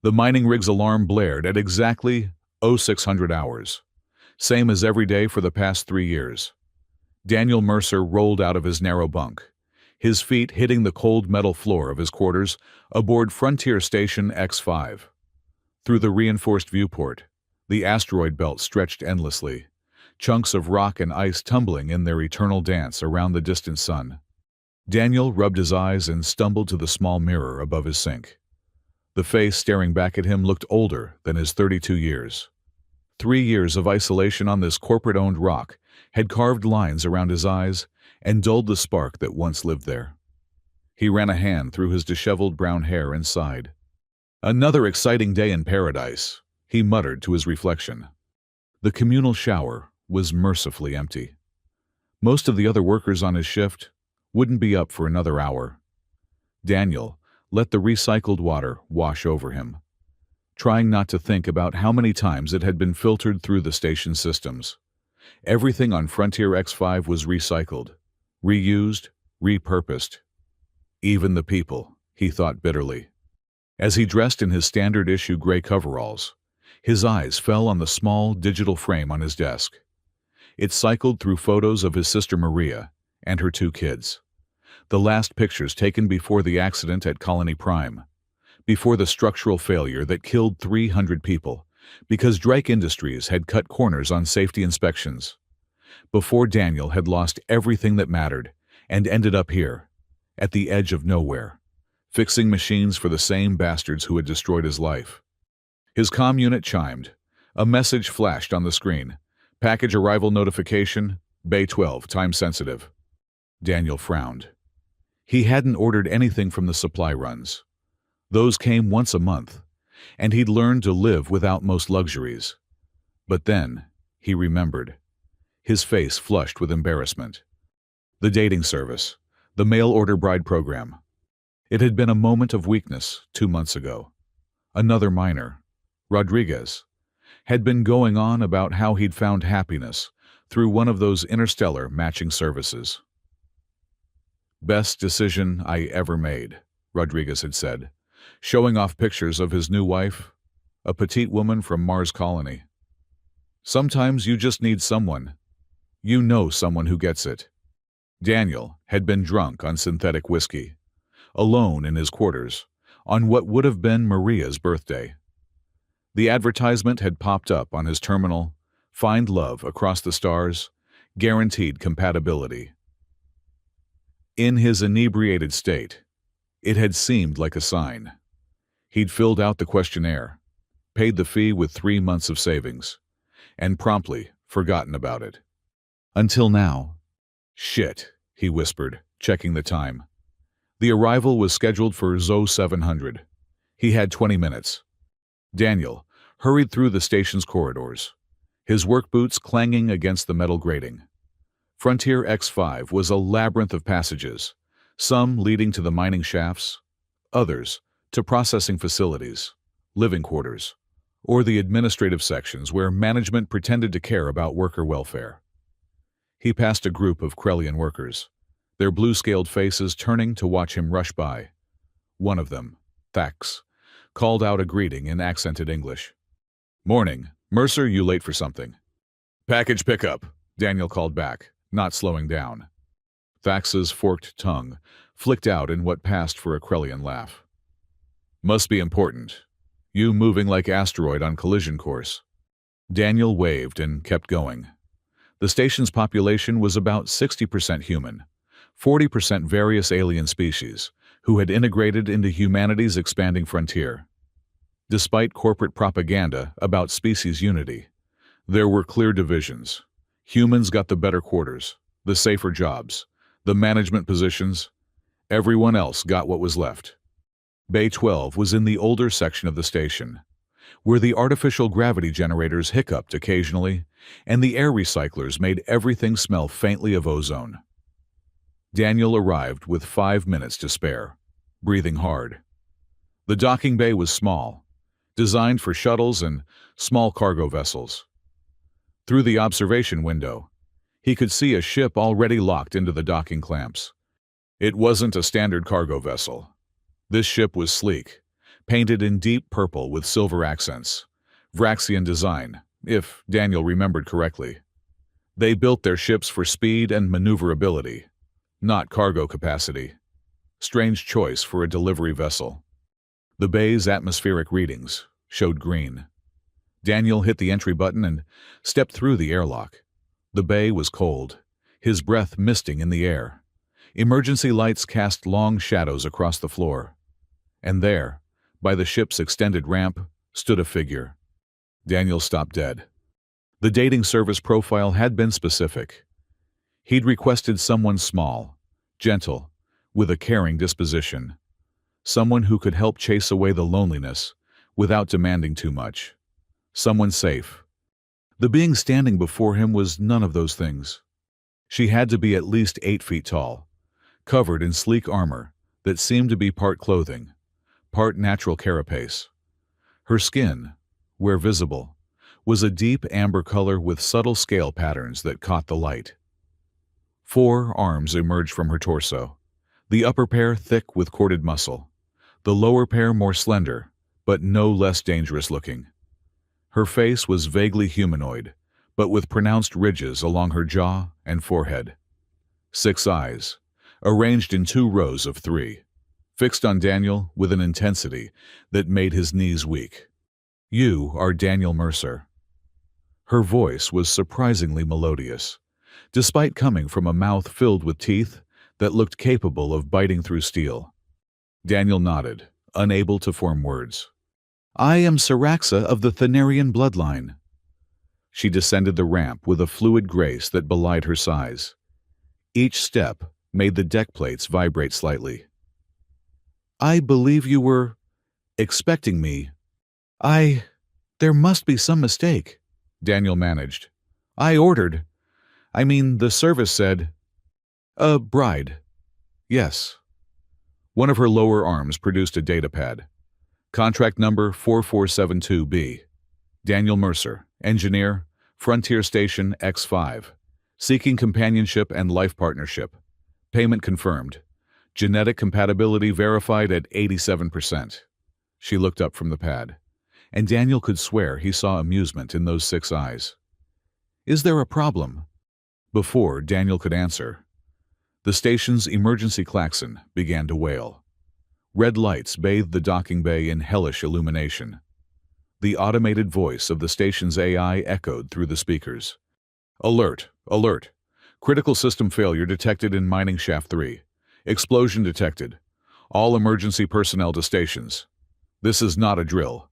The mining rig's alarm blared at exactly 0600 hours, same as every day for the past 3 years. Daniel Mercer rolled out of his narrow bunk, his feet hitting the cold metal floor of his quarters aboard Frontier Station X-5. Through the reinforced viewport, the asteroid belt stretched endlessly, chunks of rock and ice tumbling in their eternal dance around the distant sun. Daniel rubbed his eyes and stumbled to the small mirror above his sink. The face staring back at him looked older than his 32 years. 3 years of isolation on this corporate-owned rock had carved lines around his eyes and dulled the spark that once lived there. He ran a hand through his disheveled brown hair and sighed. "Another exciting day in paradise," he muttered to his reflection. The communal shower was mercifully empty. Most of the other workers on his shift wouldn't be up for another hour. Daniel let the recycled water wash over him, trying not to think about how many times it had been filtered through the station systems. Everything on Frontier X5 was recycled, reused, repurposed. Even the people, he thought bitterly. As he dressed in his standard-issue gray coveralls, his eyes fell on the small digital frame on his desk. It cycled through photos of his sister Maria and her 2 kids. The last pictures taken before the accident at Colony Prime, before the structural failure that killed 300 people because Drake Industries had cut corners on safety inspections, before Daniel had lost everything that mattered and ended up here, at the edge of nowhere, fixing machines for the same bastards who had destroyed his life. His comm unit chimed. A message flashed on the screen. "Package arrival notification, Bay 12, time sensitive." Daniel frowned. He hadn't ordered anything from the supply runs. Those came once a month, and he'd learned to live without most luxuries. But then, he remembered. His face flushed with embarrassment. The dating service, the mail-order bride program. It had been a moment of weakness 2 months ago. Another miner, Rodriguez, had been going on about how he'd found happiness through one of those interstellar matching services. "Best decision I ever made," Rodriguez had said, showing off pictures of his new wife, a petite woman from Mars Colony. "Sometimes you just need someone. You know someone who gets it." Daniel had been drunk on synthetic whiskey, alone in his quarters, on what would have been Maria's birthday. The advertisement had popped up on his terminal, "Find love across the stars, guaranteed compatibility." In his inebriated state, it had seemed like a sign. He'd filled out the questionnaire, paid the fee with 3 months of savings, and promptly forgotten about it. Until now. "Shit," he whispered, checking the time. The arrival was scheduled for 0700. He had 20 minutes. Daniel hurried through the station's corridors, his work boots clanging against the metal grating. Frontier X5 was a labyrinth of passages, some leading to the mining shafts, others to processing facilities, living quarters, or the administrative sections where management pretended to care about worker welfare. He passed a group of Krellian workers, their blue-scaled faces turning to watch him rush by. One of them, Thax, called out a greeting in accented English. "Morning. Mercer, you late for something?" "Package pickup," Daniel called back, not slowing down. Thax's forked tongue flicked out in what passed for a Krellian laugh. "Must be important. You moving like asteroid on collision course." Daniel waved and kept going. The station's population was about 60% human, 40% various alien species, who had integrated into humanity's expanding frontier. Despite corporate propaganda about species unity, there were clear divisions. Humans got the better quarters, the safer jobs, the management positions. Everyone else got what was left. Bay 12 was in the older section of the station, where the artificial gravity generators hiccuped occasionally, and the air recyclers made everything smell faintly of ozone. Daniel arrived with 5 minutes to spare, breathing hard. The docking bay was small, designed for shuttles and small cargo vessels. Through the observation window, he could see a ship already locked into the docking clamps. It wasn't a standard cargo vessel. This ship was sleek, painted in deep purple with silver accents. Vraxian design, if Daniel remembered correctly. They built their ships for speed and maneuverability, not cargo capacity. Strange choice for a delivery vessel. The bay's atmospheric readings showed green. Daniel hit the entry button and stepped through the airlock. The bay was cold, his breath misting in the air. Emergency lights cast long shadows across the floor. And there, by the ship's extended ramp, stood a figure. Daniel stopped dead. The dating service profile had been specific. He'd requested someone small, gentle, with a caring disposition. Someone who could help chase away the loneliness without demanding too much. Someone safe. The being standing before him was none of those things. She had to be at least 8 feet tall, covered in sleek armor that seemed to be part clothing, part natural carapace. Her skin, where visible, was a deep amber color with subtle scale patterns that caught the light. 4 arms emerged from her torso, the upper pair thick with corded muscle, the lower pair more slender, but no less dangerous looking. Her face was vaguely humanoid, but with pronounced ridges along her jaw and forehead. 6 eyes, arranged in 2 rows of 3, fixed on Daniel with an intensity that made his knees weak. "You are Daniel Mercer." Her voice was surprisingly melodious, despite coming from a mouth filled with teeth that looked capable of biting through steel. Daniel nodded, unable to form words. "I am Syraxa of the Thanarian bloodline." She descended the ramp with a fluid grace that belied her size. Each step made the deck plates vibrate slightly. "I believe you were expecting me." There must be some mistake," Daniel managed. The service said, "A bride." "Yes." One of her lower arms produced a datapad. Contract number 4472B. Daniel Mercer, engineer, Frontier Station X5. Seeking companionship and life partnership. Payment confirmed. Genetic compatibility verified at 87%. She looked up from the pad, and Daniel could swear he saw amusement in those 6 eyes. "Is there a problem?" Before Daniel could answer, the station's emergency klaxon began to wail. Red lights bathed the docking bay in hellish illumination. The automated voice of the station's AI echoed through the speakers. "Alert! Alert! Critical system failure detected in mining shaft 3. Explosion detected. All emergency personnel to stations. This is not a drill."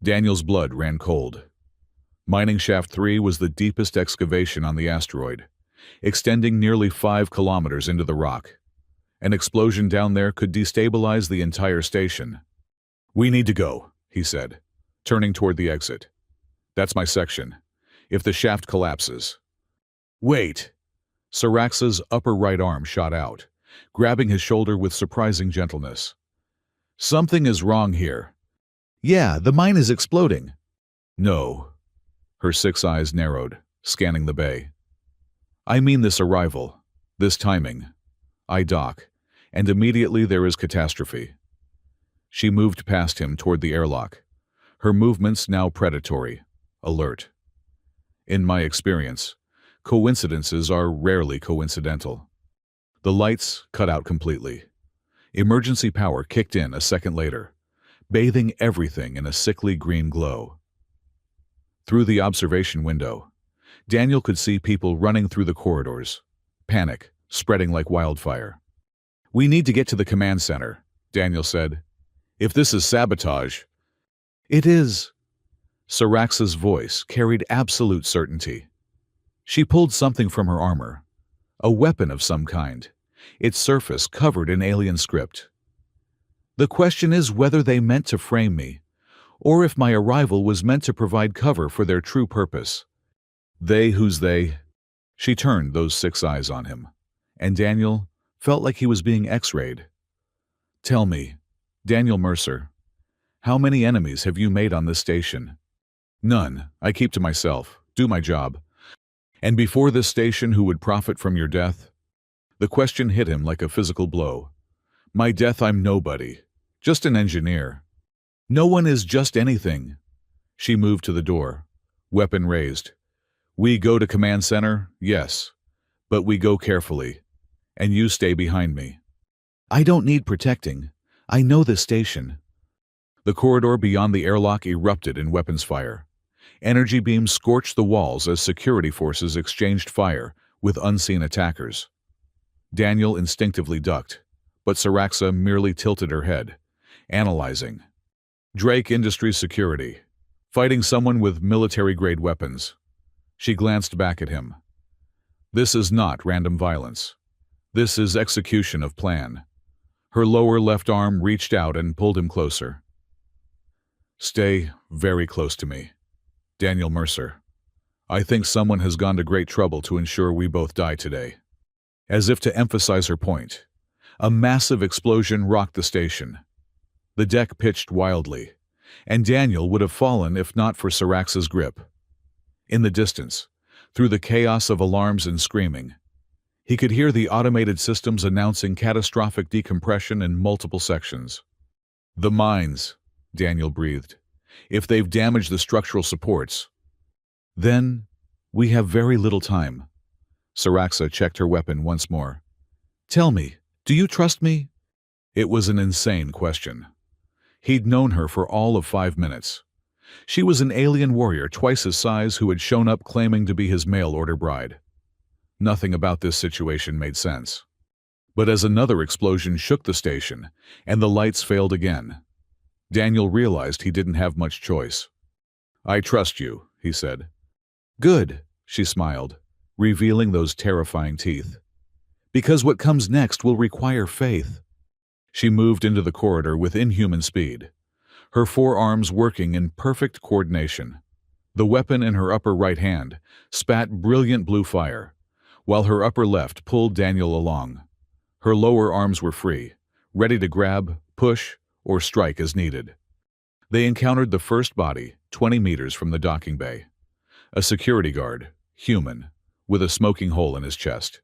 Daniel's blood ran cold. Mining shaft 3 was the deepest excavation on the asteroid, extending nearly 5 kilometers into the rock. An explosion down there could destabilize the entire station. "We need to go," he said, turning toward the exit. "That's my section. If the shaft collapses..." "Wait!" Syraxa's upper right arm shot out, grabbing his shoulder with surprising gentleness. "Something is wrong here." "Yeah, the mine is exploding." "No." Her 6 eyes narrowed, scanning the bay. "I mean this arrival, this timing. I dock, and immediately there is catastrophe." She moved past him toward the airlock, her movements now predatory, alert. In my experience, coincidences are rarely coincidental. The lights cut out completely. Emergency power kicked in a second later, bathing everything in a sickly green glow. Through the observation window, Daniel could see people running through the corridors, panic spreading like wildfire. "We need to get to the command center," Daniel said. "If this is sabotage..." "It is." Syraxa's voice carried absolute certainty. She pulled something from her armor, a weapon of some kind, its surface covered in alien script. "The question is whether they meant to frame me, or if my arrival was meant to provide cover for their true purpose." "They, who's they?" She turned those 6 eyes on him, and Daniel felt like he was being X-rayed. "Tell me, Daniel Mercer, how many enemies have you made on this station?" "None. I keep to myself, do my job." "And before this station, who would profit from your death?" The question hit him like a physical blow. "My death, I'm nobody. Just an engineer." No one is just anything. She moved to the door, weapon raised. We go to command center, yes, but we go carefully, and you stay behind me. I don't need protecting. I know this station. The corridor beyond the airlock erupted in weapons fire. Energy beams scorched the walls as security forces exchanged fire with unseen attackers. Daniel instinctively ducked, but Saraxa merely tilted her head, analyzing. Drake Industries security, fighting someone with military-grade weapons. She glanced back at him. This is not random violence. This is execution of plan. Her lower left arm reached out and pulled him closer. Stay very close to me. Daniel Mercer. I think someone has gone to great trouble to ensure we both die today. As if to emphasize her point, a massive explosion rocked the station. The deck pitched wildly, and Daniel would have fallen if not for Saraxa's grip. In the distance, through the chaos of alarms and screaming, he could hear the automated systems announcing catastrophic decompression in multiple sections. The mines, Daniel breathed. If they've damaged the structural supports, then we have very little time. Saraxa checked her weapon once more. Tell me, do you trust me? It was an insane question. He'd known her for all of 5 minutes. She was an alien warrior twice his size who had shown up claiming to be his mail-order bride. Nothing about this situation made sense. But as another explosion shook the station, and the lights failed again, Daniel realized he didn't have much choice. I trust you, he said. Good, she smiled, revealing those terrifying teeth. Because what comes next will require faith. She moved into the corridor with inhuman speed, her forearms working in perfect coordination. The weapon in her upper right hand spat brilliant blue fire, while her upper left pulled Daniel along. Her lower arms were free, ready to grab, push, or strike as needed. They encountered the first body, 20 meters from the docking bay. A security guard, human, with a smoking hole in his chest.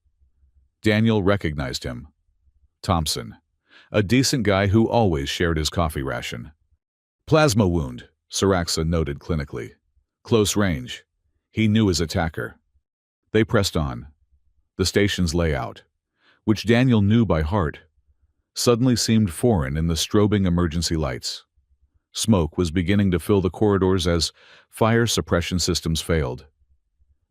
Daniel recognized him. Thompson, a decent guy who always shared his coffee ration. Plasma wound, Saraxa noted clinically. Close range. He knew his attacker. They pressed on. The station's layout, which Daniel knew by heart, suddenly seemed foreign in the strobing emergency lights. Smoke was beginning to fill the corridors as fire suppression systems failed.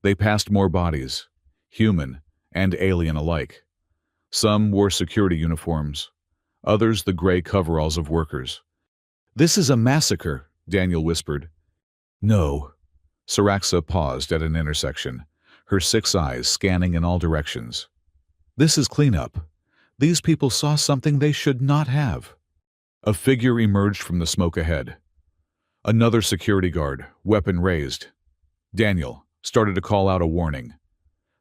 They passed more bodies, human and alien alike. Some wore security uniforms, others the gray coveralls of workers. This is a massacre, Daniel whispered. No. Saraxa paused at an intersection, her 6 eyes scanning in all directions. This is cleanup. These people saw something they should not have. A figure emerged from the smoke ahead. Another security guard, weapon raised. Daniel started to call out a warning,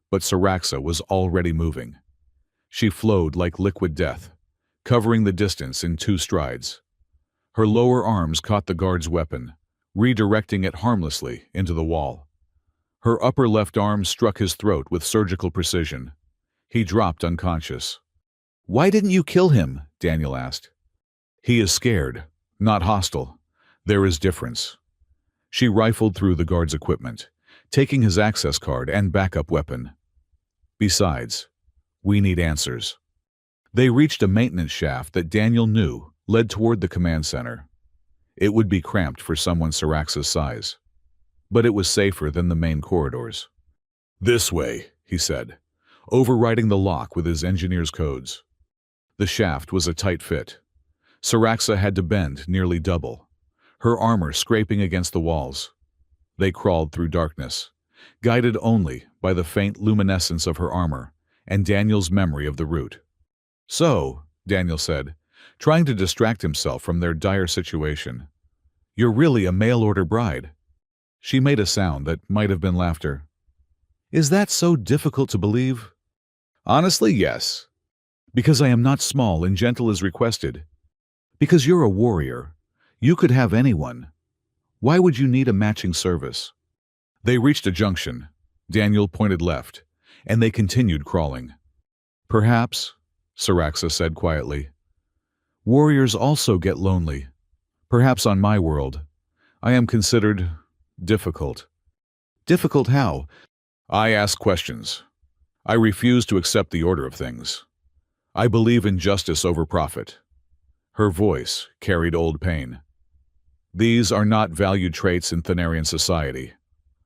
but Saraxa was already moving. She flowed like liquid death, covering the distance in 2 strides. Her lower arms caught the guard's weapon, redirecting it harmlessly into the wall. Her upper left arm struck his throat with surgical precision. He dropped unconscious. Why didn't you kill him? Daniel asked. He is scared, not hostile. There is difference. She rifled through the guard's equipment, taking his access card and backup weapon. Besides, we need answers. They reached a maintenance shaft that Daniel knew led toward the command center. It would be cramped for someone Saraxa's size, but it was safer than the main corridors. This way, he said, overriding the lock with his engineer's codes. The shaft was a tight fit. Saraxa had to bend nearly double, her armor scraping against the walls. They crawled through darkness, guided only by the faint luminescence of her armor and Daniel's memory of the route. So, Daniel said, trying to distract himself from their dire situation, you're really a mail-order bride. She made a sound that might have been laughter. Is that so difficult to believe? Honestly, yes. Because I am not small and gentle as requested. Because you're a warrior. You could have anyone. Why would you need a matching service? They reached a junction. Daniel pointed left, and they continued crawling. Perhaps, Saraxa said quietly. Warriors also get lonely. Perhaps on my world, I am considered difficult. Difficult how? I ask questions. I refuse to accept the order of things. I believe in justice over profit. Her voice carried old pain. These are not valued traits in Thanarian society,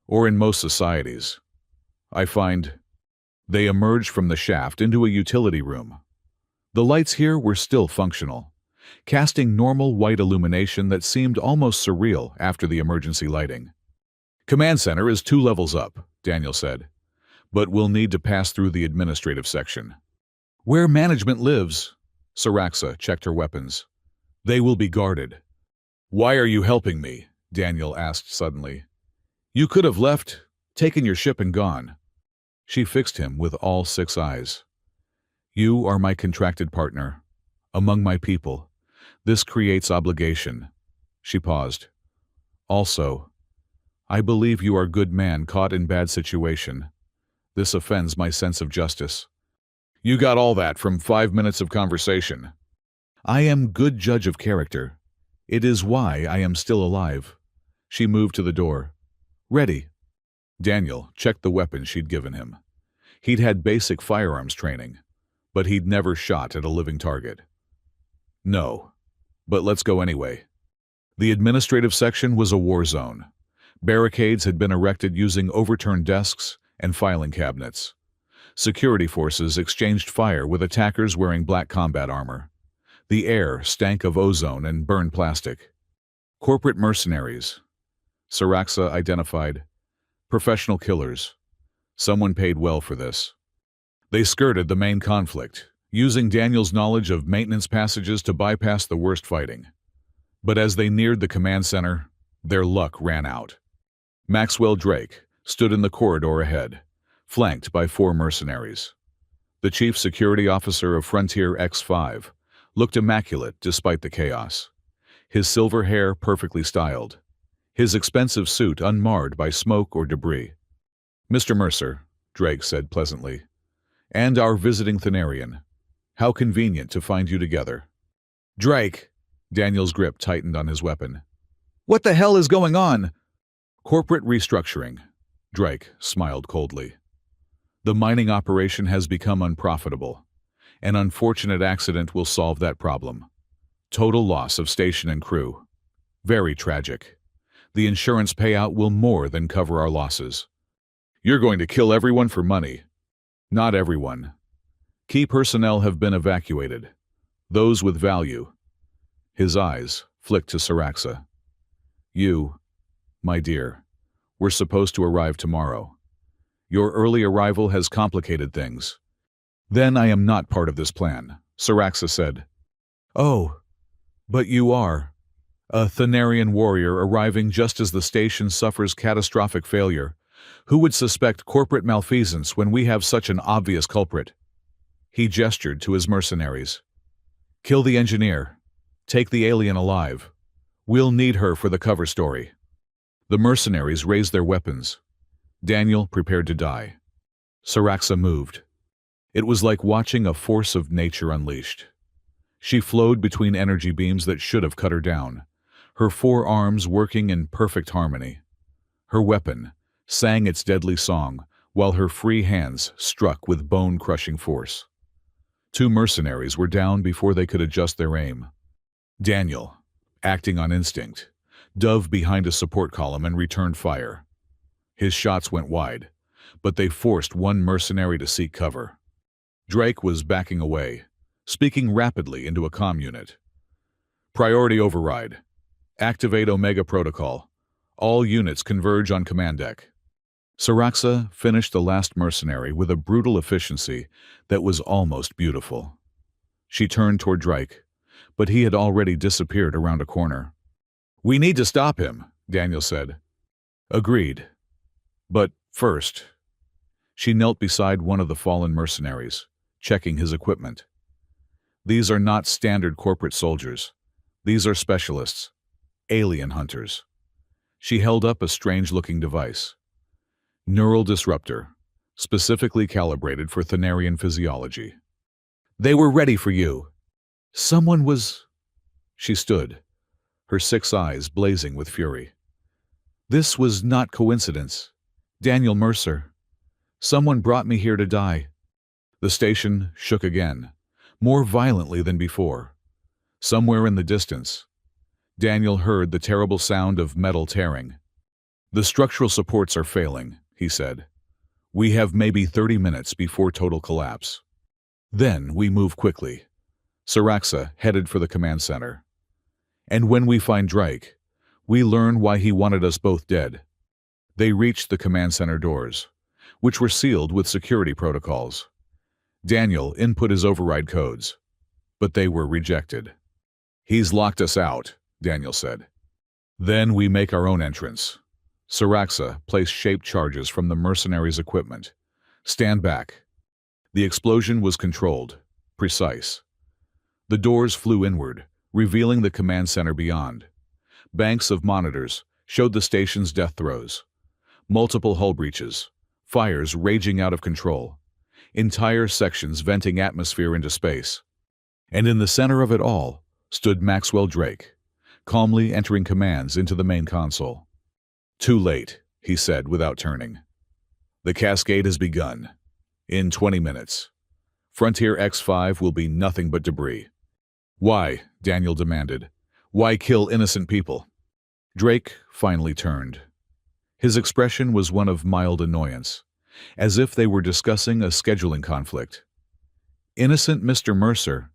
or in most societies. I find they emerged from the shaft into a utility room. The lights here were still functional, casting normal white illumination that seemed almost surreal after the emergency lighting. Command center is 2 levels up, Daniel said, but we'll need to pass through the administrative section. Where management lives, Saraxa checked her weapons. They will be guarded. Why are you helping me? Daniel asked suddenly. You could have left, taken your ship and gone. She fixed him with all 6 eyes. You are my contracted partner. Among my people. This creates obligation. She paused. Also, I believe you are a good man caught in bad situation. This offends my sense of justice. You got all that from 5 minutes of conversation. I am good judge of character. It is why I am still alive. She moved to the door. Ready. Daniel checked the weapon she'd given him. He'd had basic firearms training, but he'd never shot at a living target. No, but let's go anyway. The administrative section was a war zone. Barricades had been erected using overturned desks and filing cabinets. Security forces exchanged fire with attackers wearing black combat armor. The air stank of ozone and burned plastic. Corporate mercenaries. Saraxa identified. Professional killers. Someone paid well for this. They skirted the main conflict, using Daniel's knowledge of maintenance passages to bypass the worst fighting. But as they neared the command center, their luck ran out. Maxwell Drake stood in the corridor ahead, flanked by 4 mercenaries. The chief security officer of Frontier X-5 looked immaculate despite the chaos. His silver hair perfectly styled, his expensive suit unmarred by smoke or debris. Mr. Mercer, Drake said pleasantly, and our visiting Thanarian. How convenient to find you together. Drake! Daniel's grip tightened on his weapon. What the hell is going on? Corporate restructuring. Drake smiled coldly. The mining operation has become unprofitable. An unfortunate accident will solve that problem. Total loss of station and crew. Very tragic. The insurance payout will more than cover our losses. You're going to kill everyone for money. Not everyone. Key personnel have been evacuated. Those with value. His eyes flicked to Saraxa. You, my dear, were supposed to arrive tomorrow. Your early arrival has complicated things. Then I am not part of this plan, Saraxa said. Oh, but you are. A Thanarian warrior arriving just as the station suffers catastrophic failure. Who would suspect corporate malfeasance when we have such an obvious culprit? He gestured to his mercenaries. Kill the engineer. Take the alien alive. We'll need her for the cover story. The mercenaries raised their weapons. Daniel prepared to die. Saraxa moved. It was like watching a force of nature unleashed. She flowed between energy beams that should have cut her down, her 4 arms working in perfect harmony. Her weapon sang its deadly song, while her free hands struck with bone-crushing force. 2 mercenaries were down before they could adjust their aim. Daniel, acting on instinct, dove behind a support column and returned fire. His shots went wide, but they forced 1 mercenary to seek cover. Drake was backing away, speaking rapidly into a comm unit. Priority override. Activate Omega Protocol. All units converge on command deck. Saraxa finished the last mercenary with a brutal efficiency that was almost beautiful. She turned toward Drake, but he had already disappeared around a corner. We need to stop him, Daniel said. Agreed. But first, she knelt beside one of the fallen mercenaries, checking his equipment. These are not standard corporate soldiers. These are specialists, alien hunters. She held up a strange-looking device. Neural disruptor, specifically calibrated for Thanarian physiology. They were ready for you. Someone was... She stood, her 6 eyes blazing with fury. This was not coincidence. Daniel Mercer. Someone brought me here to die. The station shook again, more violently than before. Somewhere in the distance, Daniel heard the terrible sound of metal tearing. The structural supports are failing, he said. We have maybe 30 minutes before total collapse. Then we move quickly. Saraxa headed for the command center. And when we find Drake, we learn why he wanted us both dead. They reached the command center doors, which were sealed with security protocols. Daniel input his override codes, but they were rejected. He's locked us out, Daniel said. Then we make our own entrance. Saraxa placed shaped charges from the mercenaries' equipment. Stand back. The explosion was controlled, precise. The doors flew inward, revealing the command center beyond. Banks of monitors showed the station's death throes. Multiple hull breaches, fires raging out of control, entire sections venting atmosphere into space. And in the center of it all stood Maxwell Drake, calmly entering commands into the main console. Too late, he said without turning. The cascade has begun. In 20 minutes. Frontier X-5 will be nothing but debris. Why? Daniel demanded. Why kill innocent people? Drake finally turned. His expression was one of mild annoyance, as if they were discussing a scheduling conflict. Innocent Mr. Mercer?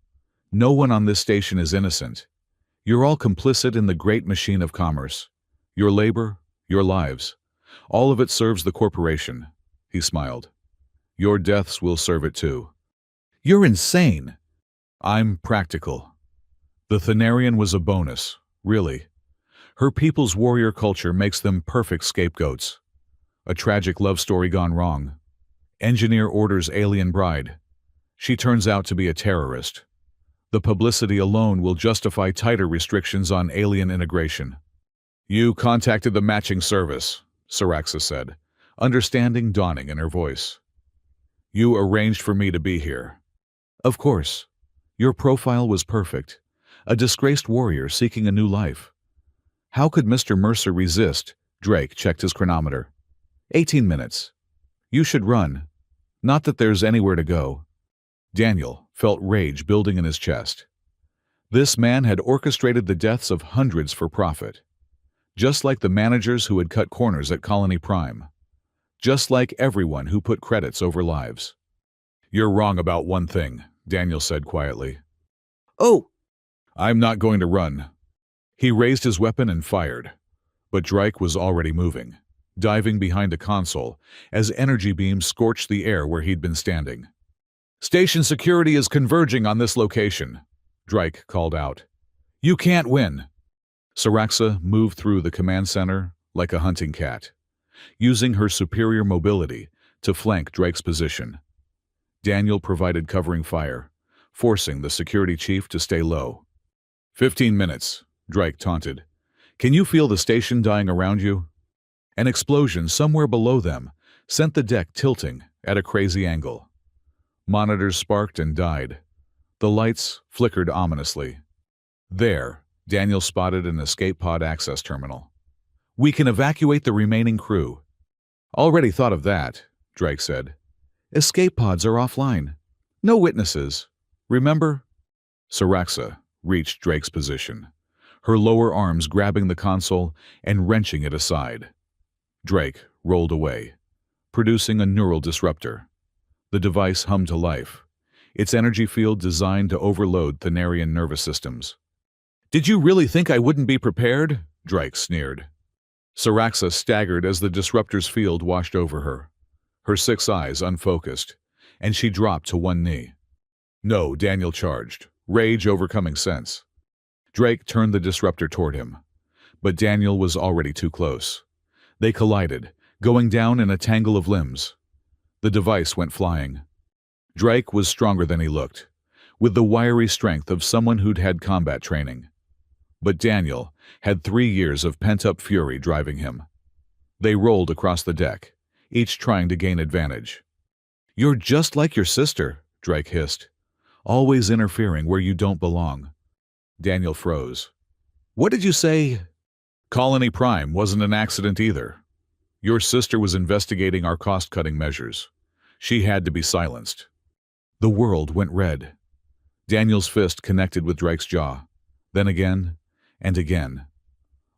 No one on this station is innocent. You're all complicit in the great machine of commerce. Your labor, your lives. All of it serves the corporation. He smiled. Your deaths will serve it too. You're insane. I'm practical. The Thanarian was a bonus, really. Her people's warrior culture makes them perfect scapegoats. A tragic love story gone wrong. Engineer orders alien bride. She turns out to be a terrorist. The publicity alone will justify tighter restrictions on alien integration. You contacted the matching service, Saraxa said, understanding dawning in her voice. You arranged for me to be here. Of course. Your profile was perfect. A disgraced warrior seeking a new life. How could Mr. Mercer resist? Drake checked his chronometer. 18 minutes. You should run. Not that there's anywhere to go. Daniel felt rage building in his chest. This man had orchestrated the deaths of hundreds for profit. Just like the managers who had cut corners at Colony Prime. Just like everyone who put credits over lives. You're wrong about one thing, Daniel said quietly. Oh! I'm not going to run. He raised his weapon and fired. But Drake was already moving, diving behind a console as energy beams scorched the air where he'd been standing. Station security is converging on this location, Drake called out. You can't win. Saraxa moved through the command center like a hunting cat, using her superior mobility to flank Drake's position. Daniel provided covering fire, forcing the security chief to stay low. 15 minutes, Drake taunted. Can you feel the station dying around you? An explosion somewhere below them sent the deck tilting at a crazy angle. Monitors sparked and died. The lights flickered ominously. There, Daniel spotted an escape pod access terminal. We can evacuate the remaining crew. Already thought of that, Drake said. Escape pods are offline. No witnesses. Remember? Saraxa reached Drake's position, her lower arms grabbing the console and wrenching it aside. Drake rolled away, producing a neural disruptor. The device hummed to life, its energy field designed to overload Thanarian nervous systems. Did you really think I wouldn't be prepared? Drake sneered. Saraxa staggered as the disruptor's field washed over her, her 6 eyes unfocused, and she dropped to one knee. No, Daniel charged, rage overcoming sense. Drake turned the disruptor toward him, but Daniel was already too close. They collided, going down in a tangle of limbs. The device went flying. Drake was stronger than he looked, with the wiry strength of someone who'd had combat training. But Daniel had 3 years of pent-up fury driving him. They rolled across the deck, each trying to gain advantage. You're just like your sister, Drake hissed, always interfering where you don't belong. Daniel froze. What did you say? Colony Prime wasn't an accident either. Your sister was investigating our cost-cutting measures. She had to be silenced. The world went red. Daniel's fist connected with Drake's jaw. Then again, and again.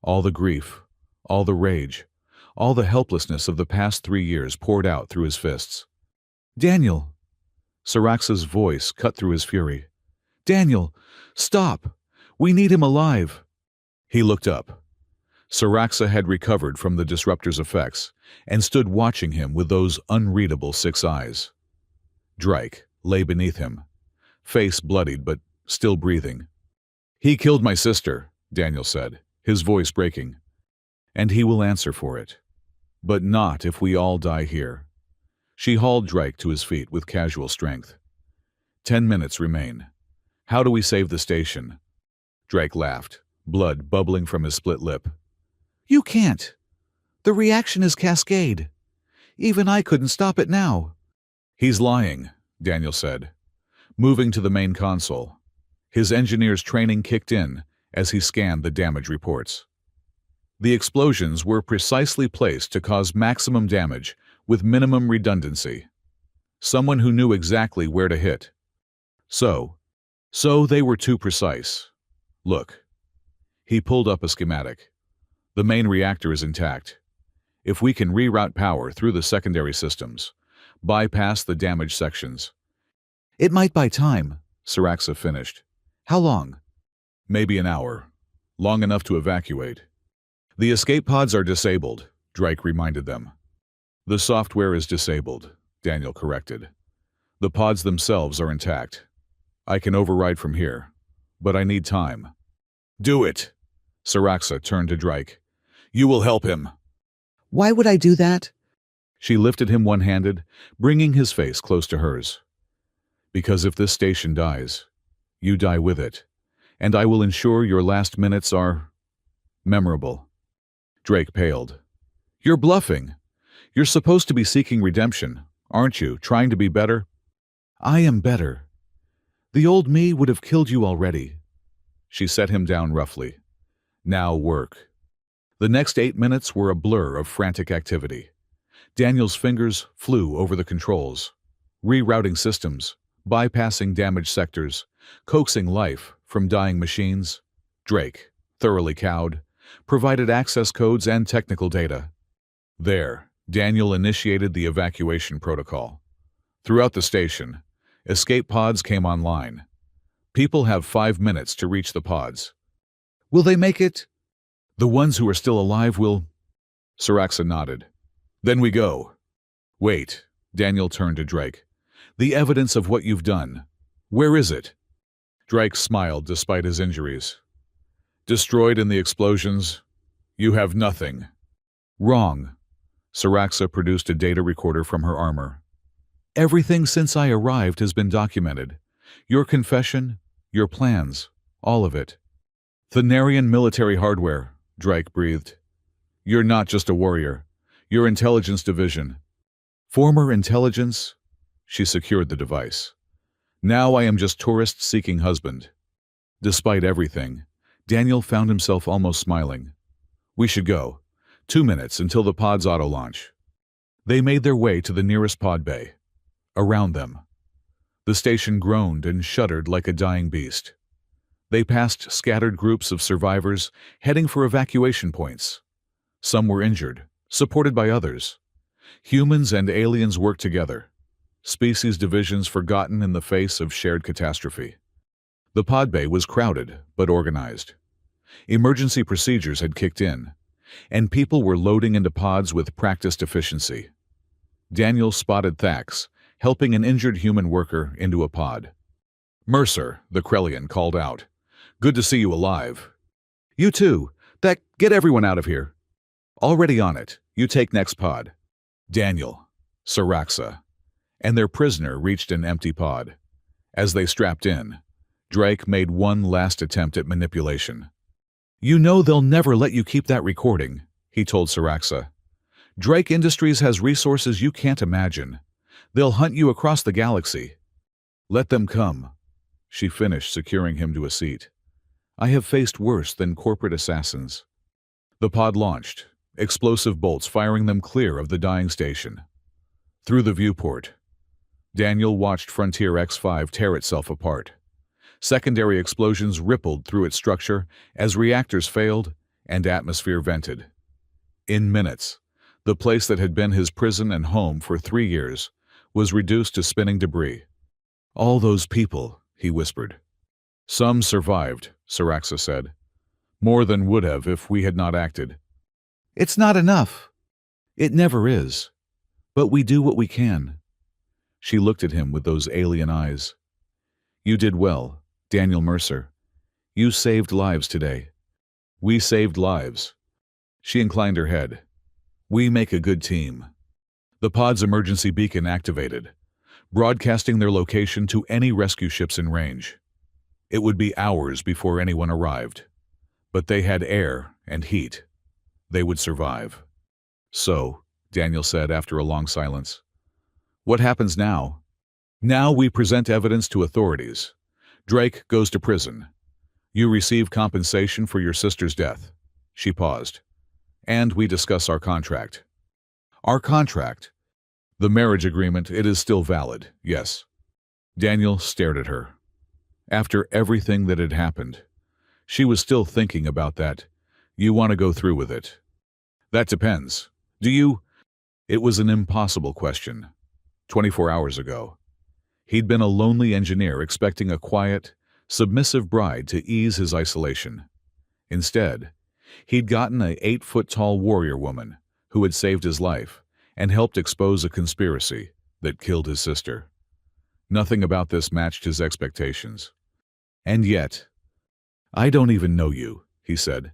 All the grief, all the rage, all the helplessness of the past 3 years poured out through his fists. Daniel! Saraxa's voice cut through his fury. Daniel, stop! We need him alive! He looked up. Saraxa had recovered from the disruptor's effects and stood watching him with those unreadable 6 eyes. Drake lay beneath him, face bloodied but still breathing. He killed my sister, Daniel said, his voice breaking. And he will answer for it. But not if we all die here. She hauled Drake to his feet with casual strength. 10 minutes remain. How do we save the station? Drake laughed, blood bubbling from his split lip. You can't. The reaction is cascade. Even I couldn't stop it now. He's lying, Daniel said, moving to the main console. His engineer's training kicked in as he scanned the damage reports. The explosions were precisely placed to cause maximum damage with minimum redundancy. Someone who knew exactly where to hit. So they were too precise. Look. He pulled up a schematic. The main reactor is intact. If we can reroute power through the secondary systems, bypass the damaged sections. It might buy time, Saraxa finished. How long? Maybe an hour. Long enough to evacuate. The escape pods are disabled, Drake reminded them. The software is disabled, Daniel corrected. The pods themselves are intact. I can override from here, but I need time. Do it! Saraxa turned to Drake. You will help him. Why would I do that? She lifted him one-handed, bringing his face close to hers. Because if this station dies, you die with it, and I will ensure your last minutes are memorable. Drake paled. You're bluffing. You're supposed to be seeking redemption, aren't you, trying to be better? I am better. The old me would have killed you already. She set him down roughly. Now work. The next 8 minutes were a blur of frantic activity. Daniel's fingers flew over the controls, rerouting systems, bypassing damaged sectors, coaxing life from dying machines. Drake, thoroughly cowed, provided access codes and technical data. There, Daniel initiated the evacuation protocol. Throughout the station, escape pods came online. People have 5 minutes to reach the pods. Will they make it? The ones who are still alive will... Saraxa nodded. Then we go. Wait, Daniel turned to Drake. The evidence of what you've done. Where is it? Drake smiled despite his injuries. Destroyed in the explosions. You have nothing. Wrong. Saraxa produced a data recorder from her armor. Everything since I arrived has been documented. Your confession, your plans, all of it. Thanarian military hardware, Drake breathed. You're not just a warrior. You're intelligence division. Former intelligence? She secured the device. Now I am just tourist-seeking husband. Despite everything, Daniel found himself almost smiling. We should go. 2 minutes until the pods auto-launch. They made their way to the nearest pod bay. Around them, the station groaned and shuddered like a dying beast. They passed scattered groups of survivors heading for evacuation points. Some were injured, supported by others. Humans and aliens worked together, species divisions forgotten in the face of shared catastrophe. The pod bay was crowded but organized. Emergency procedures had kicked in, and people were loading into pods with practiced efficiency. Daniel spotted Thax, helping an injured human worker into a pod. Mercer, the Krellian, called out. Good to see you alive. You too. Get everyone out of here. Already on it. You take next pod. Daniel, Saraxa, and their prisoner reached an empty pod. As they strapped in, Drake made one last attempt at manipulation. You know they'll never let you keep that recording, he told Saraxa. Drake Industries has resources you can't imagine. They'll hunt you across the galaxy. Let them come. She finished, securing him to a seat. I have faced worse than corporate assassins. The pod launched, explosive bolts firing them clear of the dying station. Through the viewport, Daniel watched Frontier X-5 tear itself apart. Secondary explosions rippled through its structure as reactors failed and atmosphere vented. In minutes, the place that had been his prison and home for 3 years was reduced to spinning debris. "All those people," he whispered. "Some survived," Saraxa said. "More than would have if we had not acted." "It's not enough." "It never is. But we do what we can." She looked at him with those alien eyes. "You did well, Daniel Mercer. You saved lives today." "We saved lives." She inclined her head. "We make a good team." The pod's emergency beacon activated, broadcasting their location to any rescue ships in range. It would be hours before anyone arrived, but they had air and heat. They would survive. "So," Daniel said after a long silence, "what happens now?" "Now we present evidence to authorities. Drake goes to prison. You receive compensation for your sister's death." She paused. "And we discuss our contract." "Our contract?" "The marriage agreement, it is still valid, yes." Daniel stared at her. After everything that had happened, she was still thinking about that. "You want to go through with it?" "That depends. Do you?" It was an impossible question. 24 hours ago, he'd been a lonely engineer expecting a quiet, submissive bride to ease his isolation. Instead, he'd gotten a 8-foot-tall warrior woman who had saved his life and helped expose a conspiracy that killed his sister. Nothing about this matched his expectations. "And yet, I don't even know you," he said.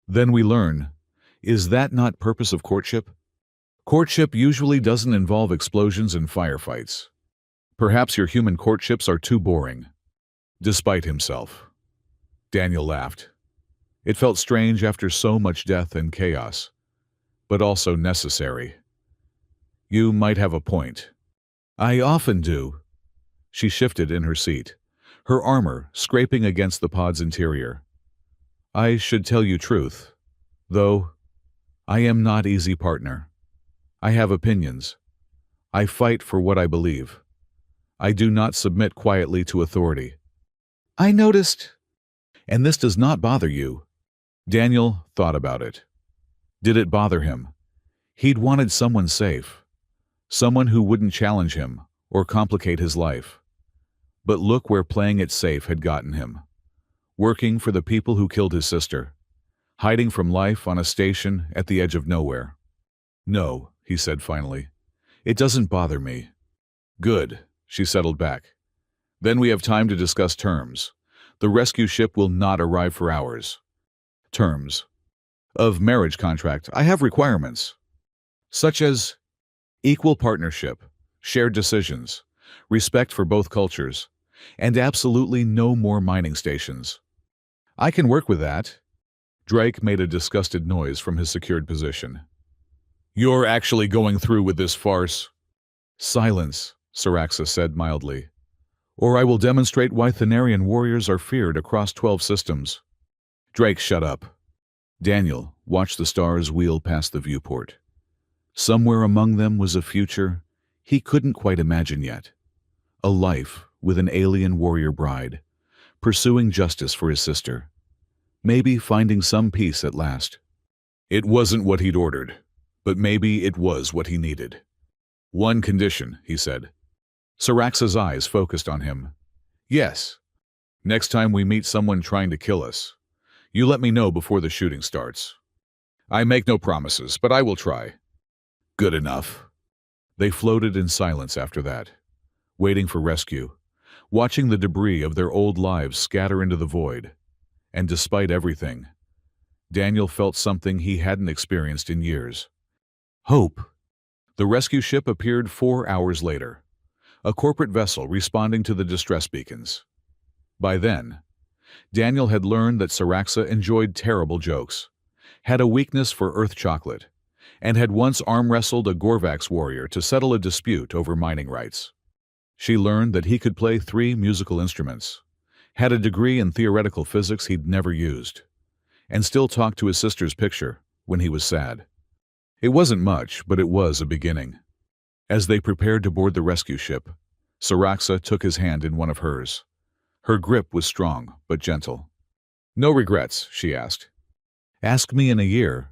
"Then we learn, is that not purpose of courtship? Courtship usually doesn't involve explosions and firefights. Perhaps your human courtships are too boring." Despite himself, Daniel laughed. It felt strange after so much death and chaos, but also necessary. "You might have a point." "I often do." She shifted in her seat, her armor scraping against the pod's interior. "I should tell you truth, though. I am not easy partner. I have opinions. I fight for what I believe. I do not submit quietly to authority." "I noticed." "And this does not bother you." Daniel thought about it. Did it bother him? He'd wanted someone safe. Someone who wouldn't challenge him or complicate his life. But look where playing it safe had gotten him. Working for the people who killed his sister. Hiding from life on a station at the edge of nowhere. "No," he said finally. "It doesn't bother me." "Good," she settled back. "Then we have time to discuss terms. The rescue ship will not arrive for hours." "Terms?" "Of marriage contract, I have requirements." "Such as?" "Equal partnership, shared decisions, respect for both cultures, and absolutely no more mining stations." "I can work with that." Drake made a disgusted noise from his secured position. "You're actually going through with this farce?" "Silence," Saraxa said mildly. "Or I will demonstrate why Thanarian warriors are feared across 12 systems." Drake shut up. Daniel watched the stars wheel past the viewport. Somewhere among them was a future he couldn't quite imagine yet. A life with an alien warrior bride, pursuing justice for his sister. Maybe finding some peace at last. It wasn't what he'd ordered, but maybe it was what he needed. "One condition," he said. Saraxa's eyes focused on him. "Yes. Next time we meet someone trying to kill us, you let me know before the shooting starts. I make no promises, but I will try." "Good enough." They floated in silence after that, waiting for rescue, watching the debris of their old lives scatter into the void. And despite everything, Daniel felt something he hadn't experienced in years. Hope. The rescue ship appeared 4 hours later, a corporate vessel responding to the distress beacons. By then, Daniel had learned that Saraxa enjoyed terrible jokes, had a weakness for Earth chocolate, and had once arm-wrestled a Gorvax warrior to settle a dispute over mining rights. She learned that he could play 3 musical instruments, had a degree in theoretical physics he'd never used, and still talked to his sister's picture when he was sad. It wasn't much, but it was a beginning. As they prepared to board the rescue ship, Saraxa took his hand in one of hers. Her grip was strong, but gentle. "No regrets?" she asked. "Ask me in a year."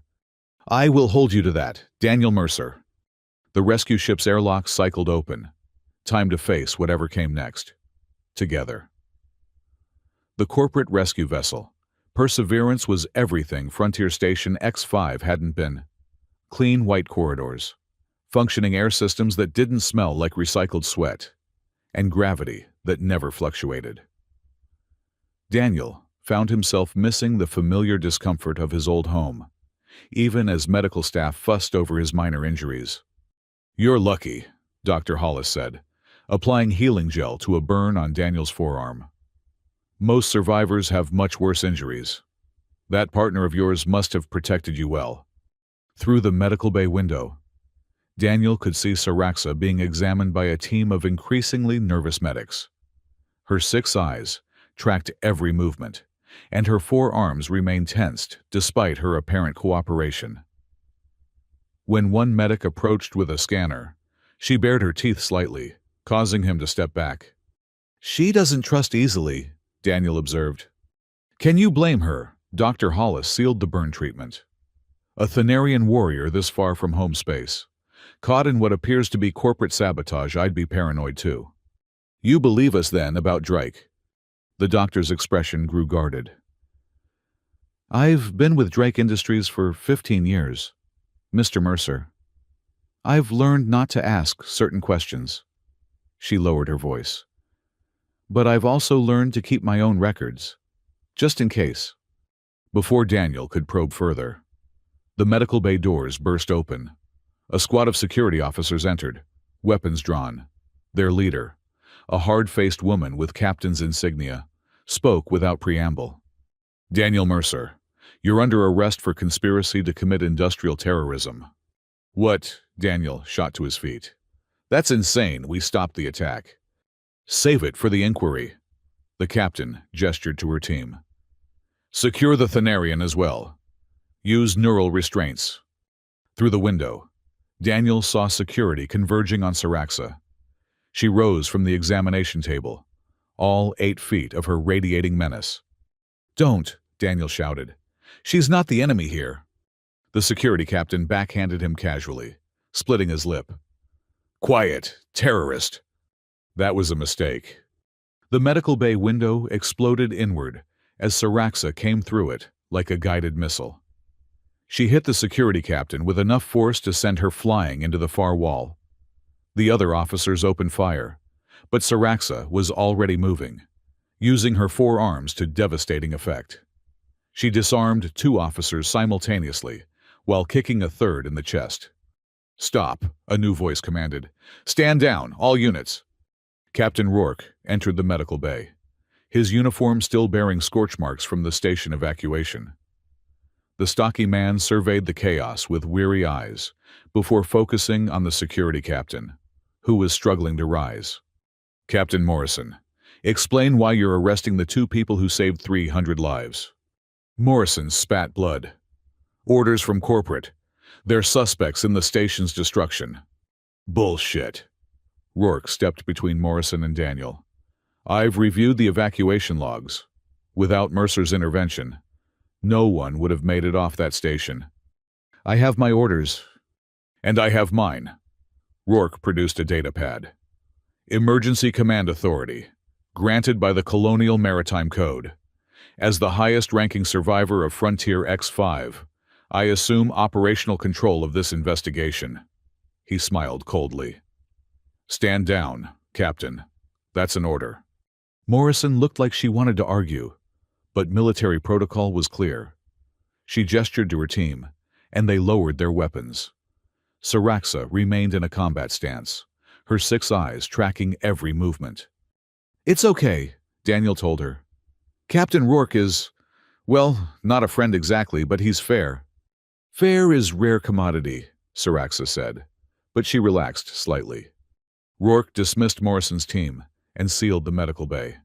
"I will hold you to that, Daniel Mercer." The rescue ship's airlock cycled open. Time to face whatever came next. Together. The corporate rescue vessel, Perseverance, was everything Frontier Station X-5 hadn't been. Clean white corridors, functioning air systems that didn't smell like recycled sweat, and gravity that never fluctuated. Daniel found himself missing the familiar discomfort of his old home, even as medical staff fussed over his minor injuries. "You're lucky," Dr. Hollis said, applying healing gel to a burn on Daniel's forearm. "Most survivors have much worse injuries. That partner of yours must have protected you well." Through the medical bay window, Daniel could see Saraxa being examined by a team of increasingly nervous medics. Her 6 eyes tracked every movement, and her 4 arms remained tensed despite her apparent cooperation. When one medic approached with a scanner, she bared her teeth slightly, causing him to step back. "She doesn't trust easily," Daniel observed. "Can you blame her?" Dr. Hollis sealed the burn treatment. "A Thanarian warrior this far from home space. Caught in what appears to be corporate sabotage, I'd be paranoid too." "You believe us then about Drake?" The doctor's expression grew guarded. "I've been with Drake Industries for 15 years, Mr. Mercer. I've learned not to ask certain questions." She lowered her voice. "But I've also learned to keep my own records, just in case." Before Daniel could probe further, the medical bay doors burst open. A squad of security officers entered, weapons drawn. Their leader, a hard-faced woman with captain's insignia, spoke without preamble. "Daniel Mercer, you're under arrest for conspiracy to commit industrial terrorism." "What?" Daniel shot to his feet. "That's insane. We stopped the attack." "Save it for the inquiry." The captain gestured to her team. "Secure the Thanarian as well. Use neural restraints." Through the window, Daniel saw security converging on Saraxa. She rose from the examination table, all 8 feet of her radiating menace. "Don't," Daniel shouted. "She's not the enemy here." The security captain backhanded him casually, splitting his lip. "Quiet, terrorist." That was a mistake. The medical bay window exploded inward as Saraxa came through it like a guided missile. She hit the security captain with enough force to send her flying into the far wall. The other officers opened fire, but Saraxa was already moving, using her 4 arms to devastating effect. She disarmed 2 officers simultaneously, while kicking a third in the chest. "Stop," a new voice commanded. "Stand down, all units." Captain Rourke entered the medical bay, his uniform still bearing scorch marks from the station evacuation. The stocky man surveyed the chaos with weary eyes before focusing on the security captain, who was struggling to rise. "Captain Morrison, explain why you're arresting the 2 people who saved 300 lives." Morrison spat blood. "Orders from corporate. They're suspects in the station's destruction." "Bullshit." Rourke stepped between Morrison and Daniel. "I've reviewed the evacuation logs. Without Mercer's intervention, no one would have made it off that station." "I have my orders." "And I have mine." Rourke produced a data pad. "Emergency Command Authority, granted by the Colonial Maritime Code. As the highest-ranking survivor of Frontier X-5, I assume operational control of this investigation." He smiled coldly. "Stand down, Captain. That's an order." Morrison looked like she wanted to argue, but military protocol was clear. She gestured to her team, and they lowered their weapons. Saraxa remained in a combat stance, her 6 eyes tracking every movement. "It's okay," Daniel told her. "Captain Rourke is, well, not a friend exactly, but he's fair." "Fair is rare commodity," Saraxa said, but she relaxed slightly. Rourke dismissed Morrison's team and sealed the medical bay.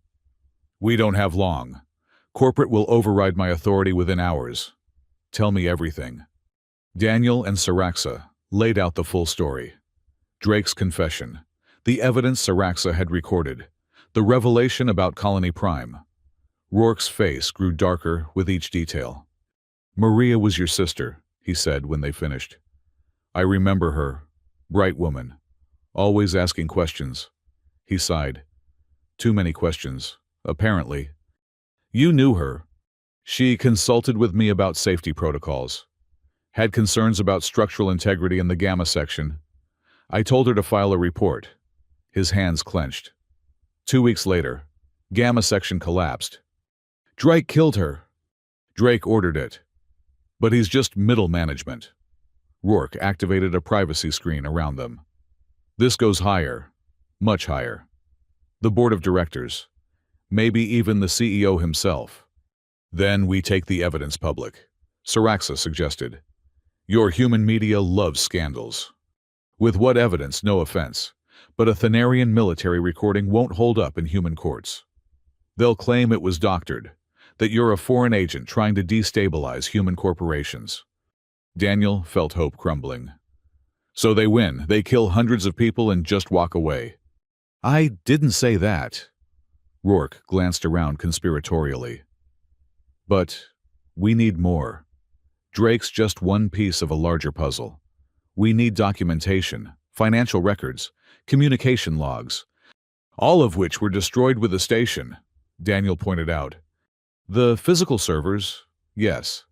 We don't have long. Corporate will override my authority within hours. Tell me everything. Daniel and Saraxa laid out the full story. Drake's confession, the evidence Saraxa had recorded, the revelation about Colony Prime. Rourke's face grew darker with each detail. Maria was your sister, he said when they finished. I remember her. Bright woman. Always asking questions. He sighed. Too many questions, apparently. You knew her. She consulted with me about safety protocols. Had concerns about structural integrity in the Gamma section. I told her to file a report. His hands clenched. 2 weeks later, Gamma section collapsed. Drake killed her. Drake ordered it. But he's just middle management. Rourke activated a privacy screen around them. This goes higher, much higher. The board of directors, maybe even the CEO himself. Then we take the evidence public, Saraxa suggested. Your human media loves scandals. With what evidence, no offense, but a Thanarian military recording won't hold up in human courts. They'll claim it was doctored, that you're a foreign agent trying to destabilize human corporations. Daniel felt hope crumbling. So they win, they kill hundreds of people and just walk away. I didn't say that. Rourke glanced around conspiratorially. But we need more. Drake's just one piece of a larger puzzle. We need documentation, financial records, communication logs, all of which were destroyed with the station, Daniel pointed out. The physical servers, yes.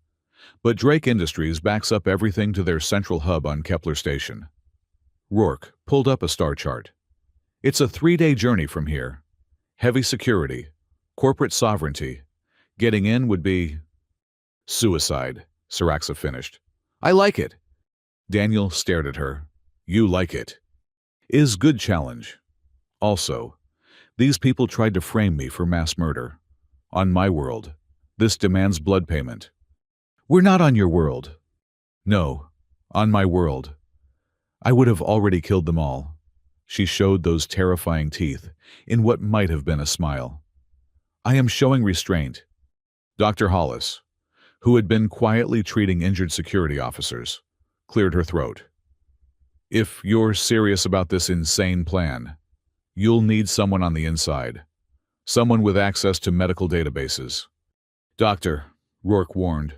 But Drake Industries backs up everything to their central hub on Kepler Station. Rourke pulled up a star chart. It's a 3-day journey from here. Heavy security, corporate sovereignty. Getting in would be suicide, Saraxa finished. I like it. Daniel stared at her. You like it. Is good challenge. Also, these people tried to frame me for mass murder. On my world, this demands blood payment. We're not on your world. No, on my world. I would have already killed them all. She showed those terrifying teeth in what might have been a smile. I am showing restraint. Dr. Hollis, who had been quietly treating injured security officers, cleared her throat. If you're serious about this insane plan, you'll need someone on the inside. Someone with access to medical databases. Doctor, Rourke warned.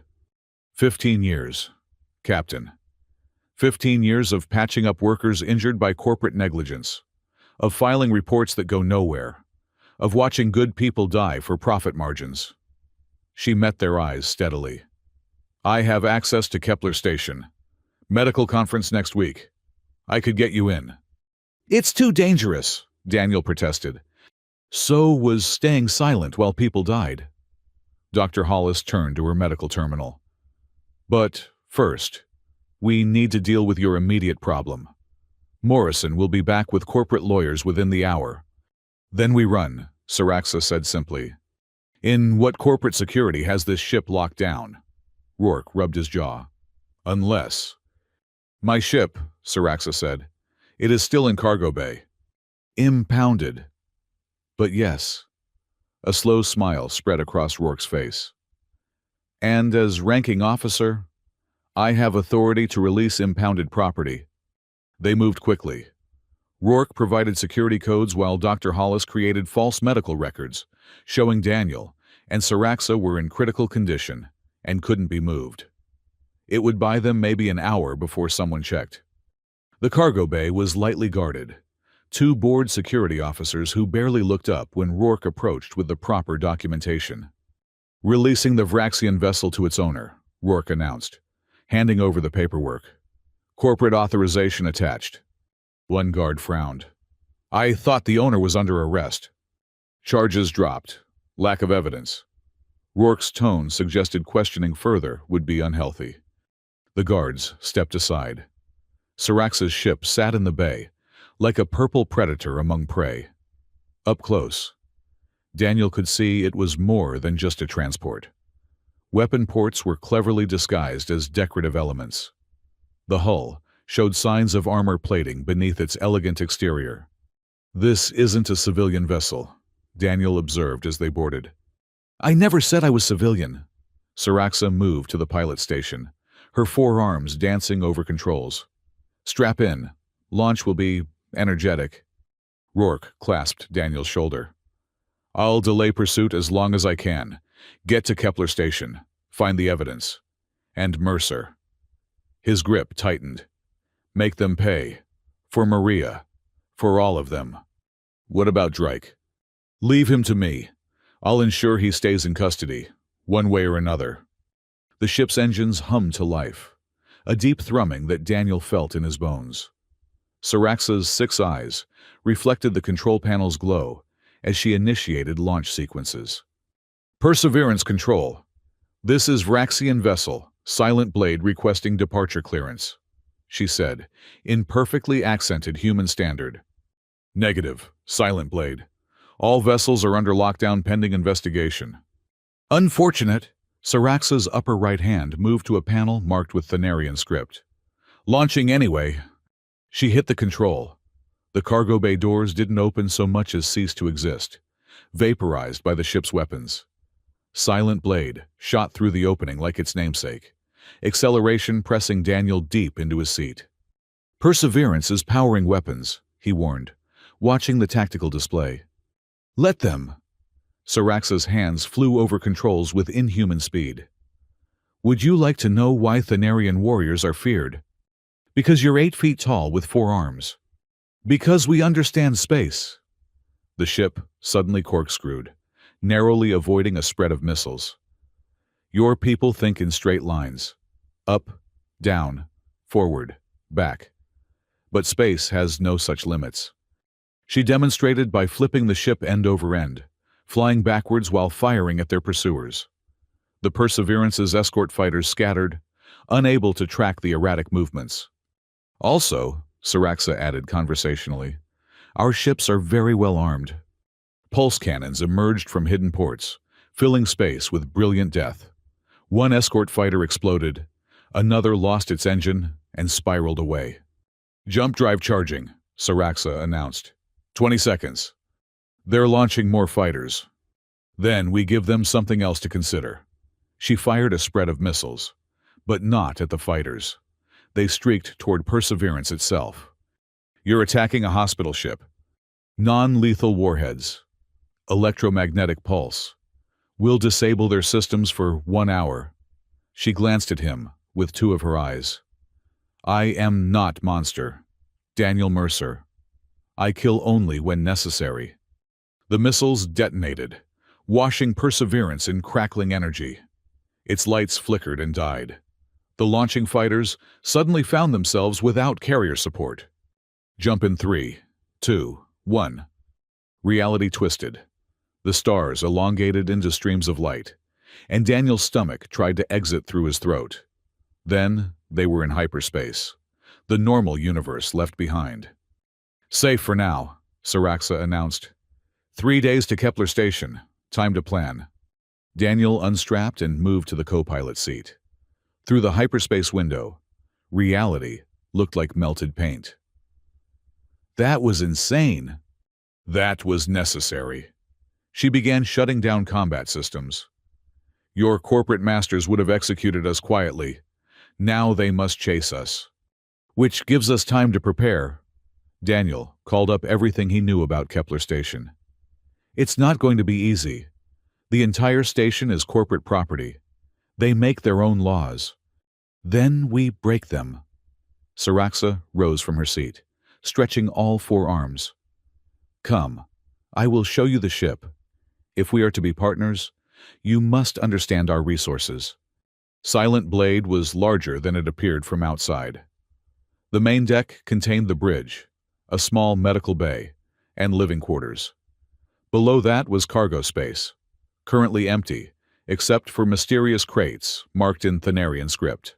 15 years, Captain. 15 years of patching up workers injured by corporate negligence, of filing reports that go nowhere, of watching good people die for profit margins. She met their eyes steadily. I have access to Kepler Station. Medical conference next week. I could get you in. It's too dangerous, Daniel protested. So was staying silent while people died. Dr. Hollis turned to her medical terminal. But first, we need to deal with your immediate problem. Morrison will be back with corporate lawyers within the hour. Then we run, Saraxa said simply. In what corporate security has this ship locked down? Rourke rubbed his jaw. Unless. My ship, Saraxa said. It is still in cargo bay. Impounded. But yes. A slow smile spread across Rourke's face. And as ranking officer, I have authority to release impounded property. They moved quickly. Rourke provided security codes while Dr. Hollis created false medical records, showing Daniel and Saraxa were in critical condition and couldn't be moved. It would buy them maybe an hour before someone checked. The cargo bay was lightly guarded. 2 board security officers who barely looked up when Rourke approached with the proper documentation. Releasing the Vraxian vessel to its owner, Rourke announced, handing over the paperwork. Corporate authorization attached. One guard frowned. I thought the owner was under arrest. Charges dropped. Lack of evidence. Rourke's tone suggested questioning further would be unhealthy. The guards stepped aside. Saraxa's ship sat in the bay, like a purple predator among prey. Up close, Daniel could see it was more than just a transport. Weapon ports were cleverly disguised as decorative elements. The hull showed signs of armor plating beneath its elegant exterior. This isn't a civilian vessel, Daniel observed as they boarded. I never said I was civilian. Saraxa moved to the pilot station, her forearms dancing over controls. Strap in. Launch will be energetic. Rourke clasped Daniel's shoulder. I'll delay pursuit as long as I can. Get to Kepler Station. Find the evidence. And Mercer. His grip tightened. Make them pay. For Maria. For all of them. What about Drake? Leave him to me. I'll ensure he stays in custody, one way or another. The ship's engines hummed to life, a deep thrumming that Daniel felt in his bones. Saraxa's 6 eyes reflected the control panel's glow as she initiated launch sequences. Perseverance Control. This is Vraxian vessel, Silent Blade requesting departure clearance, she said, in perfectly accented human standard. Negative, Silent Blade. All vessels are under lockdown pending investigation. Unfortunate. Saraxa's upper right hand moved to a panel marked with Thanarian script. Launching anyway. She hit the control. The cargo bay doors didn't open so much as cease to exist, vaporized by the ship's weapons. Silent Blade shot through the opening like its namesake, acceleration pressing Daniel deep into his seat. Perseverance is powering weapons, he warned, watching the tactical display. Let them. Saraxa's hands flew over controls with inhuman speed. Would you like to know why Thanarian warriors are feared? Because you're 8 feet tall with 4 arms. Because we understand space. The ship suddenly corkscrewed, narrowly avoiding a spread of missiles. Your people think in straight lines. Up, down, forward, back. But space has no such limits. She demonstrated by flipping the ship end over end, flying backwards while firing at their pursuers. The Perseverance's escort fighters scattered, unable to track the erratic movements. Also, Saraxa added conversationally, our ships are very well armed. Pulse cannons emerged from hidden ports, filling space with brilliant death. One escort fighter exploded, another lost its engine and spiraled away. Jump drive charging, Saraxa announced. 20 seconds. They're launching more fighters. Then we give them something else to consider. She fired a spread of missiles, but not at the fighters. They streaked toward Perseverance itself. You're attacking a hospital ship. Non-lethal warheads. Electromagnetic pulse. We'll disable their systems for 1 hour. She glanced at him with 2 of her eyes. I am not monster. Daniel Mercer. I kill only when necessary. The missiles detonated, washing Perseverance in crackling energy. Its lights flickered and died. The launching fighters suddenly found themselves without carrier support. Jump in 3, 2, 1. Reality twisted. The stars elongated into streams of light, and Daniel's stomach tried to exit through his throat. Then they were in hyperspace, the normal universe left behind. Safe for now, Saraxa announced. 3 days to Kepler Station. Time to plan. Daniel unstrapped and moved to the co-pilot seat. Through the hyperspace window, reality looked like melted paint. That was insane. That was necessary. She began shutting down combat systems. Your corporate masters would have executed us quietly. Now they must chase us. Which gives us time to prepare. Daniel called up everything he knew about Kepler Station. It's not going to be easy. The entire station is corporate property. They make their own laws. Then we break them. Saraxa rose from her seat, stretching all 4 arms. Come, I will show you the ship. If we are to be partners, you must understand our resources. Silent Blade was larger than it appeared from outside. The main deck contained the bridge, a small medical bay, and living quarters. Below that was cargo space, currently empty, except for mysterious crates marked in Thanarian script.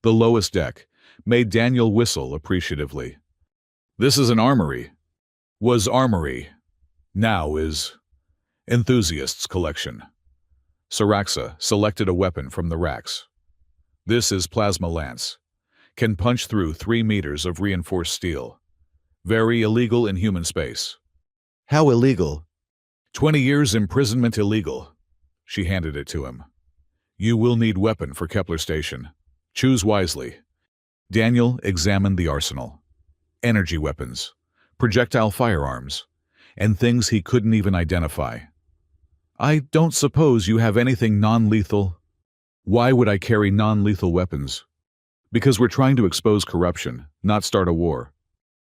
The lowest deck made Daniel whistle appreciatively. This is an armory. Was armory. Now is enthusiast's collection. Saraxa selected a weapon from the racks. This is plasma lance. Can punch through 3 meters of reinforced steel. Very illegal in human space. How illegal? 20 years imprisonment illegal. She handed it to him. You will need weapon for Kepler Station. Choose wisely. Daniel examined the arsenal. Energy weapons, projectile firearms, and things he couldn't even identify. I don't suppose you have anything non-lethal? Why would I carry non-lethal weapons? Because we're trying to expose corruption, not start a war.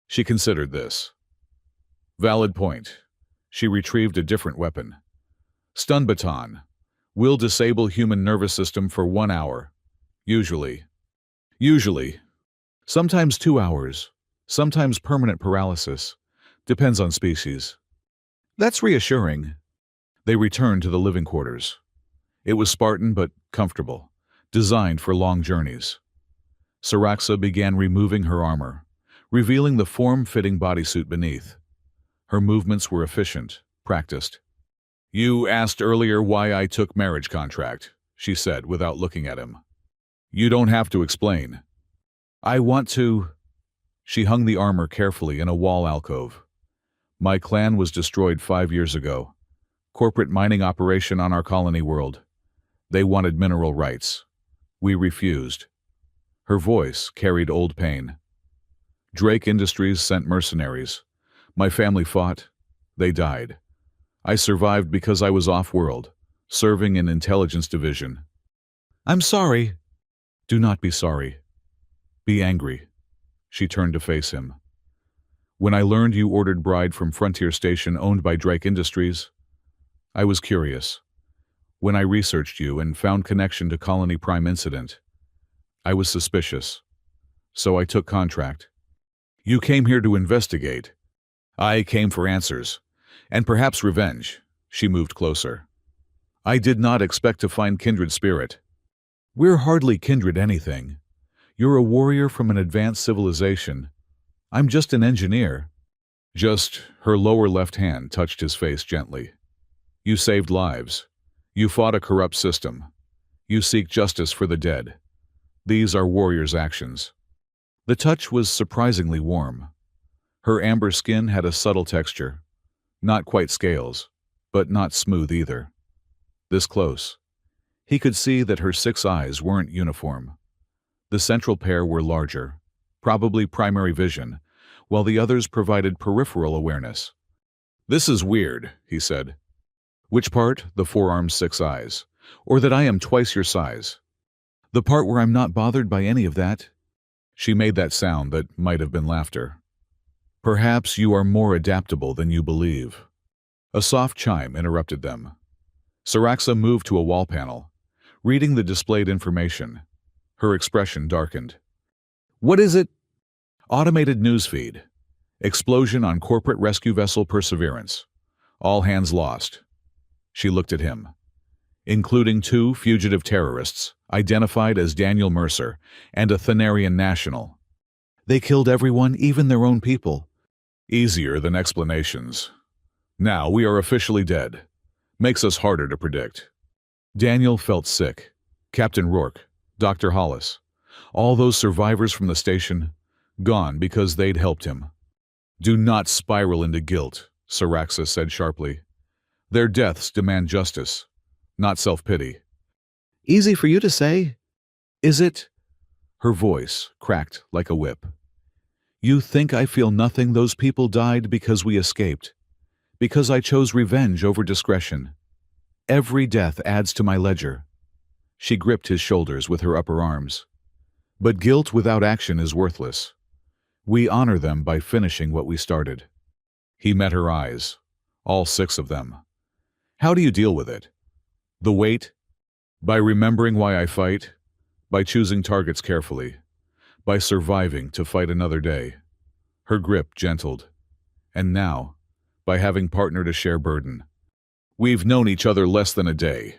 She considered this. Valid point. She retrieved a different weapon. Stun baton. Will disable human nervous system for 1 hour. Usually. Sometimes 2 hours. Sometimes permanent paralysis. Depends on species. That's reassuring. They returned to the living quarters. It was Spartan but comfortable, designed for long journeys. Saraxa began removing her armor, revealing the form-fitting bodysuit beneath. Her movements were efficient, practiced. You asked earlier why I took marriage contract, she said without looking at him. You don't have to explain. I want to... She hung the armor carefully in a wall alcove. My clan was destroyed 5 years ago. Corporate mining operation on our colony world. They wanted mineral rights. We refused. Her voice carried old pain. Drake Industries sent mercenaries. My family fought. They died. I survived because I was off-world, serving in intelligence division. I'm sorry. Do not be sorry. Be angry. She turned to face him. When I learned you ordered bride from Frontier Station owned by Drake Industries, I was curious. When I researched you and found connection to Colony Prime incident, I was suspicious. So I took contract. You came here to investigate. I came for answers. And perhaps revenge. She moved closer. I did not expect to find kindred spirit. We're hardly kindred anything. You're a warrior from an advanced civilization. I'm just an engineer. Her lower left hand touched his face gently. You saved lives. You fought a corrupt system. You seek justice for the dead. These are warriors' actions. The touch was surprisingly warm. Her amber skin had a subtle texture. Not quite scales, but not smooth either. This close. He could see that her 6 eyes weren't uniform. The central pair were larger, probably primary vision, while the others provided peripheral awareness. This is weird, he said. Which part? The forearm's 6 eyes. Or that I am twice your size? The part where I'm not bothered by any of that? She made that sound that might have been laughter. Perhaps you are more adaptable than you believe. A soft chime interrupted them. Saraxa moved to a wall panel, reading the displayed information. Her expression darkened. What is it? Automated newsfeed. Explosion on corporate rescue vessel Perseverance. All hands lost. She looked at him. Including 2 fugitive terrorists, identified as Daniel Mercer, and a Thanarian national. They killed everyone, even their own people. Easier than explanations. Now we are officially dead. Makes us harder to predict. Daniel felt sick. Captain Rourke, Dr. Hollis, all those survivors from the station, gone because they'd helped him. Do not spiral into guilt, Saraxa said sharply. Their deaths demand justice, not self-pity. Easy for you to say. Is it? Her voice cracked like a whip. You think I feel nothing? Those people died because we escaped. Because I chose revenge over discretion. Every death adds to my ledger. She gripped his shoulders with her upper arms. But guilt without action is worthless. We honor them by finishing what we started. He met her eyes, all 6 of them. How do you deal with it? The weight? By remembering why I fight, by choosing targets carefully, by surviving to fight another day. Her grip gentled. And now, by having partner to share burden. We've known each other less than a day.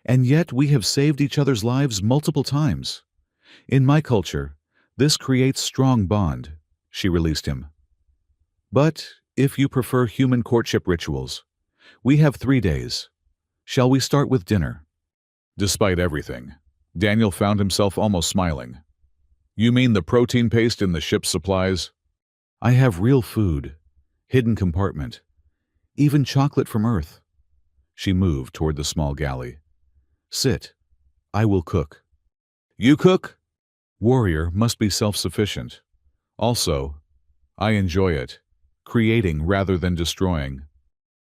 And yet we have saved each other's lives multiple times. In my culture, this creates strong bond, she released him. But if you prefer human courtship rituals, we have 3 days. Shall we start with dinner? Despite everything, Daniel found himself almost smiling. You mean the protein paste in the ship's supplies? I have real food. Hidden compartment. Even chocolate from Earth. She moved toward the small galley. Sit. I will cook. You cook? Warrior must be self-sufficient. Also, I enjoy it, creating rather than destroying.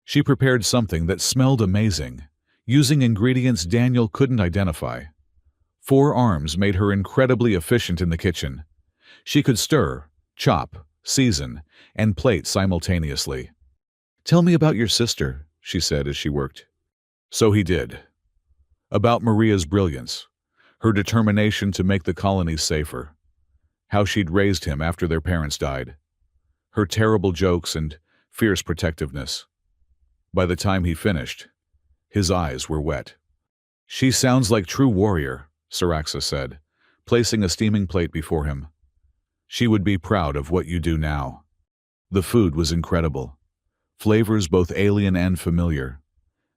She prepared something that smelled amazing, using ingredients Daniel couldn't identify. 4 arms made her incredibly efficient in the kitchen. She could stir, chop, season, and plate simultaneously. Tell me about your sister, she said as she worked. So he did. About Maria's brilliance, her determination to make the colonies safer, how she'd raised him after their parents died, her terrible jokes and fierce protectiveness. By the time he finished, his eyes were wet. She sounds like true warrior, Saraxa said, placing a steaming plate before him. She would be proud of what you do now. The food was incredible. Flavors both alien and familiar.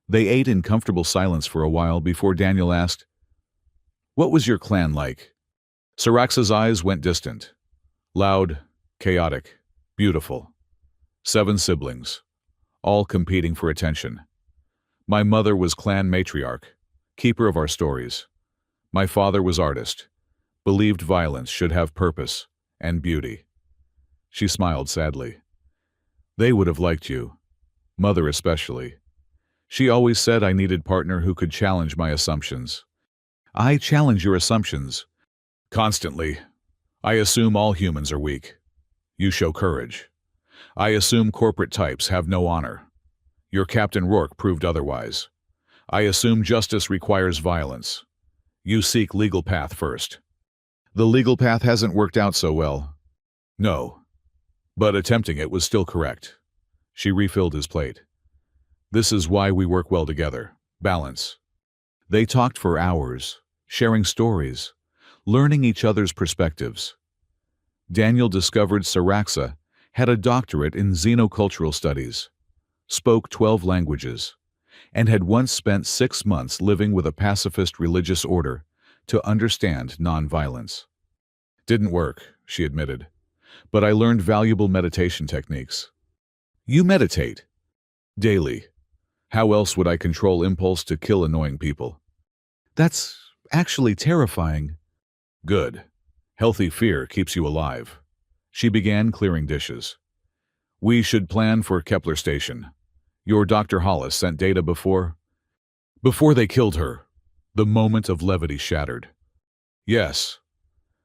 They ate in comfortable silence for a while before Daniel asked, "What was your clan like?" Saraxa's eyes went distant. Loud, chaotic, beautiful. 7 siblings, all competing for attention. My mother was clan matriarch, keeper of our stories. My father was artist, believed violence should have purpose and beauty. She smiled sadly. They would have liked you, mother especially. She always said I needed a partner who could challenge my assumptions. I challenge your assumptions. Constantly. I assume all humans are weak. You show courage. I assume corporate types have no honor. Your Captain Rourke proved otherwise. I assume justice requires violence. You seek legal path first. The legal path hasn't worked out so well. No. But attempting it was still correct. She refilled his plate. This is why we work well together. Balance. They talked for hours, sharing stories, learning each other's perspectives. Daniel discovered Saraxa had a doctorate in xenocultural studies, spoke 12 languages, and had once spent 6 months living with a pacifist religious order to understand nonviolence. Didn't work, she admitted, but I learned valuable meditation techniques. You meditate? Daily. How else would I control impulse to kill annoying people? That's actually terrifying. Good. Healthy fear keeps you alive. She began clearing dishes. We should plan for Kepler Station. Your Dr. Hollis sent data before they killed her. The moment of levity shattered. Yes.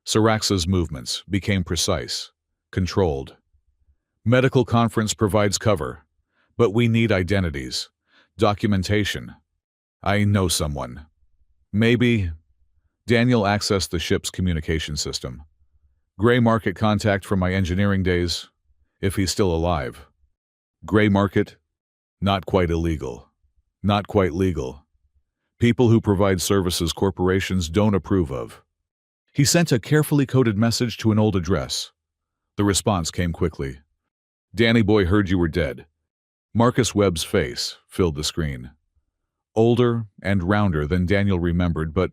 Saraxa's movements became precise, controlled. Medical conference provides cover, but we need identities, documentation. I know someone. Maybe. Daniel accessed the ship's communication system. Gray market contact from my engineering days, if he's still alive. Gray market? Not quite illegal. Not quite legal. People who provide services corporations don't approve of. He sent a carefully coded message to an old address. The response came quickly. Danny boy heard you were dead. Marcus Webb's face filled the screen. Older and rounder than Daniel remembered, but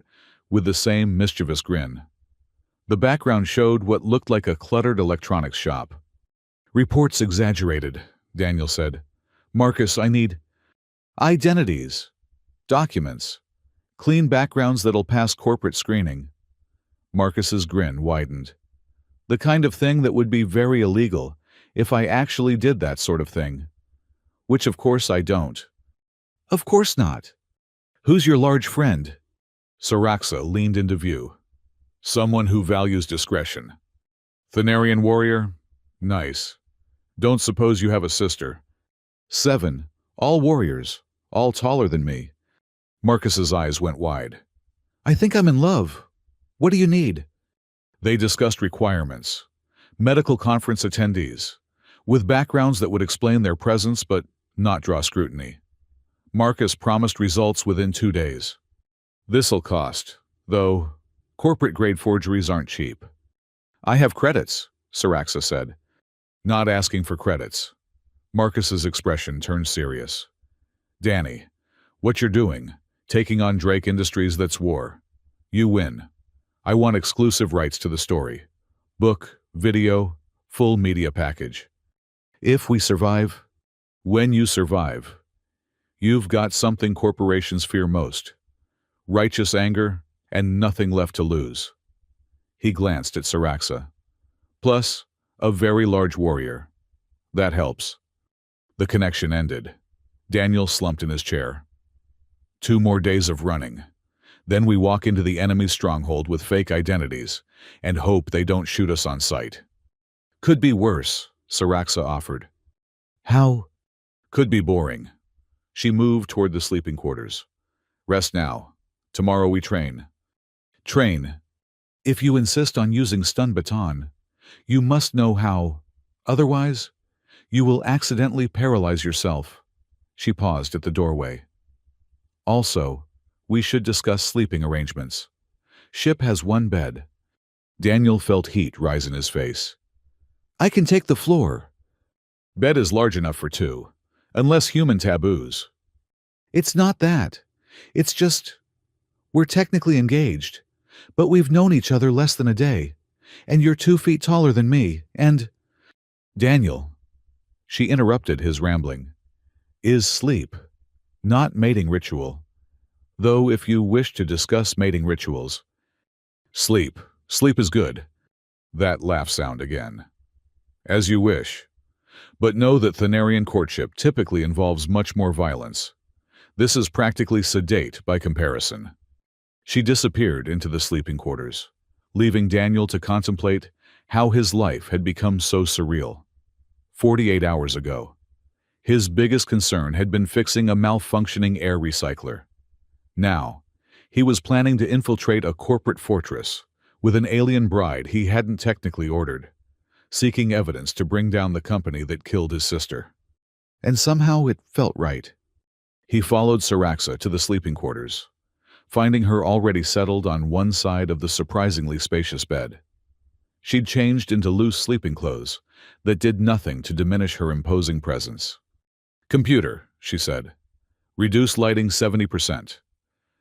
with the same mischievous grin. The background showed what looked like a cluttered electronics shop. Reports exaggerated, Daniel said. Marcus, I need identities, documents, clean backgrounds that'll pass corporate screening. Marcus's grin widened. The kind of thing that would be very illegal if I actually did that sort of thing. Which of course I don't. Of course not. Who's your large friend? Saraxa leaned into view. Someone who values discretion. Thanarian warrior? Nice. Don't suppose you have a sister. 7, all warriors, all taller than me. Marcus's eyes went wide. I think I'm in love. What do you need? They discussed requirements. Medical conference attendees, with backgrounds that would explain their presence but not draw scrutiny. Marcus promised results within 2 days. This'll cost, though corporate-grade forgeries aren't cheap. I have credits, Saraxa said. Not asking for credits. Marcus's expression turned serious. Danny, what you're doing, taking on Drake Industries, that's war. You win. I want exclusive rights to the story. Book, video, full media package. If we survive, When you survive, you've got something corporations fear most: righteous anger and nothing left to lose. He glanced at Saraxa. Plus, a very large warrior. That helps. The connection ended. Daniel slumped in his chair. 2 more days of running. Then we walk into the enemy's stronghold with fake identities and hope they don't shoot us on sight. Could be worse, Saraxa offered. How? Could be boring. She moved toward the sleeping quarters. Rest now. Tomorrow we train. Train. If you insist on using stun baton, you must know how. Otherwise, you will accidentally paralyze yourself. She paused at the doorway. Also, we should discuss sleeping arrangements. Ship has 1 bed. Daniel felt heat rise in his face. I can take the floor. Bed is large enough for 2, unless human taboos. It's not that. It's just, we're technically engaged, but we've known each other less than a day, and you're 2 feet taller than me, and... Daniel, she interrupted his rambling, is sleep, not mating ritual. Though if you wish to discuss mating rituals... Sleep is good. That laugh sound again. As you wish. But know that Thanarian courtship typically involves much more violence. This is practically sedate by comparison. She disappeared into the sleeping quarters, leaving Daniel to contemplate how his life had become so surreal. 48 hours ago, his biggest concern had been fixing a malfunctioning air recycler. Now, he was planning to infiltrate a corporate fortress with an alien bride he hadn't technically ordered, seeking evidence to bring down the company that killed his sister. And somehow it felt right. He followed Saraxa to the sleeping quarters, finding her already settled on one side of the surprisingly spacious bed. She'd changed into loose sleeping clothes that did nothing to diminish her imposing presence. Computer, she said. Reduce lighting 70%.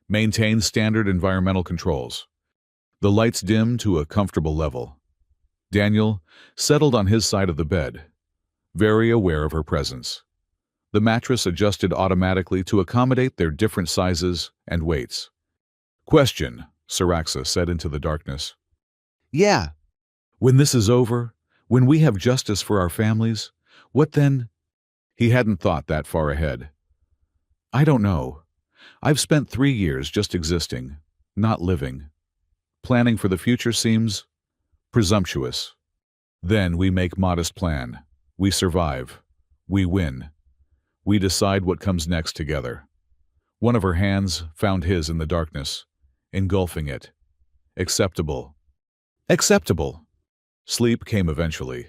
Maintain standard environmental controls. The lights dim to a comfortable level. Daniel settled on his side of the bed, very aware of her presence. The mattress adjusted automatically to accommodate their different sizes and weights. Question, Saraxa said into the darkness. Yeah. When this is over, when we have justice for our families, what then? He hadn't thought that far ahead. I don't know. I've spent 3 years just existing, not living. Planning for the future seems presumptuous. Then we make modest plan. We survive. We win. We decide what comes next together. One of her hands found his in the darkness, engulfing it. Acceptable. Acceptable. Sleep came eventually.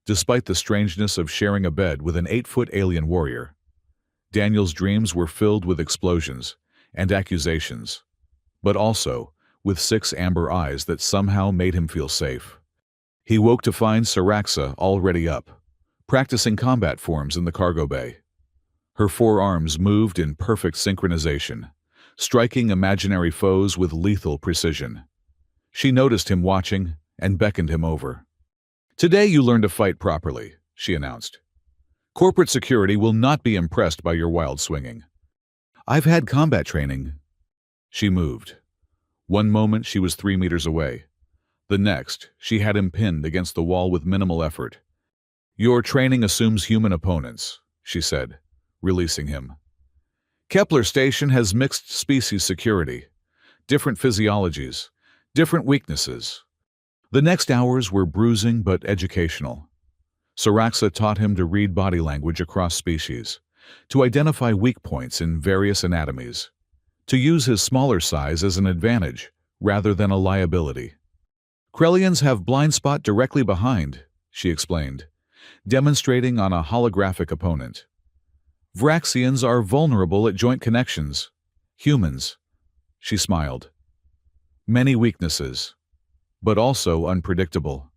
Despite the strangeness of sharing a bed with an 8-foot alien warrior, Daniel's dreams were filled with explosions and accusations, but also with 6 amber eyes that somehow made him feel safe. He woke to find Saraxa already up, practicing combat forms in the cargo bay. Her forearms moved in perfect synchronization, striking imaginary foes with lethal precision. She noticed him watching and beckoned him over. Today you learn to fight properly, she announced. Corporate security will not be impressed by your wild swinging. I've had combat training. She moved. One moment she was 3 meters away. The next, she had him pinned against the wall with minimal effort. Your training assumes human opponents, she said, releasing him. Kepler Station has mixed species security, different physiologies, different weaknesses. The next hours were bruising but educational. Saraxa taught him to read body language across species, to identify weak points in various anatomies, to use his smaller size as an advantage rather than a liability. Krellians have blind spot directly behind, she explained, demonstrating on a holographic opponent. Vraxians are vulnerable at joint connections. Humans, she smiled. Many weaknesses, but also unpredictable.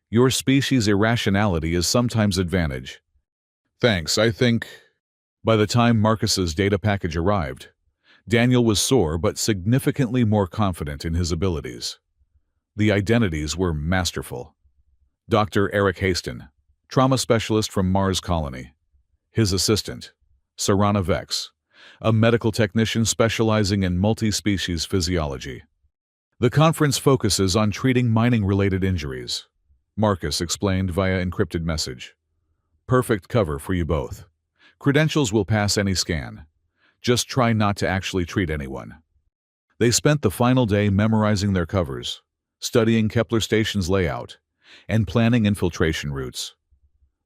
Your species' irrationality is sometimes advantage. Thanks, I think. By the time Marcus's data package arrived, Daniel was sore but significantly more confident in his abilities. The identities were masterful. Dr. Eric Haston, trauma specialist from Mars Colony. His assistant, Sarana Vex, a medical technician specializing in multi-species physiology. The conference focuses on treating mining-related injuries, Marcus explained via encrypted message. Perfect cover for you both. Credentials will pass any scan. Just try not to actually treat anyone. They spent the final day memorizing their covers, studying Kepler Station's layout, and planning infiltration routes.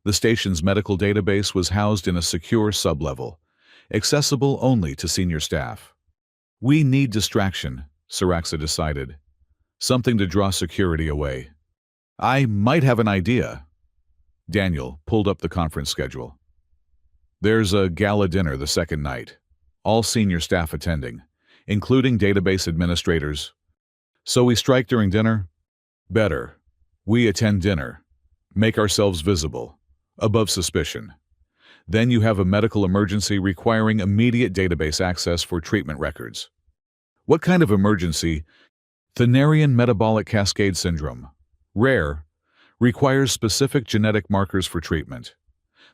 The station's medical database was housed in a secure sublevel, accessible only to senior staff. We need distraction, Saraxa decided. Something to draw security away. I might have an idea. Daniel pulled up the conference schedule. There's a gala dinner the second night. All senior staff attending, including database administrators. So we strike during dinner? Better. We attend dinner. Make ourselves visible, above suspicion. Then you have a medical emergency requiring immediate database access for treatment records. What kind of emergency? Thanarian metabolic cascade syndrome. Rare. Requires specific genetic markers for treatment.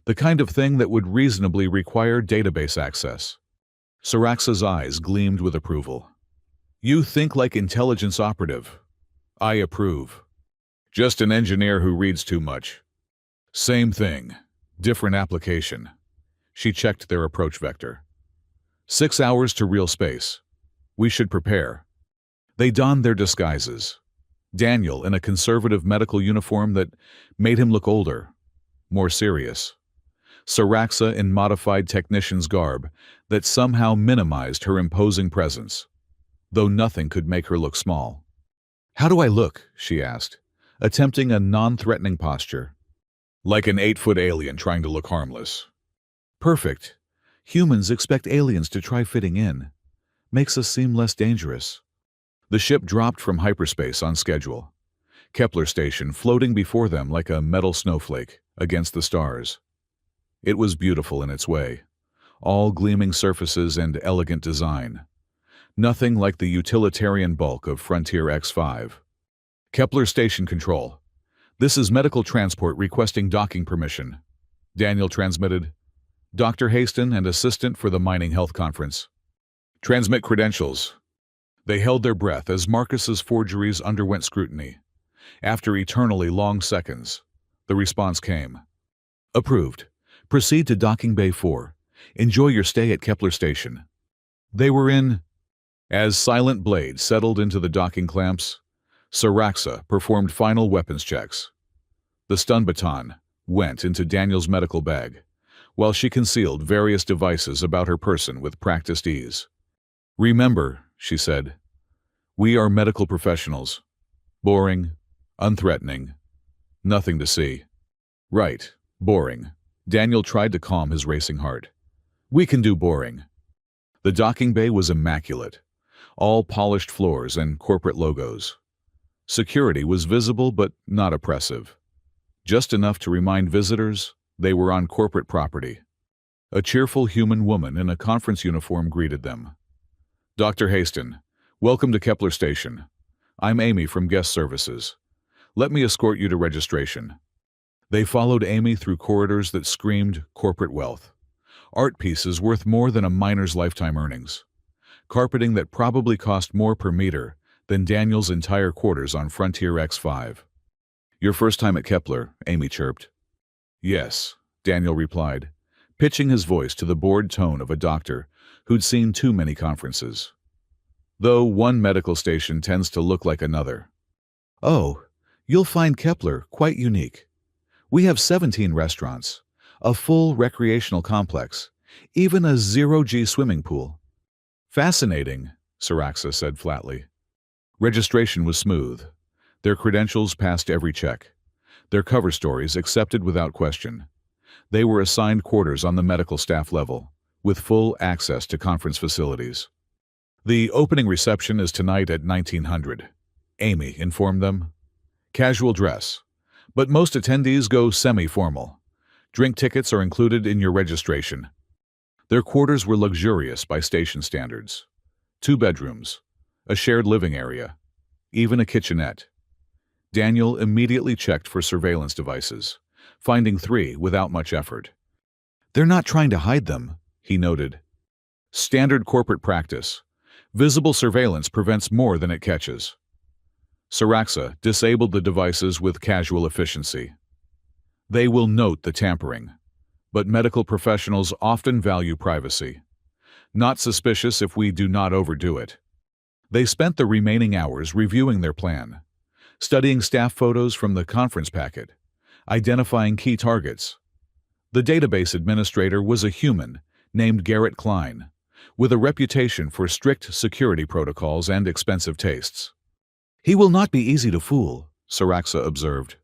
The kind of thing that would reasonably require database access. Saraxa's eyes gleamed with approval. You think like intelligence operative. I approve. Just an engineer who reads too much. Same thing. Different application. She checked their approach vector. 6 hours to real space. We should prepare. They donned their disguises. Daniel in a conservative medical uniform that made him look older, more serious. Saraxa in modified technician's garb that somehow minimized her imposing presence, though nothing could make her look small. How do I look? She asked, attempting a non-threatening posture. Like an 8-foot alien trying to look harmless. Perfect. Humans expect aliens to try fitting in. Makes us seem less dangerous. The ship dropped from hyperspace on schedule. Kepler Station floating before them like a metal snowflake against the stars. It was beautiful in its way, all gleaming surfaces and elegant design. Nothing like the utilitarian bulk of Frontier X-5. Kepler Station Control. This is medical transport requesting docking permission. Daniel transmitted. Dr. Haston and assistant for the Mining Health Conference. Transmit credentials. They held their breath as Marcus's forgeries underwent scrutiny. After eternally long seconds, the response came. Approved. Proceed to Docking Bay 4. Enjoy your stay at Kepler Station. They were in. As silent blades settled into the docking clamps, Saraxa performed final weapons checks. The stun baton went into Daniel's medical bag, while she concealed various devices about her person with practiced ease. Remember, she said, we are medical professionals. Boring, unthreatening, nothing to see. Right, boring. Daniel tried to calm his racing heart. We can do boring. The docking bay was immaculate, all polished floors and corporate logos. Security was visible but not oppressive. Just enough to remind visitors they were on corporate property. A cheerful human woman in a conference uniform greeted them. Dr. Haston, welcome to Kepler Station. I'm Amy from Guest Services. Let me escort you to registration. They followed Amy through corridors that screamed corporate wealth. Art pieces worth more than a miner's lifetime earnings. Carpeting that probably cost more per meter than Daniel's entire quarters on Frontier X-5. Your first time at Kepler, Amy chirped. Yes, Daniel replied, pitching his voice to the bored tone of a doctor who'd seen too many conferences. Though one medical station tends to look like another. Oh, you'll find Kepler quite unique. We have 17 restaurants, a full recreational complex, even a zero-G swimming pool. Fascinating, Saraxa said flatly. Registration was smooth. Their credentials passed every check. Their cover stories accepted without question. They were assigned quarters on the medical staff level, with full access to conference facilities. The opening reception is tonight at 1900, Amy informed them. Casual dress, but most attendees go semi-formal. Drink tickets are included in your registration. Their quarters were luxurious by station standards. 2 bedrooms, a shared living area, even a kitchenette. Daniel immediately checked for surveillance devices, finding 3 without much effort. They're not trying to hide them, he noted. Standard corporate practice. Visible surveillance prevents more than it catches. Saraxa disabled the devices with casual efficiency. They will note the tampering, but medical professionals often value privacy. Not suspicious if we do not overdo it. They spent the remaining hours reviewing their plan, studying staff photos from the conference packet, identifying key targets. The database administrator was a human named Garrett Klein, with a reputation for strict security protocols and expensive tastes. He will not be easy to fool, Saraxa observed.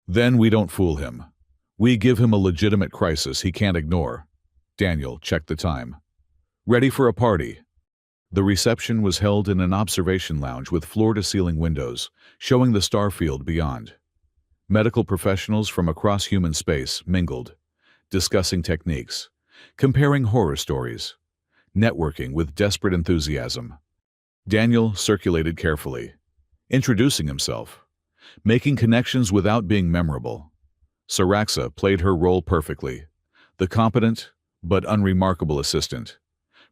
Then we don't fool him. We give him a legitimate crisis he can't ignore. Daniel checked the time. Ready for a party. The reception was held in an observation lounge with floor-to-ceiling windows, showing the star field beyond. Medical professionals from across human space mingled, discussing techniques, comparing horror stories, networking with desperate enthusiasm. Daniel circulated carefully, introducing himself, making connections without being memorable. Saraxa played her role perfectly, the competent but unremarkable assistant,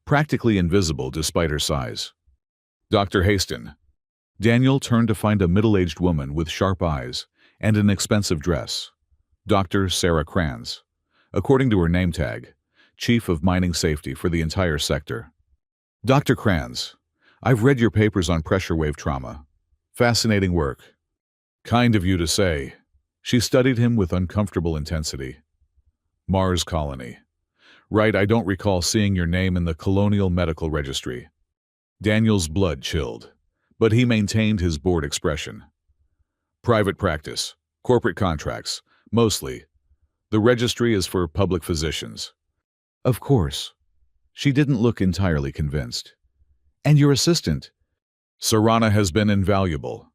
practically invisible despite her size. Dr. Haston. Daniel turned to find a middle-aged woman with sharp eyes and an expensive dress. Dr. Sarah Kranz, according to her name tag, Chief of Mining Safety for the entire sector. Dr. Kranz, I've read your papers on pressure wave trauma. Fascinating work. Kind of you to say. She studied him with uncomfortable intensity. Mars Colony. Right, I don't recall seeing your name in the Colonial Medical Registry. Daniel's blood chilled, but he maintained his bored expression. Private practice, corporate contracts, mostly. The registry is for public physicians. Of course. She didn't look entirely convinced. And your assistant? Sarana has been invaluable.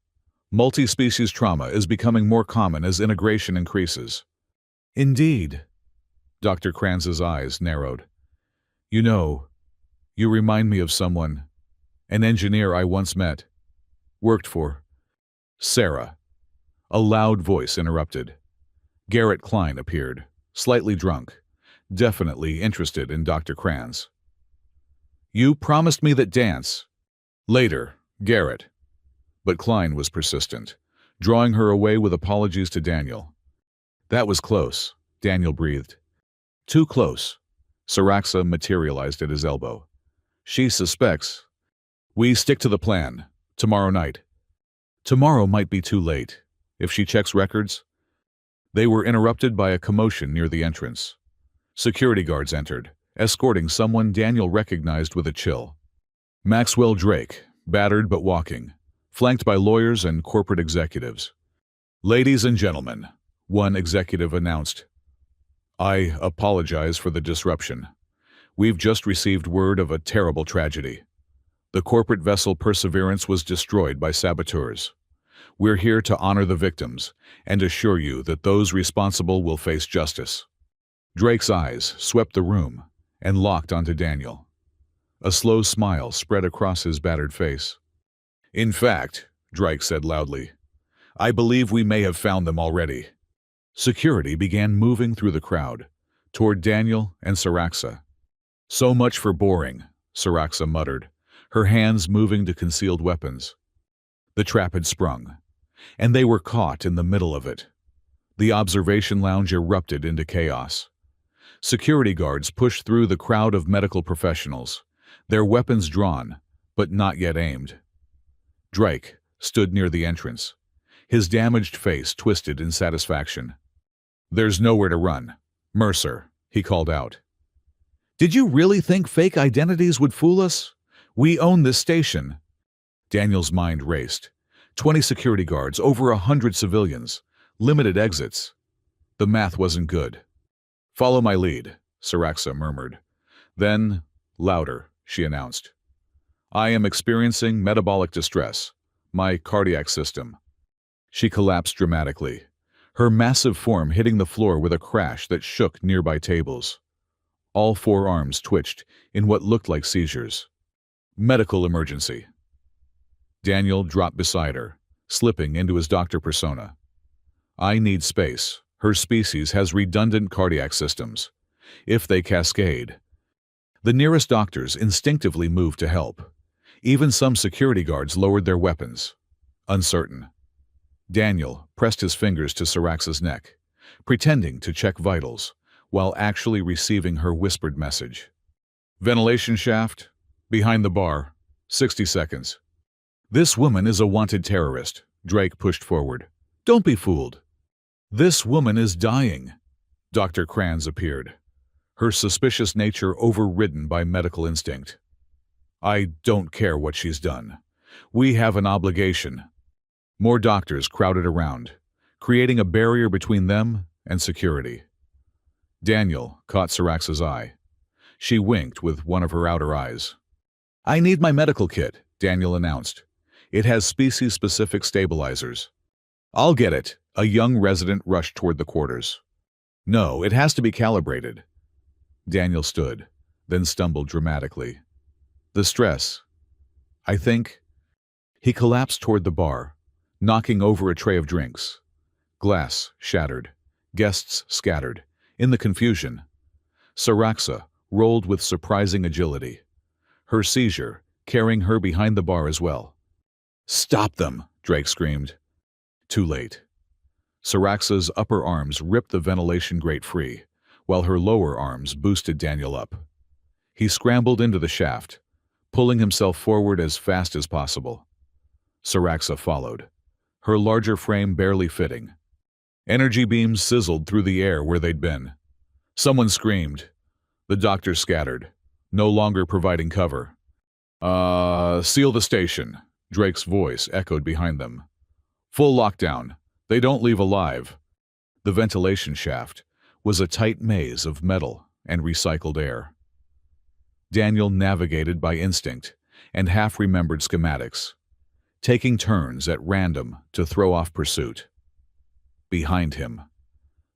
Multi-species trauma is becoming more common as integration increases. Indeed. Dr. Kranz's eyes narrowed. You know, you remind me of someone, an engineer I once met, worked for. Sarah. A loud voice interrupted. Garrett Klein appeared, slightly drunk, definitely interested in Dr. Kranz. You promised me that dance. Later, Garrett. But Klein was persistent, drawing her away with apologies to Daniel. That was close, Daniel breathed. Too close. Saraxa materialized at his elbow. She suspects. We stick to the plan. Tomorrow night. Tomorrow might be too late. If she checks records. They were interrupted by a commotion near the entrance. Security guards entered, escorting someone Daniel recognized with a chill. Maxwell Drake, battered but walking, flanked by lawyers and corporate executives. Ladies and gentlemen, one executive announced. I apologize for the disruption. We've just received word of a terrible tragedy. The corporate vessel Perseverance was destroyed by saboteurs. We're here to honor the victims and assure you that those responsible will face justice. Drake's eyes swept the room and locked onto Daniel. A slow smile spread across his battered face. In fact, Drake said loudly, I believe we may have found them already. Security began moving through the crowd, toward Daniel and Saraxa. So much for boring, Saraxa muttered, her hands moving to concealed weapons. The trap had sprung, and they were caught in the middle of it. The observation lounge erupted into chaos. Security guards pushed through the crowd of medical professionals, their weapons drawn, but not yet aimed. Drake stood near the entrance, his damaged face twisted in satisfaction. There's nowhere to run. Mercer, he called out. Did you really think fake identities would fool us? We own this station. Daniel's mind raced. 20 security guards, over 100 civilians, limited exits. The math wasn't good. Follow my lead, Saraxa murmured. Then, louder, she announced. I am experiencing metabolic distress. My cardiac system. She collapsed dramatically, her massive form hitting the floor with a crash that shook nearby tables. All four arms twitched in what looked like seizures. Medical emergency. Daniel dropped beside her, slipping into his doctor persona. I need space. Her species has redundant cardiac systems. if they cascade. The nearest doctors instinctively moved to help. Even some security guards lowered their weapons. Uncertain. Daniel pressed his fingers to Syraxa's neck, pretending to check vitals, while actually receiving her whispered message. Ventilation shaft, behind the bar, 60 seconds. This woman is a wanted terrorist, Drake pushed forward. Don't be fooled. This woman is dying. Dr. Kranz appeared, her suspicious nature overridden by medical instinct. I don't care what she's done. We have an obligation. More doctors crowded around, creating a barrier between them and security. Daniel caught Syraxa's eye. She winked with one of her outer eyes. I need my medical kit, Daniel announced. It has species-specific stabilizers. I'll get it, a young resident rushed toward the quarters. No, it has to be calibrated. Daniel stood, then stumbled dramatically. The stress. I think. He collapsed toward the bar, knocking over a tray of drinks. Glass shattered, guests scattered. In the confusion, Syraxa rolled with surprising agility, her seizure carrying her behind the bar as well. Stop them, Drake screamed. Too late. Syraxa's upper arms ripped the ventilation grate free, while her lower arms boosted Daniel up. He scrambled into the shaft, pulling himself forward as fast as possible. Syraxa followed, her larger frame barely fitting. Energy beams sizzled through the air where they'd been. Someone screamed. The doctors scattered, no longer providing cover. Seal the station, Drake's voice echoed behind them. Full lockdown. They don't leave alive. The ventilation shaft was a tight maze of metal and recycled air. Daniel navigated by instinct and half-remembered schematics, taking turns at random to throw off pursuit. Behind him,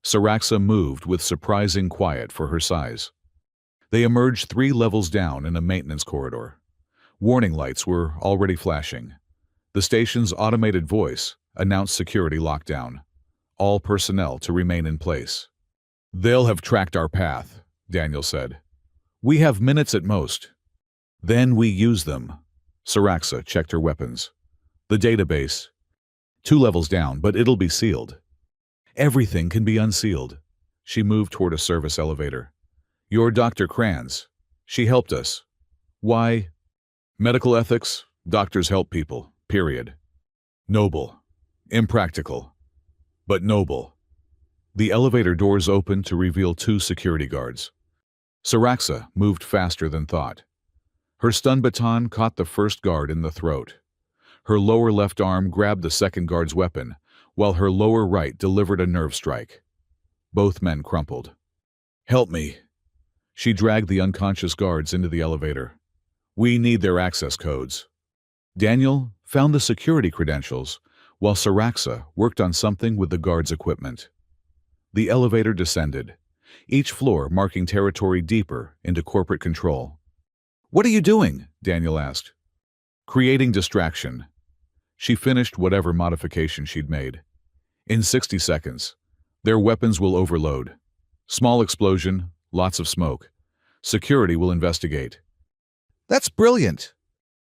Syraxa moved with surprising quiet for her size. They emerged 3 levels down in a maintenance corridor. Warning lights were already flashing. The station's automated voice announced security lockdown. All personnel to remain in place. They'll have tracked our path, Daniel said. We have minutes at most. Then we use them. Syraxa checked her weapons. The database. 2 levels down, but it'll be sealed. Everything can be unsealed. She moved toward a service elevator. You're Dr. Kranz. She helped us. Why? Medical ethics. Doctors help people. Period. Noble. Impractical. But noble. The elevator doors opened to reveal 2 security guards. Syraxa moved faster than thought. Her stun baton caught the first guard in the throat. Her lower left arm grabbed the second guard's weapon, while her lower right delivered a nerve strike. Both men crumpled. Help me. She dragged the unconscious guards into the elevator. We need their access codes. Daniel found the security credentials, while Syraxa worked on something with the guards' equipment. The elevator descended, each floor marking territory deeper into corporate control. What are you doing? Daniel asked. Creating distraction. She finished whatever modification she'd made. In 60 seconds, their weapons will overload. Small explosion, lots of smoke. Security will investigate. That's brilliant.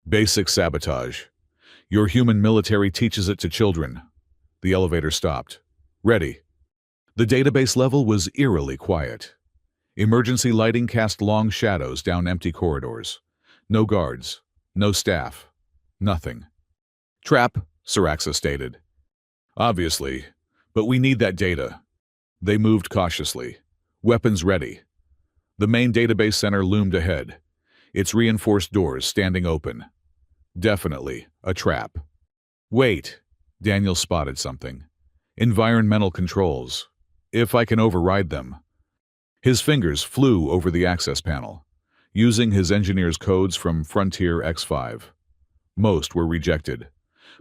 Basic sabotage. Your human military teaches it to children. The elevator stopped. Ready. The database level was eerily quiet. Emergency lighting cast long shadows down empty corridors. No guards, no staff, nothing. Trap, Syraxa stated. Obviously, but we need that data. They moved cautiously, weapons ready. The main database center loomed ahead, its reinforced doors standing open. Definitely a trap. Wait, Daniel spotted something. Environmental controls. If I can override them. His fingers flew over the access panel, using his engineer's codes from Frontier X5. Most were rejected,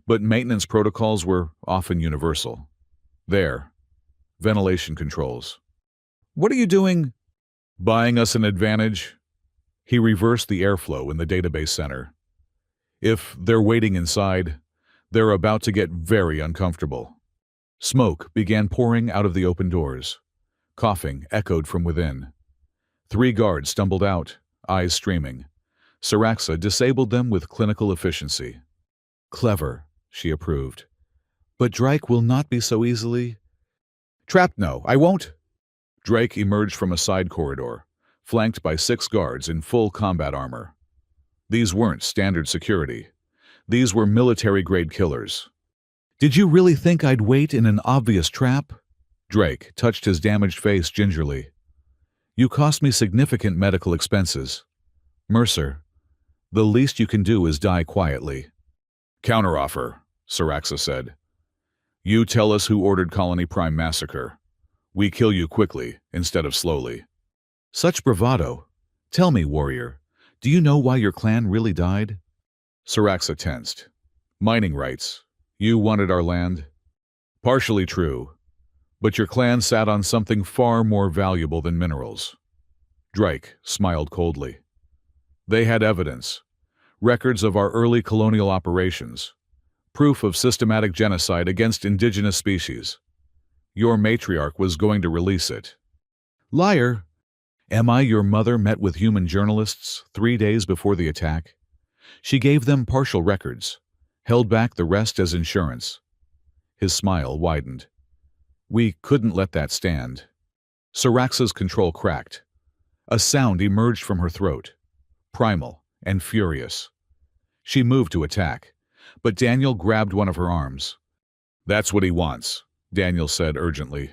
but maintenance protocols were often universal. There. Ventilation controls. What are you doing? Buying us an advantage? He reversed the airflow in the database center. If they're waiting inside, they're about to get very uncomfortable. Smoke began pouring out of the open doors. Coughing echoed from within. 3 guards stumbled out, eyes streaming. Saraxa disabled them with clinical efficiency. Clever, she approved. But Drake will not be so easily... Trapped, no, I won't. Drake emerged from a side corridor, flanked by 6 guards in full combat armor. These weren't standard security. These were military-grade killers. Did you really think I'd wait in an obvious trap? Drake touched his damaged face gingerly. You cost me significant medical expenses. Mercer, the least you can do is die quietly. Counteroffer, Saraxa said. You tell us who ordered Colony Prime massacre. We kill you quickly instead of slowly. Such bravado. Tell me, warrior, do you know why your clan really died? Saraxa tensed. Mining rights. You wanted our land? Partially true. But your clan sat on something far more valuable than minerals. Drake smiled coldly. They had evidence. Records of our early colonial operations. Proof of systematic genocide against indigenous species. Your matriarch was going to release it. Liar! Am I your mother met with human journalists 3 days before the attack? She gave them partial records, held back the rest as insurance. His smile widened. We couldn't let that stand. Saraxa's control cracked. A sound emerged from her throat, primal and furious. She moved to attack, but Daniel grabbed one of her arms. That's what he wants, Daniel said urgently.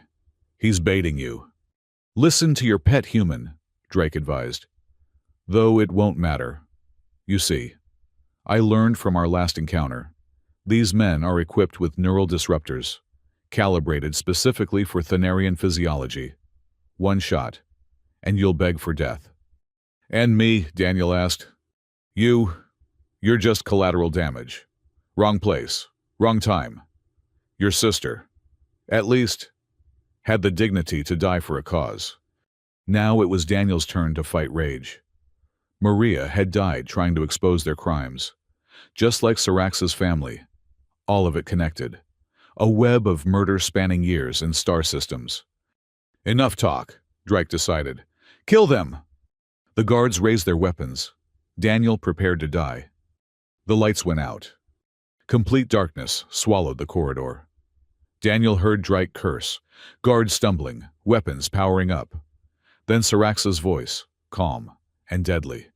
He's baiting you. Listen to your pet human, Drake advised. Though it won't matter. You see, I learned from our last encounter. These men are equipped with neural disruptors, calibrated specifically for Thanarian physiology. One shot, and you'll beg for death. And me, Daniel asked. You're just collateral damage. Wrong place, wrong time. Your sister, at least, had the dignity to die for a cause. Now it was Daniel's turn to fight rage. Maria had died trying to expose their crimes, just like Saraxa's family, all of it connected. A web of murder spanning years and star systems. Enough talk, Drake decided. Kill them! The guards raised their weapons. Daniel prepared to die. The lights went out. Complete darkness swallowed the corridor. Daniel heard Drake curse, guards stumbling, weapons powering up. Then Saraxa's voice, calm and deadly.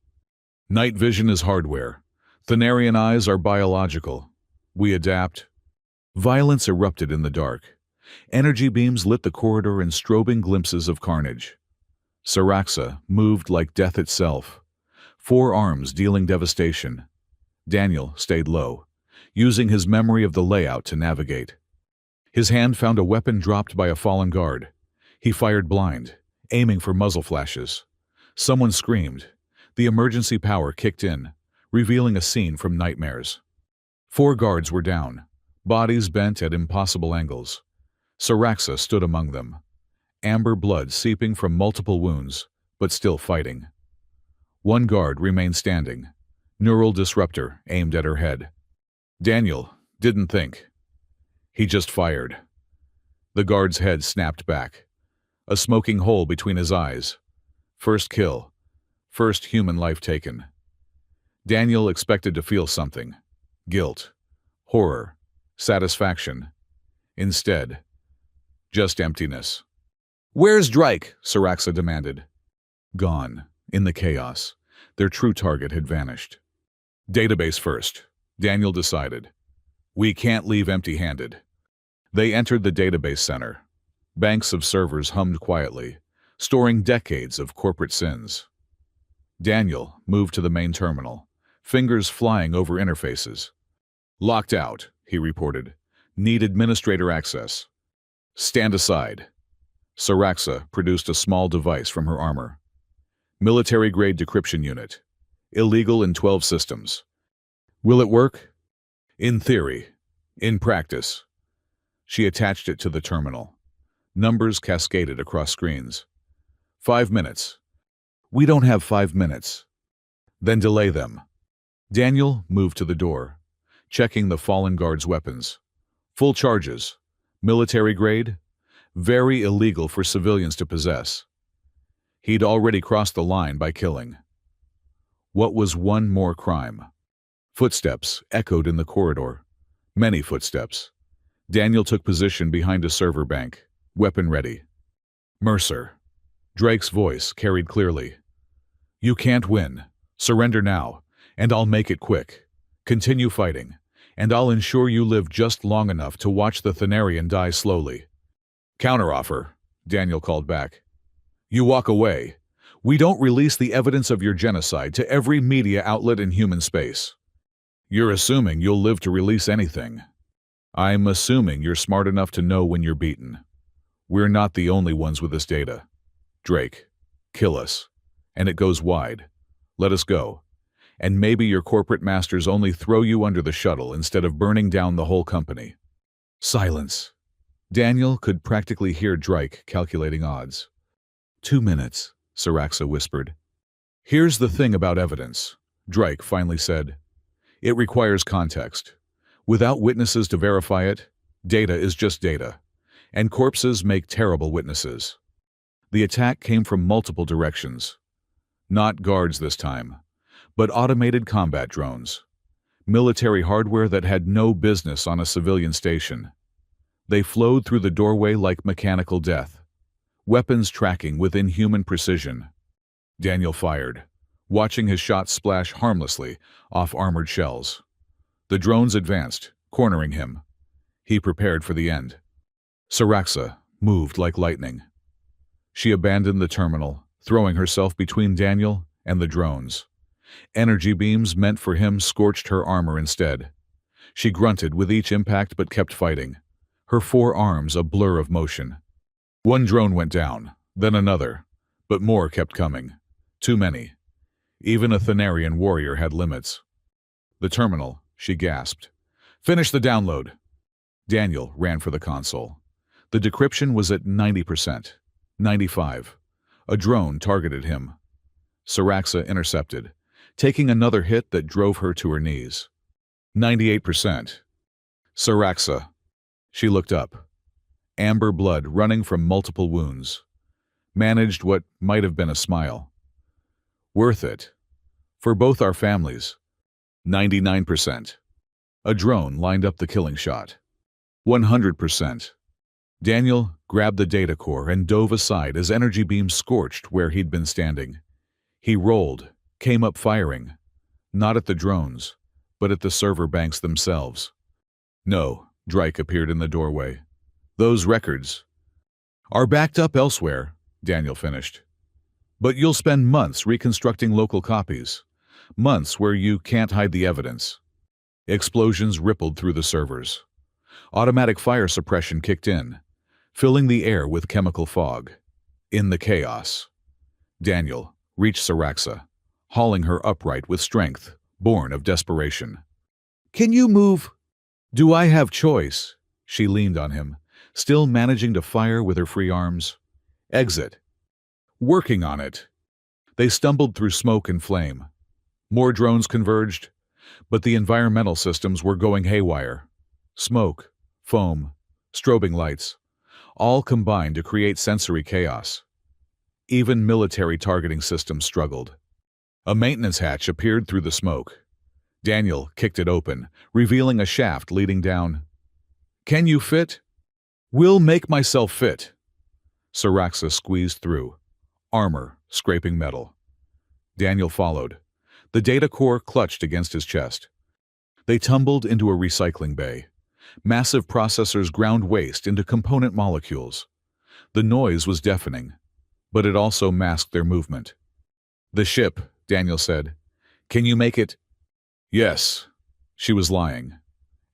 Night vision is hardware. Thanarian eyes are biological. We adapt. Violence erupted in the dark. Energy beams lit the corridor in strobing glimpses of carnage. Saraxa moved like death itself, 4 arms dealing devastation. Daniel stayed low, using his memory of the layout to navigate. His hand found a weapon dropped by a fallen guard. He fired blind, aiming for muzzle flashes. Someone screamed. The emergency power kicked in, revealing a scene from nightmares. 4 guards were down, bodies bent at impossible angles. Saraxa stood among them, amber blood seeping from multiple wounds, but still fighting. 1 guard remained standing, neural disruptor aimed at her head. Daniel didn't think. He just fired. The guard's head snapped back, a smoking hole between his eyes. First kill, first human life taken. Daniel expected to feel something. Guilt, horror, satisfaction. Instead, just emptiness. Where's Drake? Saraxa demanded. Gone, in the chaos. Their true target had vanished. Database first, Daniel decided. We can't leave empty-handed. They entered the database center. Banks of servers hummed quietly, storing decades of corporate sins. Daniel moved to the main terminal, fingers flying over interfaces. Locked out, he reported. Need administrator access. Stand aside. Saraxa produced a small device from her armor. Military-grade decryption unit. Illegal in 12 systems. Will it work? In theory. In practice. She attached it to the terminal. Numbers cascaded across screens. 5 minutes. We don't have 5 minutes. Then delay them. Daniel moved to the door, checking the fallen guard's weapons. Full charges. Military grade. Very illegal for civilians to possess. He'd already crossed the line by killing. What was one more crime? Footsteps echoed in the corridor. Many footsteps. Daniel took position behind a server bank, weapon ready. Mercer. Drake's voice carried clearly. You can't win. Surrender now, and I'll make it quick. Continue fighting, and I'll ensure you live just long enough to watch the Thanarian die slowly. Counteroffer, Daniel called back. You walk away. We don't release the evidence of your genocide to every media outlet in human space. You're assuming you'll live to release anything. I'm assuming you're smart enough to know when you're beaten. We're not the only ones with this data. Drake, kill us. And it goes wide. Let us go. And maybe your corporate masters only throw you under the shuttle instead of burning down the whole company. Silence. Daniel could practically hear Drake calculating odds. 2 minutes, Saraxa whispered. Here's the thing about evidence, Drake finally said. It requires context. Without witnesses to verify it, data is just data. And corpses make terrible witnesses. The attack came from multiple directions. Not guards this time, but automated combat drones. Military hardware that had no business on a civilian station. They flowed through the doorway like mechanical death. Weapons tracking with inhuman precision. Daniel fired, watching his shots splash harmlessly off armored shells. The drones advanced, cornering him. He prepared for the end. Saraxa moved like lightning. She abandoned the terminal, throwing herself between Daniel and the drones. Energy beams meant for him scorched her armor instead. She grunted with each impact but kept fighting, her 4 arms a blur of motion. One drone went down, then another, but more kept coming. Too many. Even a Thanarian warrior had limits. The terminal, she gasped. Finish the download. Daniel ran for the console. The decryption was at 90%. 95. A drone targeted him. Saraxa intercepted, taking another hit that drove her to her knees. 98%. Saraxa. She looked up. Amber blood running from multiple wounds. Managed what might have been a smile. Worth it. For both our families. 99%. A drone lined up the killing shot. 100%. Daniel grabbed the data core and dove aside as energy beams scorched where he'd been standing. He rolled, came up firing. Not at the drones, but at the server banks themselves. No, Drake appeared in the doorway. Those records are backed up elsewhere, Daniel finished. But you'll spend months reconstructing local copies. Months where you can't hide the evidence. Explosions rippled through the servers. Automatic fire suppression kicked in, filling the air with chemical fog. In the chaos, Daniel reached Saraxa, hauling her upright with strength, born of desperation. Can you move? Do I have choice? She leaned on him, still managing to fire with her free arms. Exit. Working on it. They stumbled through smoke and flame. More drones converged, but the environmental systems were going haywire. Smoke, foam, strobing lights, all combined to create sensory chaos. Even military targeting systems struggled. A maintenance hatch appeared through the smoke. Daniel kicked it open, revealing a shaft leading down. Can you fit? Will make myself fit. Saraxa squeezed through, armor scraping metal. Daniel followed. The data core clutched against his chest. They tumbled into a recycling bay. Massive processors ground waste into component molecules. The noise was deafening, but it also masked their movement. The ship, Daniel said. Can you make it? Yes. She was lying.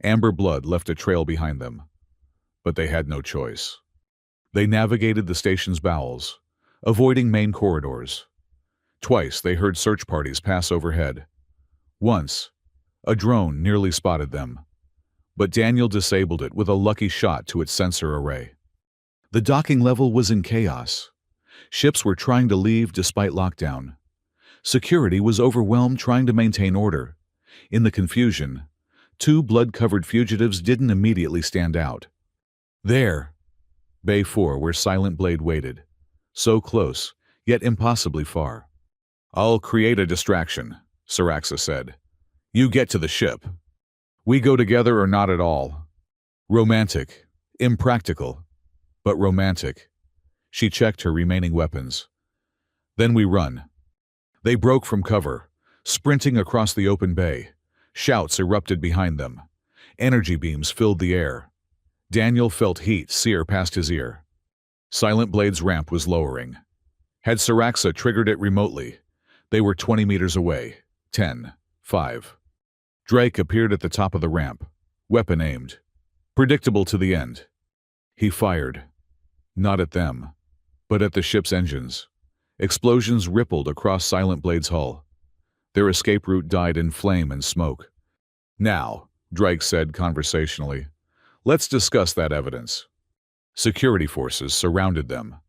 Amber blood left a trail behind them. But they had no choice. They navigated the station's bowels, avoiding main corridors. Twice they heard search parties pass overhead. Once, a drone nearly spotted them, but Daniel disabled it with a lucky shot to its sensor array. The docking level was in chaos. Ships were trying to leave despite lockdown. Security was overwhelmed trying to maintain order. In the confusion, 2 blood-covered fugitives didn't immediately stand out. There, Bay 4, where Silent Blade waited. So close, yet impossibly far. "I'll create a distraction," Saraxa said. "You get to the ship. We go together or not at all." Romantic. Impractical. But romantic. She checked her remaining weapons. "Then we run." They broke from cover, sprinting across the open bay. Shouts erupted behind them. Energy beams filled the air. Daniel felt heat sear past his ear. Silent Blade's ramp was lowering. Had Saraxa triggered it remotely, they were 20 meters away. 10, 5. Drake appeared at the top of the ramp, weapon aimed. Predictable to the end. He fired. Not at them, but at the ship's engines. Explosions rippled across Silent Blade's hull. Their escape route died in flame and smoke. "Now," Drake said conversationally, "let's discuss that evidence." Security forces surrounded them.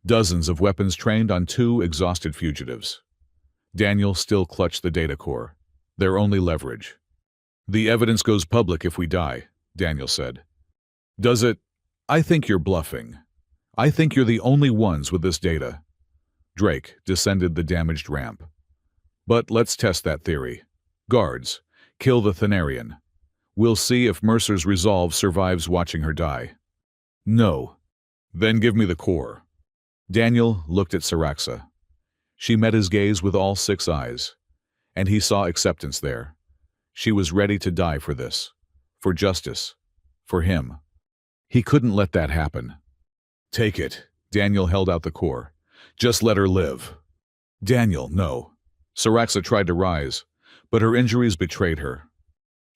Dozens of weapons trained on 2 exhausted fugitives. Daniel still clutched the data core, their only leverage. "The evidence goes public if we die," Daniel said. "Does it? I think you're bluffing. I think you're the only ones with this data." Drake descended the damaged ramp. "But let's test that theory. Guards, kill the Thanarian. We'll see if Mercer's resolve survives watching her die." "No." "Then give me the core." Daniel looked at Saraxa. She met his gaze with all 6 eyes, and he saw acceptance there. She was ready to die for this, for justice, for him. He couldn't let that happen. "Take it." Daniel held out the core. "Just let her live." "Daniel, no." Saraxa tried to rise, but her injuries betrayed her.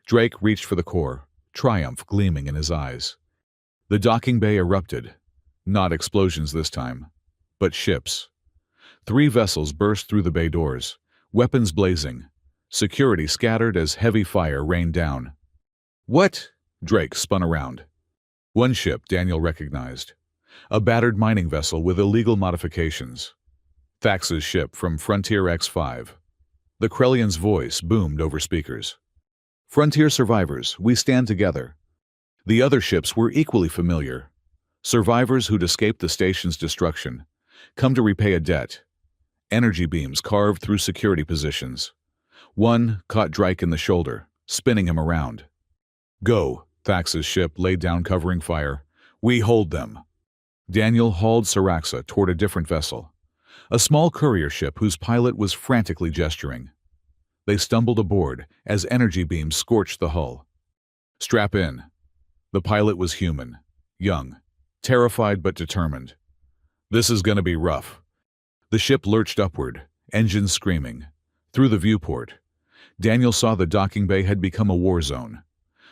Drake reached for the core, triumph gleaming in his eyes. The docking bay erupted. Not explosions this time, but ships. 3 vessels burst through the bay doors, weapons blazing. Security scattered as heavy fire rained down. "What?" Drake spun around. One ship Daniel recognized. A battered mining vessel with illegal modifications. Thax's ship from Frontier X-5. The Krellian's voice boomed over speakers. "Frontier survivors, we stand together." The other ships were equally familiar. Survivors who'd escaped the station's destruction, come to repay a debt. Energy beams carved through security positions. One caught Drake in the shoulder, spinning him around. "Go," Thax's ship laid down covering fire. "We hold them." Daniel hauled Saraxa toward a different vessel, a small courier ship whose pilot was frantically gesturing. They stumbled aboard as energy beams scorched the hull. "Strap in." The pilot was human, young, terrified but determined. "This is going to be rough." The ship lurched upward, engines screaming. Through the viewport, Daniel saw the docking bay had become a war zone.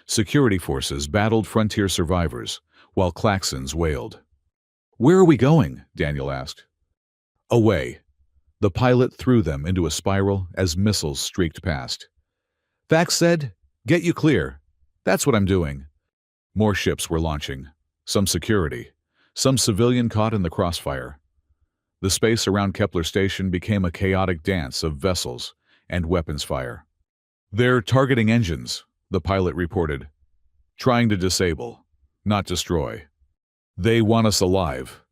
Security forces battled Frontier survivors, while klaxons wailed. "Where are we going?" Daniel asked. "Away." The pilot threw them into a spiral as missiles streaked past. Thax said, "Get you clear." "That's what I'm doing." More ships were launching. Some security, some civilian caught in the crossfire. The space around Kepler Station became a chaotic dance of vessels and weapons fire. "They're targeting engines," the pilot reported. "Trying to disable, not destroy." "They want us alive."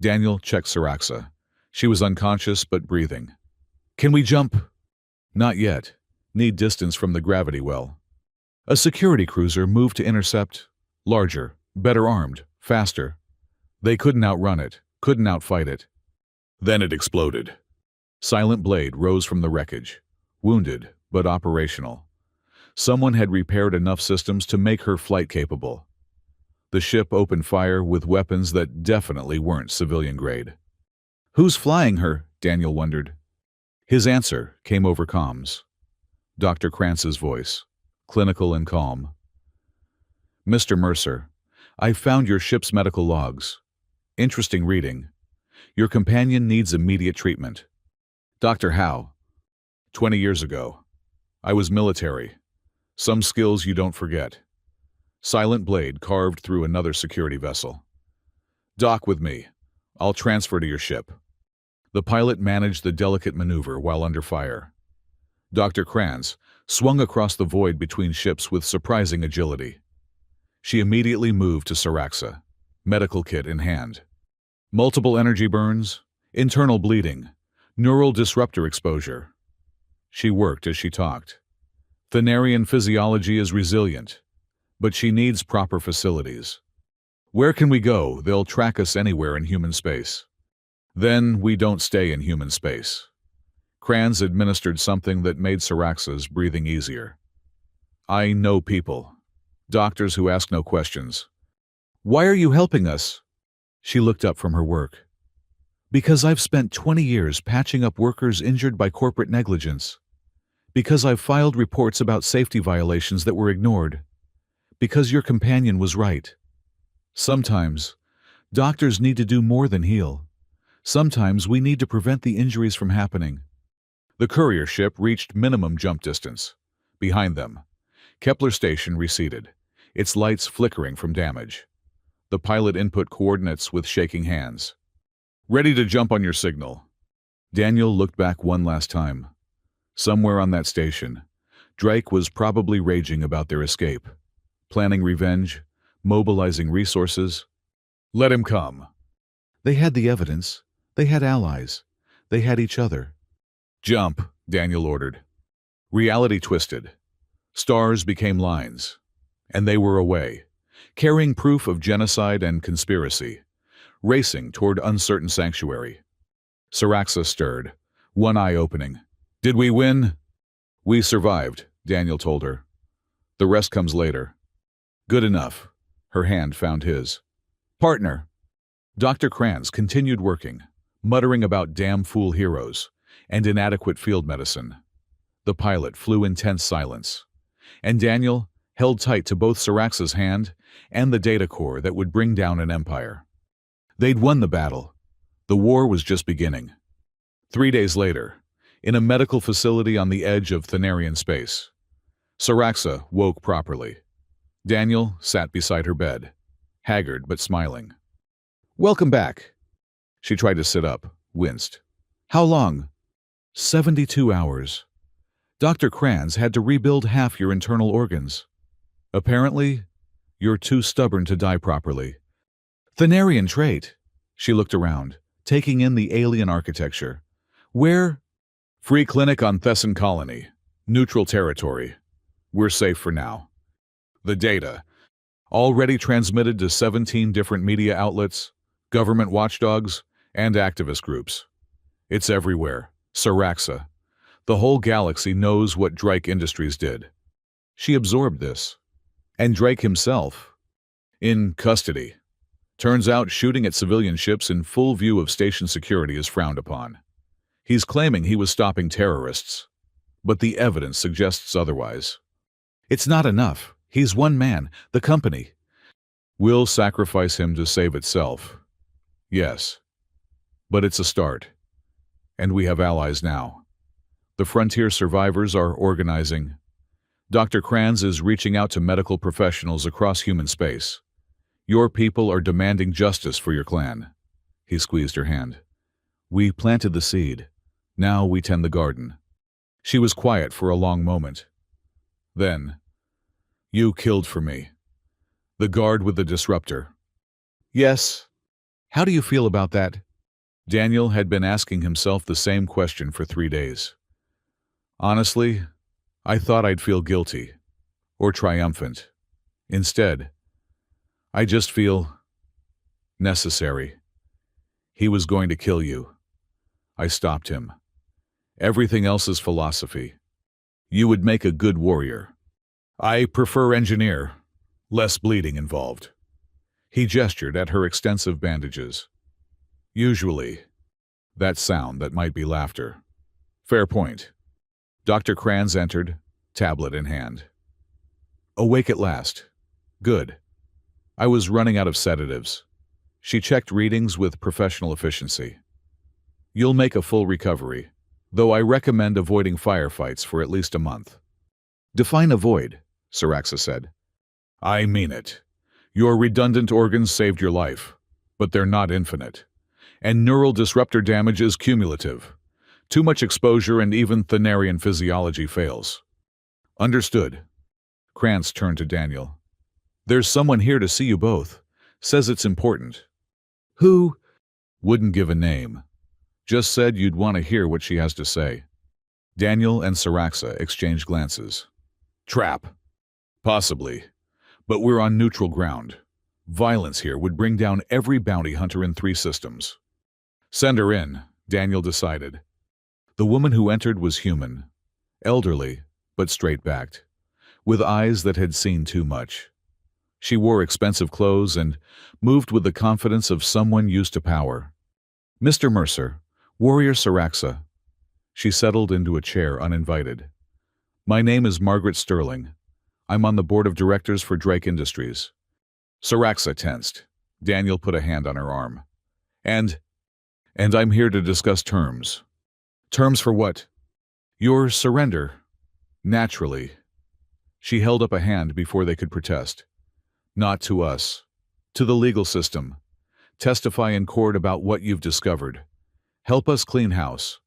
Daniel checked Saraxa. She was unconscious but breathing. "Can we jump?" "Not yet. Need distance from the gravity well." A security cruiser moved to intercept. Larger, better armed, faster. They couldn't outrun it, couldn't outfight it. Then it exploded. Silent Blade rose from the wreckage, wounded but operational. Someone had repaired enough systems to make her flight capable. The ship opened fire with weapons that definitely weren't civilian grade. "Who's flying her?" Daniel wondered. His answer came over comms. Dr. Krantz's voice, clinical and calm. "Mr. Mercer, I found your ship's medical logs. Interesting reading. Your companion needs immediate treatment." "Dr. How?" 20 years ago. I was military. Some skills you don't forget." Silent Blade carved through another security vessel. "Dock with me. I'll transfer to your ship." The pilot managed the delicate maneuver while under fire. Dr. Krantz swung across the void between ships with surprising agility. She immediately moved to Saraxa, medical kit in hand. "Multiple energy burns, Internal bleeding. Neural disruptor exposure. She worked as she talked. Thanarian physiology is resilient, but she needs proper facilities. Where can we go? They'll track us anywhere in human space. Then we don't stay in human space. Kranz administered something that made Saraxa's breathing easier. I know people. Doctors who ask no questions. Why are you helping us? She looked up from her work. Because I've spent 20 years patching up workers injured by corporate negligence. Because I've filed reports about safety violations that were ignored. Because your companion was right. Sometimes, doctors need to do more than heal. Sometimes we need to prevent the injuries from happening. The courier ship reached minimum jump distance. Behind them, Kepler station receded, its lights flickering from damage. The pilot input coordinates with shaking hands. Ready to jump on your signal. Daniel looked back one last time. Somewhere on that station, Drake was probably raging about their escape, planning revenge, mobilizing resources. Let him come. They had the evidence. They had allies. They had each other. Jump, Daniel ordered. Reality twisted. Stars became lines. And they were away, carrying proof of genocide and conspiracy, racing toward uncertain sanctuary. Saraxa stirred, one eye opening. Did we win? We survived, Daniel told her. The rest comes later. Good enough. Her hand found his. Partner. Dr. Kranz continued working, muttering about damn fool heroes and inadequate field medicine. The pilot flew in tense silence, and Daniel held tight to both Saraxa's hand and the data core that would bring down an empire. They'd won the battle. The war was just beginning. 3 days later, in a medical facility on the edge of Thanarian space, Saraxa woke properly. Daniel sat beside her bed, haggard but smiling. Welcome back. She tried to sit up, winced. How long? 72 hours. Dr. Kranz had to rebuild half your internal organs. Apparently, you're too stubborn to die properly. Thanarian trait. She looked around, taking in the alien architecture. Where? Free clinic on Thesson colony. Neutral territory. We're safe for now. The data, already transmitted to 17 different media outlets, government watchdogs, and activist groups. It's everywhere. Saraxa. The whole galaxy knows what Drake Industries did. She absorbed this. And Drake himself, in custody. Turns out shooting at civilian ships in full view of station security is frowned upon. He's claiming he was stopping terrorists, but the evidence suggests otherwise. It's not enough. He's one man, the company. We'll sacrifice him to save itself. Yes, but it's a start. And we have allies now. The frontier survivors are organizing. Dr. Kranz is reaching out to medical professionals across human space. Your people are demanding justice for your clan. He squeezed her hand. We planted the seed. Now we tend the garden. She was quiet for a long moment. Then, you killed for me. The guard with the disruptor. Yes. How do you feel about that? Daniel had been asking himself the same question for 3 days. Honestly, I thought I'd feel guilty, or triumphant. Instead, I just feel necessary. He was going to kill you. I stopped him. Everything else is philosophy. You would make a good warrior. I prefer engineer. Less bleeding involved. He gestured at her extensive bandages. Usually, that sound that might be laughter. Fair point. Dr. Kranz entered, tablet in hand. Awake at last. Good. I was running out of sedatives. She checked readings with professional efficiency. You'll make a full recovery, though I recommend avoiding firefights for at least a month. Define avoid, Saraxa said. I mean it. Your redundant organs saved your life, but they're not infinite. And neural disruptor damage is cumulative. Too much exposure and even Thanarian physiology fails. Understood. Krantz turned to Daniel. There's someone here to see you both. Says it's important. Who? Wouldn't give a name. Just said you'd want to hear what she has to say. Daniel and Saraxa exchanged glances. Trap. Possibly. But we're on neutral ground. Violence here would bring down every bounty hunter in 3 systems. Send her in, Daniel decided. The woman who entered was human, elderly, but straight-backed, with eyes that had seen too much. She wore expensive clothes and moved with the confidence of someone used to power. Mr. Mercer, Warrior Saraxa. She settled into a chair uninvited. My name is Margaret Sterling. I'm on the board of directors for Drake Industries. Saraxa tensed. Daniel put a hand on her arm. And I'm here to discuss terms. Terms for what? Your surrender. Naturally. She held up a hand before they could protest. Not to us. To the legal system. Testify in court about what you've discovered. Help us clean house.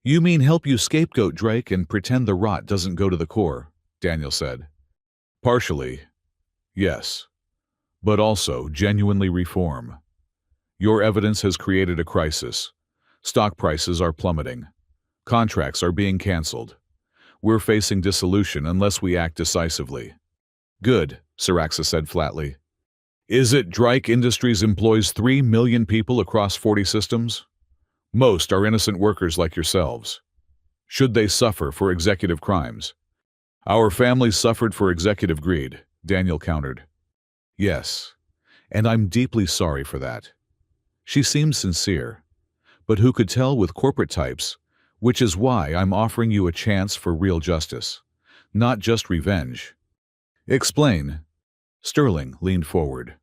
You mean help you scapegoat Drake and pretend the rot doesn't go to the core, Daniel said. Partially. Yes. But also genuinely reform. Your evidence has created a crisis. Stock prices are plummeting. Contracts are being canceled. We're facing dissolution unless we act decisively. Good, Saraxa said flatly. Is it Drake Industries employs 3 million people across 40 systems? Most are innocent workers like yourselves. Should they suffer for executive crimes? Our families suffered for executive greed, Daniel countered. Yes, and I'm deeply sorry for that. She seemed sincere, but who could tell with corporate types, which is why I'm offering you a chance for real justice, not just revenge. Explain. Sterling leaned forward.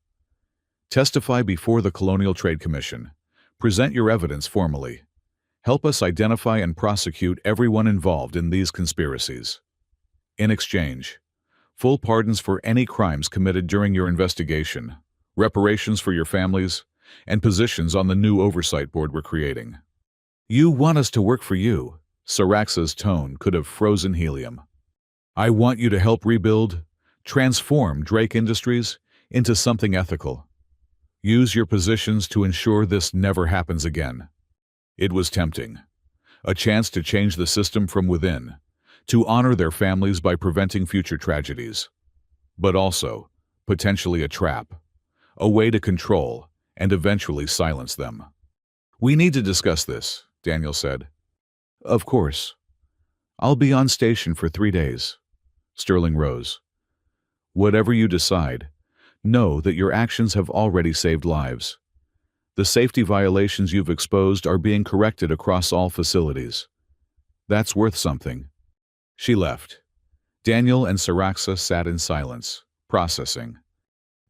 Testify before the Colonial Trade Commission. Present your evidence formally. Help us identify and prosecute everyone involved in these conspiracies. In exchange, full pardons for any crimes committed during your investigation, reparations for your families, and positions on the new oversight board we're creating. You want us to work for you. Saraxa's tone could have frozen helium. I want you to help rebuild, transform Drake Industries into something ethical. Use your positions to ensure this never happens again. It was tempting. A chance to change the system from within, to honor their families by preventing future tragedies. But also, potentially a trap, a way to control and eventually silence them. We need to discuss this, Daniel said. Of course. I'll be on station for 3 days. Sterling rose. Whatever you decide, know that your actions have already saved lives. The safety violations you've exposed are being corrected across all facilities. That's worth something. She left. Daniel and Saraxa sat in silence, processing.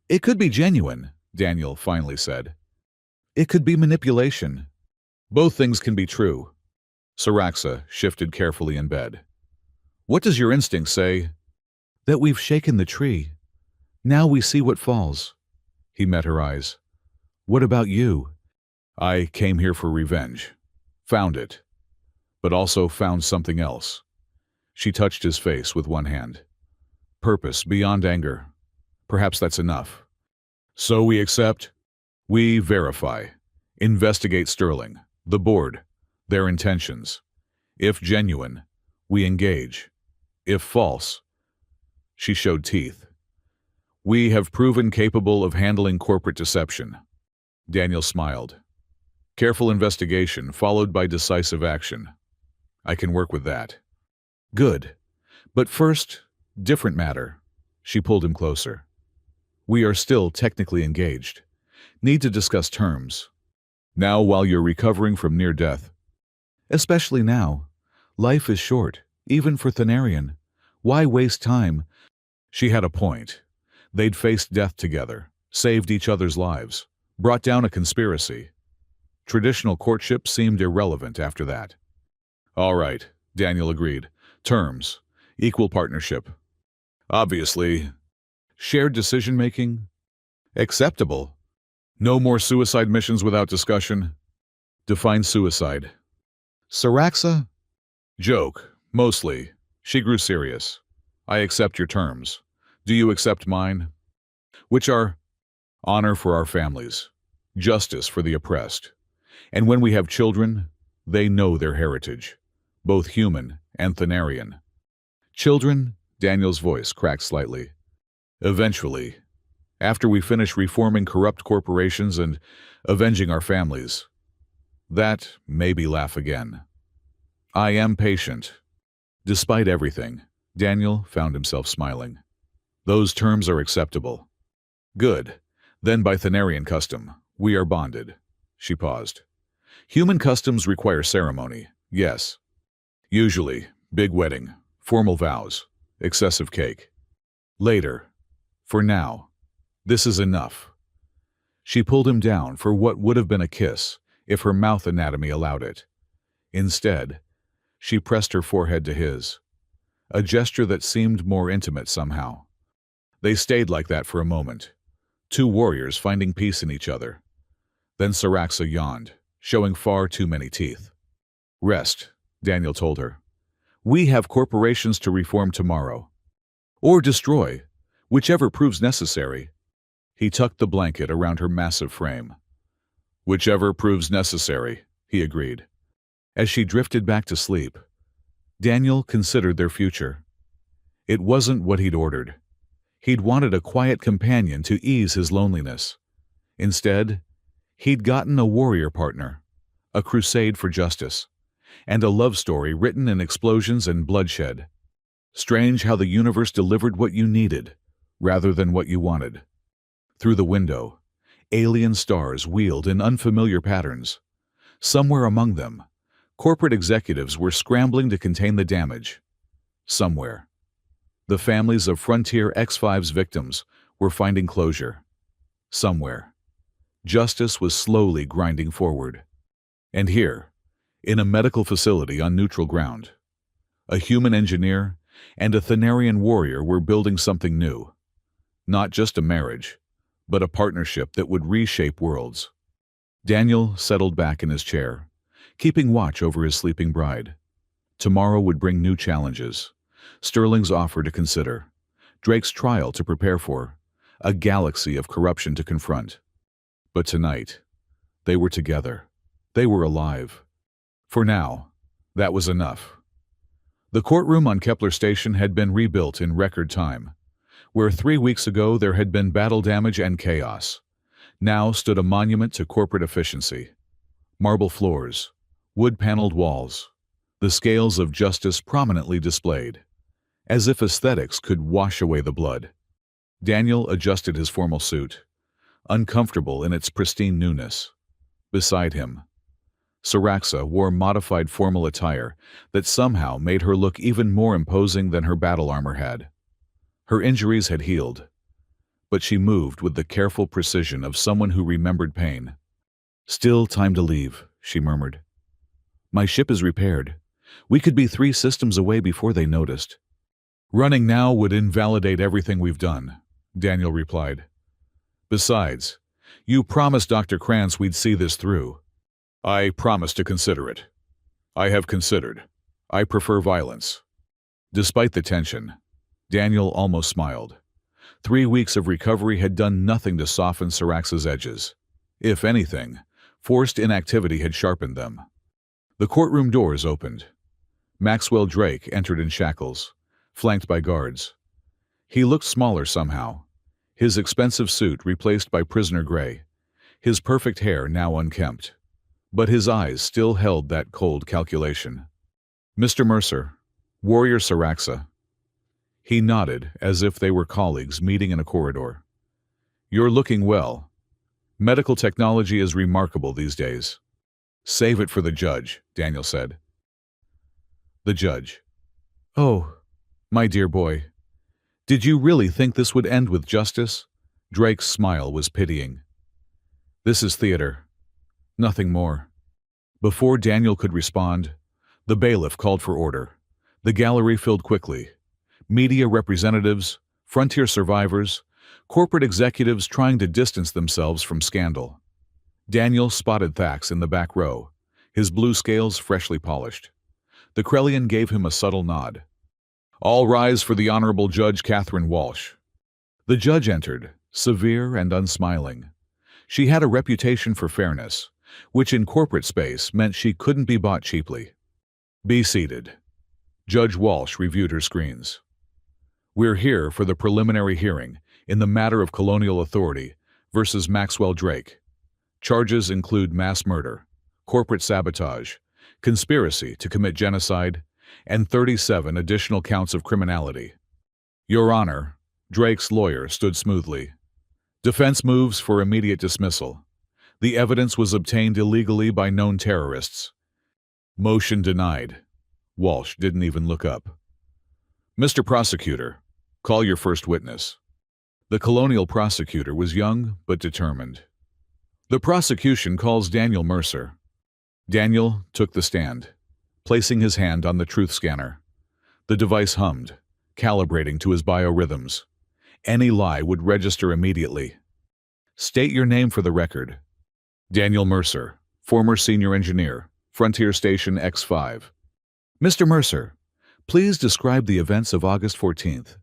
It could be genuine, Daniel finally said. It could be manipulation. Both things can be true. Saraxa shifted carefully in bed. What does your instinct say? That we've shaken the tree. Now we see what falls. He met her eyes. What about you? I came here for revenge. Found it. But also found something else. She touched his face with one hand. Purpose beyond anger. Perhaps that's enough. So we accept. We verify. Investigate Sterling, the board, their intentions. If genuine, we engage. If false, she showed teeth. We have proven capable of handling corporate deception. Daniel smiled. Careful investigation followed by decisive action. I can work with that. Good. But first, different matter. She pulled him closer. We are still technically engaged. Need to discuss terms. Now while you're recovering from near death. Especially now. Life is short, even for Thanarian. Why waste time? She had a point. They'd faced death together, saved each other's lives, brought down a conspiracy. Traditional courtship seemed irrelevant after that. All right, Daniel agreed. Terms. Equal partnership. Obviously. Shared decision-making. Acceptable. No more suicide missions without discussion. Define suicide. Saraxa? Joke. Mostly. She grew serious. I accept your terms. Do you accept mine? Which are honor for our families, justice for the oppressed. And when we have children, They know their heritage, both human and Thanarian. Children, Daniel's voice cracked slightly. Eventually, after we finish reforming corrupt corporations and avenging our families. That maybe laugh again. I am patient. Despite everything, Daniel found himself smiling. Those terms are acceptable. Good. Then by Thanarian custom, we are bonded. She paused. Human customs require ceremony, yes. Usually, big wedding, formal vows, excessive cake. Later. For now. This is enough. She pulled him down for what would have been a kiss if her mouth anatomy allowed it. Instead, she pressed her forehead to his, a gesture that seemed more intimate somehow. They stayed like that for a moment, two warriors finding peace in each other. Then Saraxa yawned, showing far too many teeth. Rest, Daniel told her. We have corporations to reform tomorrow. Or destroy, whichever proves necessary. He tucked the blanket around her massive frame. Whichever proves necessary, he agreed. As she drifted back to sleep, Daniel considered their future. It wasn't what he'd ordered. He'd wanted a quiet companion to ease his loneliness. Instead, he'd gotten a warrior partner, a crusade for justice, and a love story written in explosions and bloodshed. Strange how the universe delivered what you needed, rather than what you wanted. Through the window, alien stars wheeled in unfamiliar patterns. Somewhere among them, corporate executives were scrambling to contain the damage. Somewhere, the families of Frontier X-5's victims were finding closure. Somewhere, justice was slowly grinding forward. And here, in a medical facility on neutral ground, a human engineer and a Thanarian warrior were building something new. Not just a marriage, but a partnership that would reshape worlds. Daniel settled back in his chair, keeping watch over his sleeping bride. Tomorrow would bring new challenges. Sterling's offer to consider, Drake's trial to prepare for, a galaxy of corruption to confront. But tonight, they were together. They were alive. For now, that was enough. The courtroom on Kepler Station had been rebuilt in record time. Where 3 weeks ago there had been battle damage and chaos, now stood a monument to corporate efficiency. Marble floors, wood-paneled walls, the scales of justice prominently displayed, as if aesthetics could wash away the blood. Daniel adjusted his formal suit, uncomfortable in its pristine newness. Beside him, Saraxa wore modified formal attire that somehow made her look even more imposing than her battle armor had. Her injuries had healed, but she moved with the careful precision of someone who remembered pain. Still time to leave, she murmured. My ship is repaired. We could be 3 systems away before they noticed. Running now would invalidate everything we've done, Daniel replied. Besides, you promised Dr. Krantz we'd see this through. I promised to consider it. I have considered. I prefer violence. Despite the tension, Daniel almost smiled. 3 weeks of recovery had done nothing to soften Saraxa's edges. If anything, forced inactivity had sharpened them. The courtroom doors opened. Maxwell Drake entered in shackles, flanked by guards. He looked smaller somehow, his expensive suit replaced by prisoner gray, his perfect hair now unkempt. But his eyes still held that cold calculation. Mr. Mercer, Warrior Saraxa. He nodded as if they were colleagues meeting in a corridor. You're looking well. Medical technology is remarkable these days. Save it for the judge, Daniel said. The judge. Oh, my dear boy. Did you really think this would end with justice? Drake's smile was pitying. This is theater. Nothing more. Before Daniel could respond, the bailiff called for order. The gallery filled quickly. Media representatives, frontier survivors, corporate executives trying to distance themselves from scandal. Daniel spotted Thax in the back row, his blue scales freshly polished. The Krellian gave him a subtle nod. All rise for the Honorable Judge Catherine Walsh. The judge entered, severe and unsmiling. She had a reputation for fairness, which in corporate space meant she couldn't be bought cheaply. Be seated. Judge Walsh reviewed her screens. We're here for the preliminary hearing in the matter of Colonial Authority versus Maxwell Drake. Charges include mass murder, corporate sabotage, conspiracy to commit genocide, and 37 additional counts of criminality. Your Honor, Drake's lawyer stood smoothly. Defense moves for immediate dismissal. The evidence was obtained illegally by known terrorists. Motion denied. Walsh didn't even look up. Mr. Prosecutor, call your first witness. The colonial prosecutor was young but determined. The prosecution calls Daniel Mercer. Daniel took the stand, placing his hand on the truth scanner. The device hummed, calibrating to his biorhythms. Any lie would register immediately. State your name for the record. Daniel Mercer, former senior engineer, Frontier Station X-5. Mr. Mercer, please describe the events of August 14th.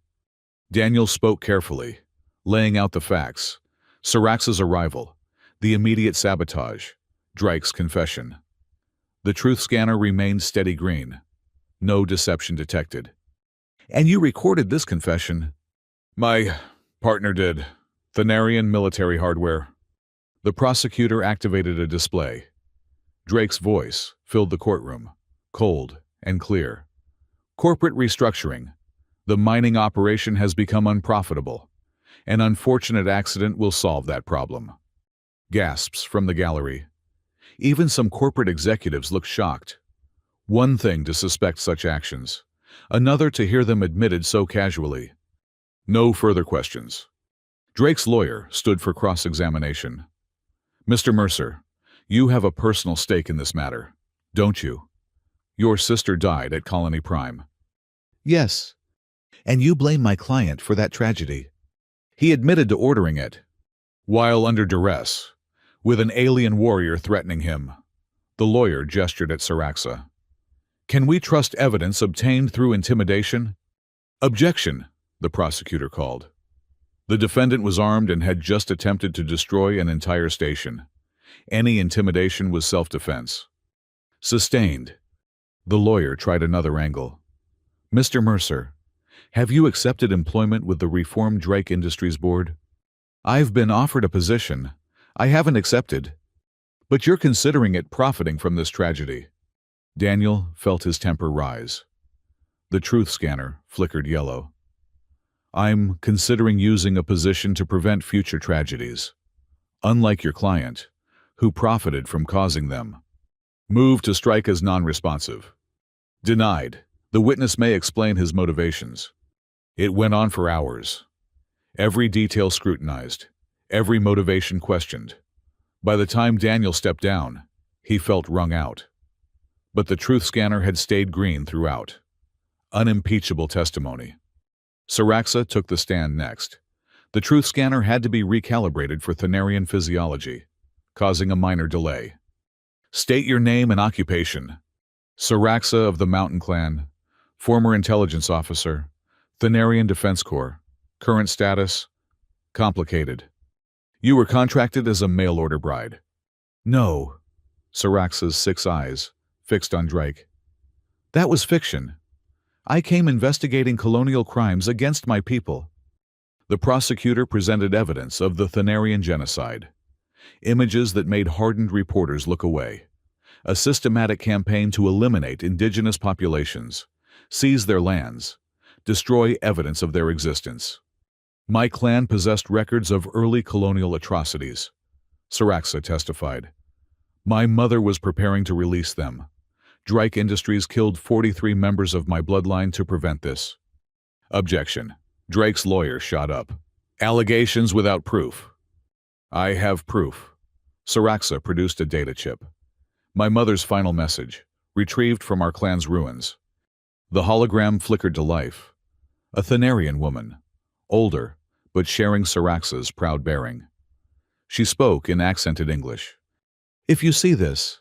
Daniel spoke carefully, laying out the facts. Syrax's arrival, the immediate sabotage, Drake's confession. The truth scanner remained steady green. No deception detected. And you recorded this confession? My partner did. Thanarian military hardware. The prosecutor activated a display. Drake's voice filled the courtroom, cold and clear. Corporate restructuring. The mining operation has become unprofitable. An unfortunate accident will solve that problem. Gasps from the gallery. Even some corporate executives looked shocked. One thing to suspect such actions, another to hear them admitted so casually. No further questions. Drake's lawyer stood for cross-examination. Mr. Mercer, you have a personal stake in this matter, don't you? Your sister died at Colony Prime. Yes. And you blame my client for that tragedy. He admitted to ordering it, while under duress, with an alien warrior threatening him. The lawyer gestured at Syraxa. Can we trust evidence obtained through intimidation? Objection, the prosecutor called. The defendant was armed and had just attempted to destroy an entire station. Any intimidation was self-defense. Sustained. The lawyer tried another angle. Mr. Mercer, have you accepted employment with the reformed Drake Industries Board? I've been offered a position. I haven't accepted. But you're considering it profiting from this tragedy. Daniel felt his temper rise. The truth scanner flickered yellow. I'm considering using a position to prevent future tragedies. Unlike your client, who profited from causing them. Move to strike as non-responsive. Denied. The witness may explain his motivations. It went on for hours. Every detail scrutinized. Every motivation questioned. By the time Daniel stepped down, he felt wrung out. But the truth scanner had stayed green throughout. Unimpeachable testimony. Syraxa took the stand next. The truth scanner had to be recalibrated for Thanarian physiology, causing a minor delay. State your name and occupation. Syraxa of the Mountain Clan, former intelligence officer, Thanarian Defense Corps. Current status? Complicated. You were contracted as a mail-order bride. No. Syraxa's 6 eyes fixed on Drake. That was fiction. I came investigating colonial crimes against my people. The prosecutor presented evidence of the Thanarian genocide. Images that made hardened reporters look away. A systematic campaign to eliminate indigenous populations, seize their lands, destroy evidence of their existence. My clan possessed records of early colonial atrocities. Syraxa testified. My mother was preparing to release them. Drake Industries killed 43 members of my bloodline to prevent this. Objection. Drake's lawyer shot up. Allegations without proof. I have proof. Syraxa produced a data chip. My mother's final message, retrieved from our clan's ruins. The hologram flickered to life. A Thanarian woman, older, but sharing Syraxa's proud bearing. She spoke in accented English. If you see this,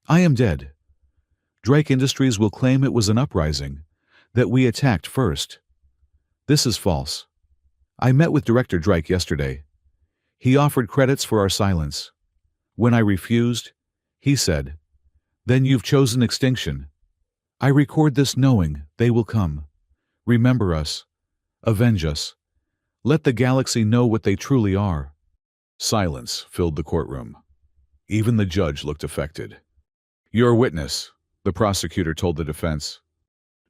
I am dead. Drake Industries will claim it was an uprising, that we attacked first. This is false. I met with Director Drake yesterday. He offered credits for our silence. When I refused, He said, "Then you've chosen extinction. I record this knowing they will come. Remember us. Avenge us. Let the galaxy know what they truly are." Silence filled the courtroom. Even the judge looked affected. "Your witness," the prosecutor told the defense.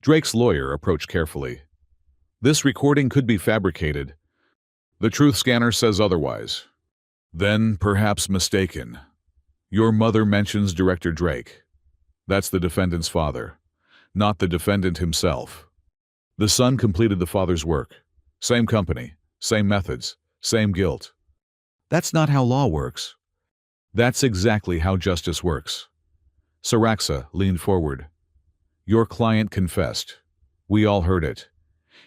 Drake's lawyer approached carefully. "This recording could be fabricated. The truth scanner says otherwise." "Then perhaps mistaken. Your mother mentions Director Drake. That's the defendant's father, not the defendant himself. The son completed the father's work. Same company, same methods, same guilt." "That's not how law works." "That's exactly how justice works." Saraxa leaned forward. "Your client confessed. We all heard it.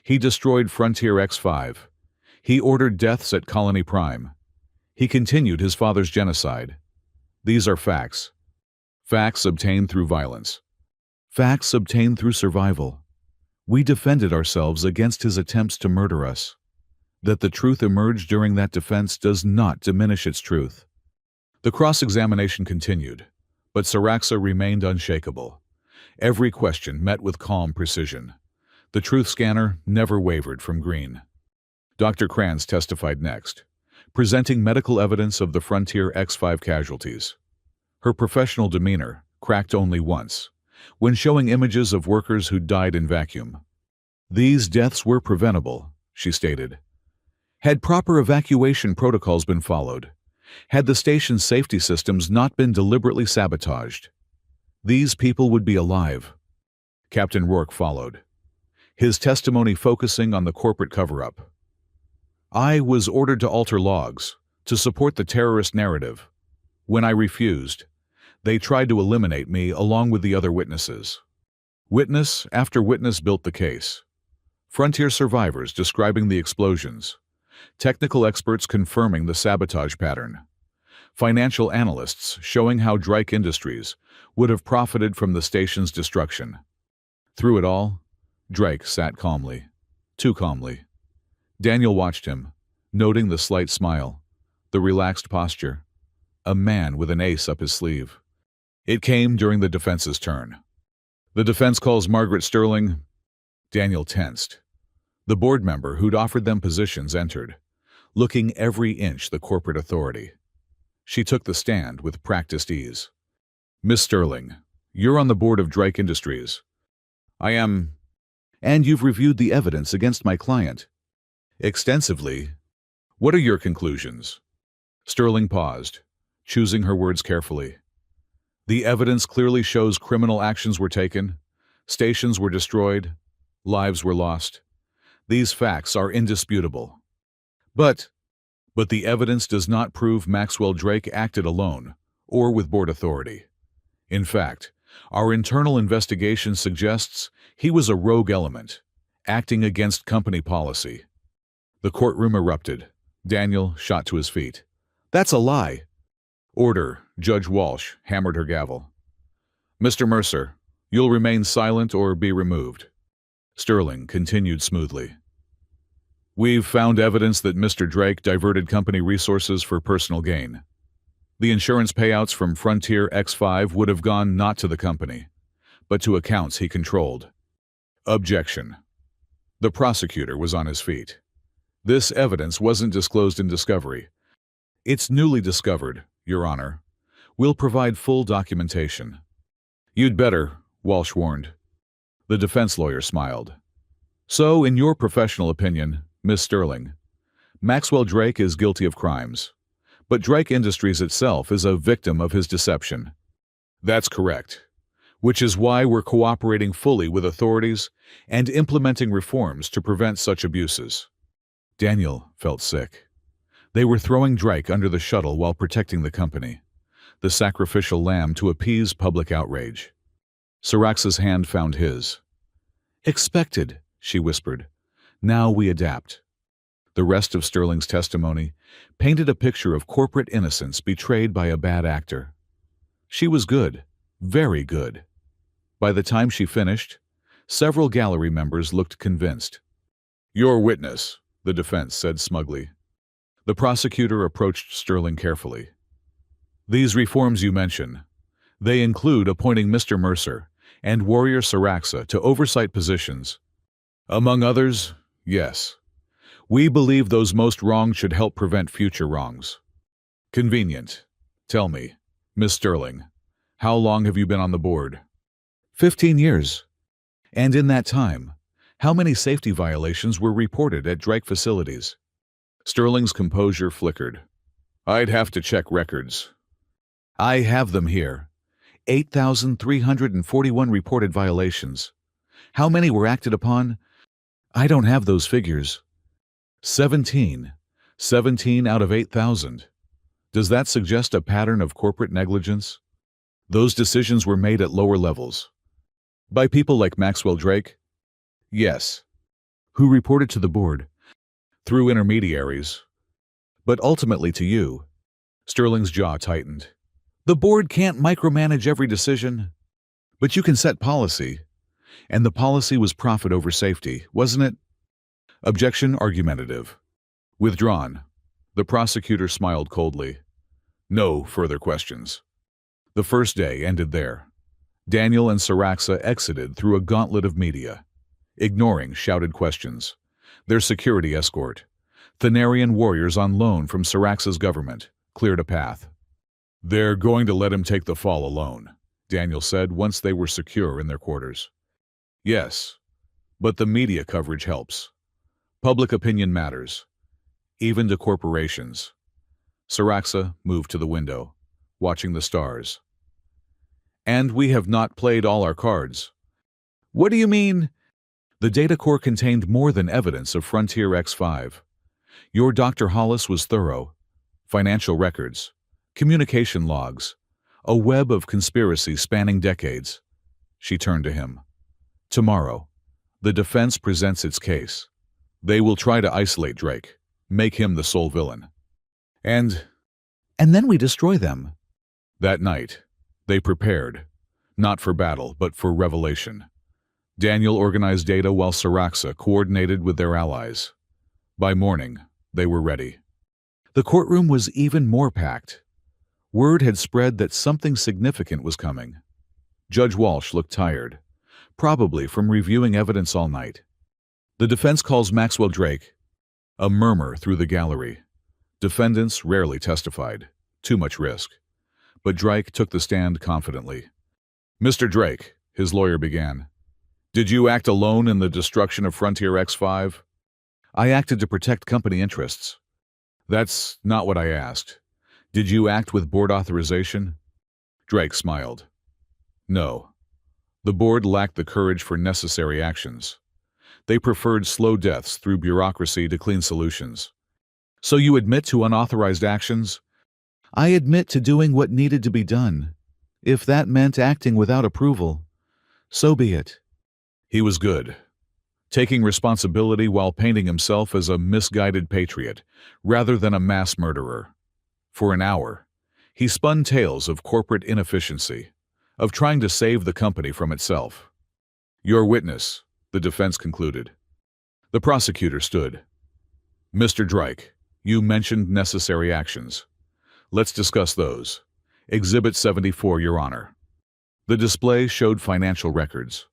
He destroyed Frontier X-5. He ordered deaths at Colony Prime. He continued his father's genocide. These are facts. Facts obtained through violence. Facts obtained through survival. We defended ourselves against his attempts to murder us. That the truth emerged during that defense does not diminish its truth." The cross-examination continued, but Saraxa remained unshakable. Every question met with calm precision. The truth scanner never wavered from green. Dr. Kranz testified next, presenting medical evidence of the Frontier X-5 casualties. Her professional demeanor cracked only once, when showing images of workers who died in vacuum. "These deaths were preventable," she stated. "Had proper evacuation protocols been followed, had the station's safety systems not been deliberately sabotaged, these people would be alive." Captain Rourke followed, his testimony focusing on the corporate cover-up. "I was ordered to alter logs, to support the terrorist narrative. When I refused, they tried to eliminate me along with the other witnesses. Witness after witness built the case. Frontier survivors describing the explosions, technical experts confirming the sabotage pattern, financial analysts showing how Drake Industries would have profited from the station's destruction. Through it all, Drake sat calmly, too calmly. Daniel watched him, noting the slight smile, the relaxed posture, a man with an ace up his sleeve. It came during the defense's turn. "The defense calls Margaret Sterling." Daniel tensed. The board member who'd offered them positions entered, looking every inch the corporate authority. She took the stand with practiced ease. "Miss Sterling, you're on the board of Drake Industries." "I am." "And you've reviewed the evidence against my client." "Extensively. What are your conclusions?" Sterling paused, choosing her words carefully. "The evidence clearly shows criminal actions were taken, stations were destroyed, lives were lost. These facts are indisputable. But the evidence does not prove Maxwell Drake acted alone or with board authority. In fact, our internal investigation suggests he was a rogue element, acting against company policy." The courtroom erupted. Daniel shot to his feet. "That's a lie." "Order," Judge Walsh hammered her gavel. "Mr. Mercer, you'll remain silent or be removed." Sterling continued smoothly. "We've found evidence that Mr. Drake diverted company resources for personal gain. The insurance payouts from Frontier X-5 would have gone not to the company, but to accounts he controlled." Objection. The prosecutor was on his feet. "This evidence wasn't disclosed in discovery. It's newly discovered, Your Honor. We'll provide full documentation." "You'd better," Walsh warned. The defense lawyer smiled. "So, in your professional opinion, Miss Sterling, Maxwell Drake is guilty of crimes, but Drake Industries itself is a victim of his deception." "That's correct, which is why we're cooperating fully with authorities and implementing reforms to prevent such abuses." Daniel felt sick. They were throwing Drake under the shuttle while protecting the company, the sacrificial lamb to appease public outrage. Saraxa's hand found his. "Expected," she whispered. "Now we adapt." The rest of Sterling's testimony painted a picture of corporate innocence betrayed by a bad actor. She was good, very good. By the time she finished, several gallery members looked convinced. "Your witness," the defense said smugly. The prosecutor approached Sterling carefully. "These reforms you mention, They include appointing Mr. Mercer and Warrior Saraxa to oversight positions. Among others, yes. We believe those most wronged should help prevent future wrongs. Convenient. Tell me, Miss Sterling, how long have you been on the board? 15 years. And in that time, how many safety violations were reported at Drake facilities? Sterling's composure flickered. I'd have to check records. I have them here. 8,341 reported violations. How many were acted upon? I don't have those figures. 17. 17 out of 8,000. Does that suggest a pattern of corporate negligence? Those decisions were made at lower levels. By people like Maxwell Drake? Yes. Who reported to the board? Through intermediaries. But ultimately to you. Sterling's jaw tightened. The board can't micromanage every decision. But you can set policy. And the policy was profit over safety, wasn't it? Objection argumentative. Withdrawn. The prosecutor smiled coldly. No further questions. The first day ended there. Daniel and Saraxa exited through a gauntlet of media, ignoring shouted questions. Their security escort, Thanarian warriors on loan from Saraxa's government, cleared a path. They're going to let him take the fall alone, Daniel said once they were secure in their quarters. Yes, but the media coverage helps. Public opinion matters, even to corporations. Saraxa moved to the window, watching the stars. And we have not played all our cards. What do you mean? The data core contained more than evidence of Frontier X5. Your Dr. Hollis was thorough. Financial records, communication logs, a web of conspiracy spanning decades. She turned to him. Tomorrow, the defense presents its case. They will try to isolate Drake, make him the sole villain. And then we destroy them. That night, they prepared, not for battle, but for revelation. Daniel organized data while Saraxa coordinated with their allies. By morning, they were ready. The courtroom was even more packed. Word had spread that something significant was coming. Judge Walsh looked tired, probably from reviewing evidence all night. The defense calls Maxwell Drake. A murmur through the gallery. Defendants rarely testified. Too much risk. But Drake took the stand confidently. Mr. Drake, his lawyer began, did you act alone in the destruction of Frontier X5? I acted to protect company interests. That's not what I asked. Did you act with board authorization? Drake smiled. No. The board lacked the courage for necessary actions. They preferred slow deaths through bureaucracy to clean solutions. So you admit to unauthorized actions? I admit to doing what needed to be done. If that meant acting without approval, so be it. He was good, taking responsibility while painting himself as a misguided patriot rather than a mass murderer. For an hour, he spun tales of corporate inefficiency, of trying to save the company from itself. Your witness, the defense concluded. The prosecutor stood. Mr. Drake, you mentioned necessary actions. Let's discuss those. Exhibit 74, Your Honor. The display showed financial records,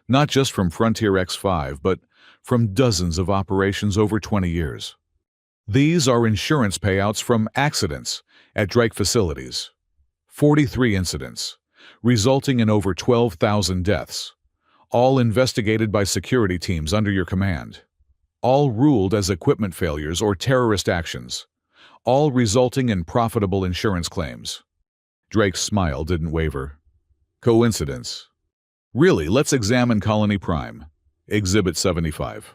not just from Frontier X5, but from dozens of operations over 20 years. These are insurance payouts from accidents at Drake facilities. 43 incidents, resulting in over 12,000 deaths, all investigated by security teams under your command, all ruled as equipment failures or terrorist actions, all resulting in profitable insurance claims. Drake's smile didn't waver. Coincidence? Really, let's examine Colony Prime. Exhibit 75.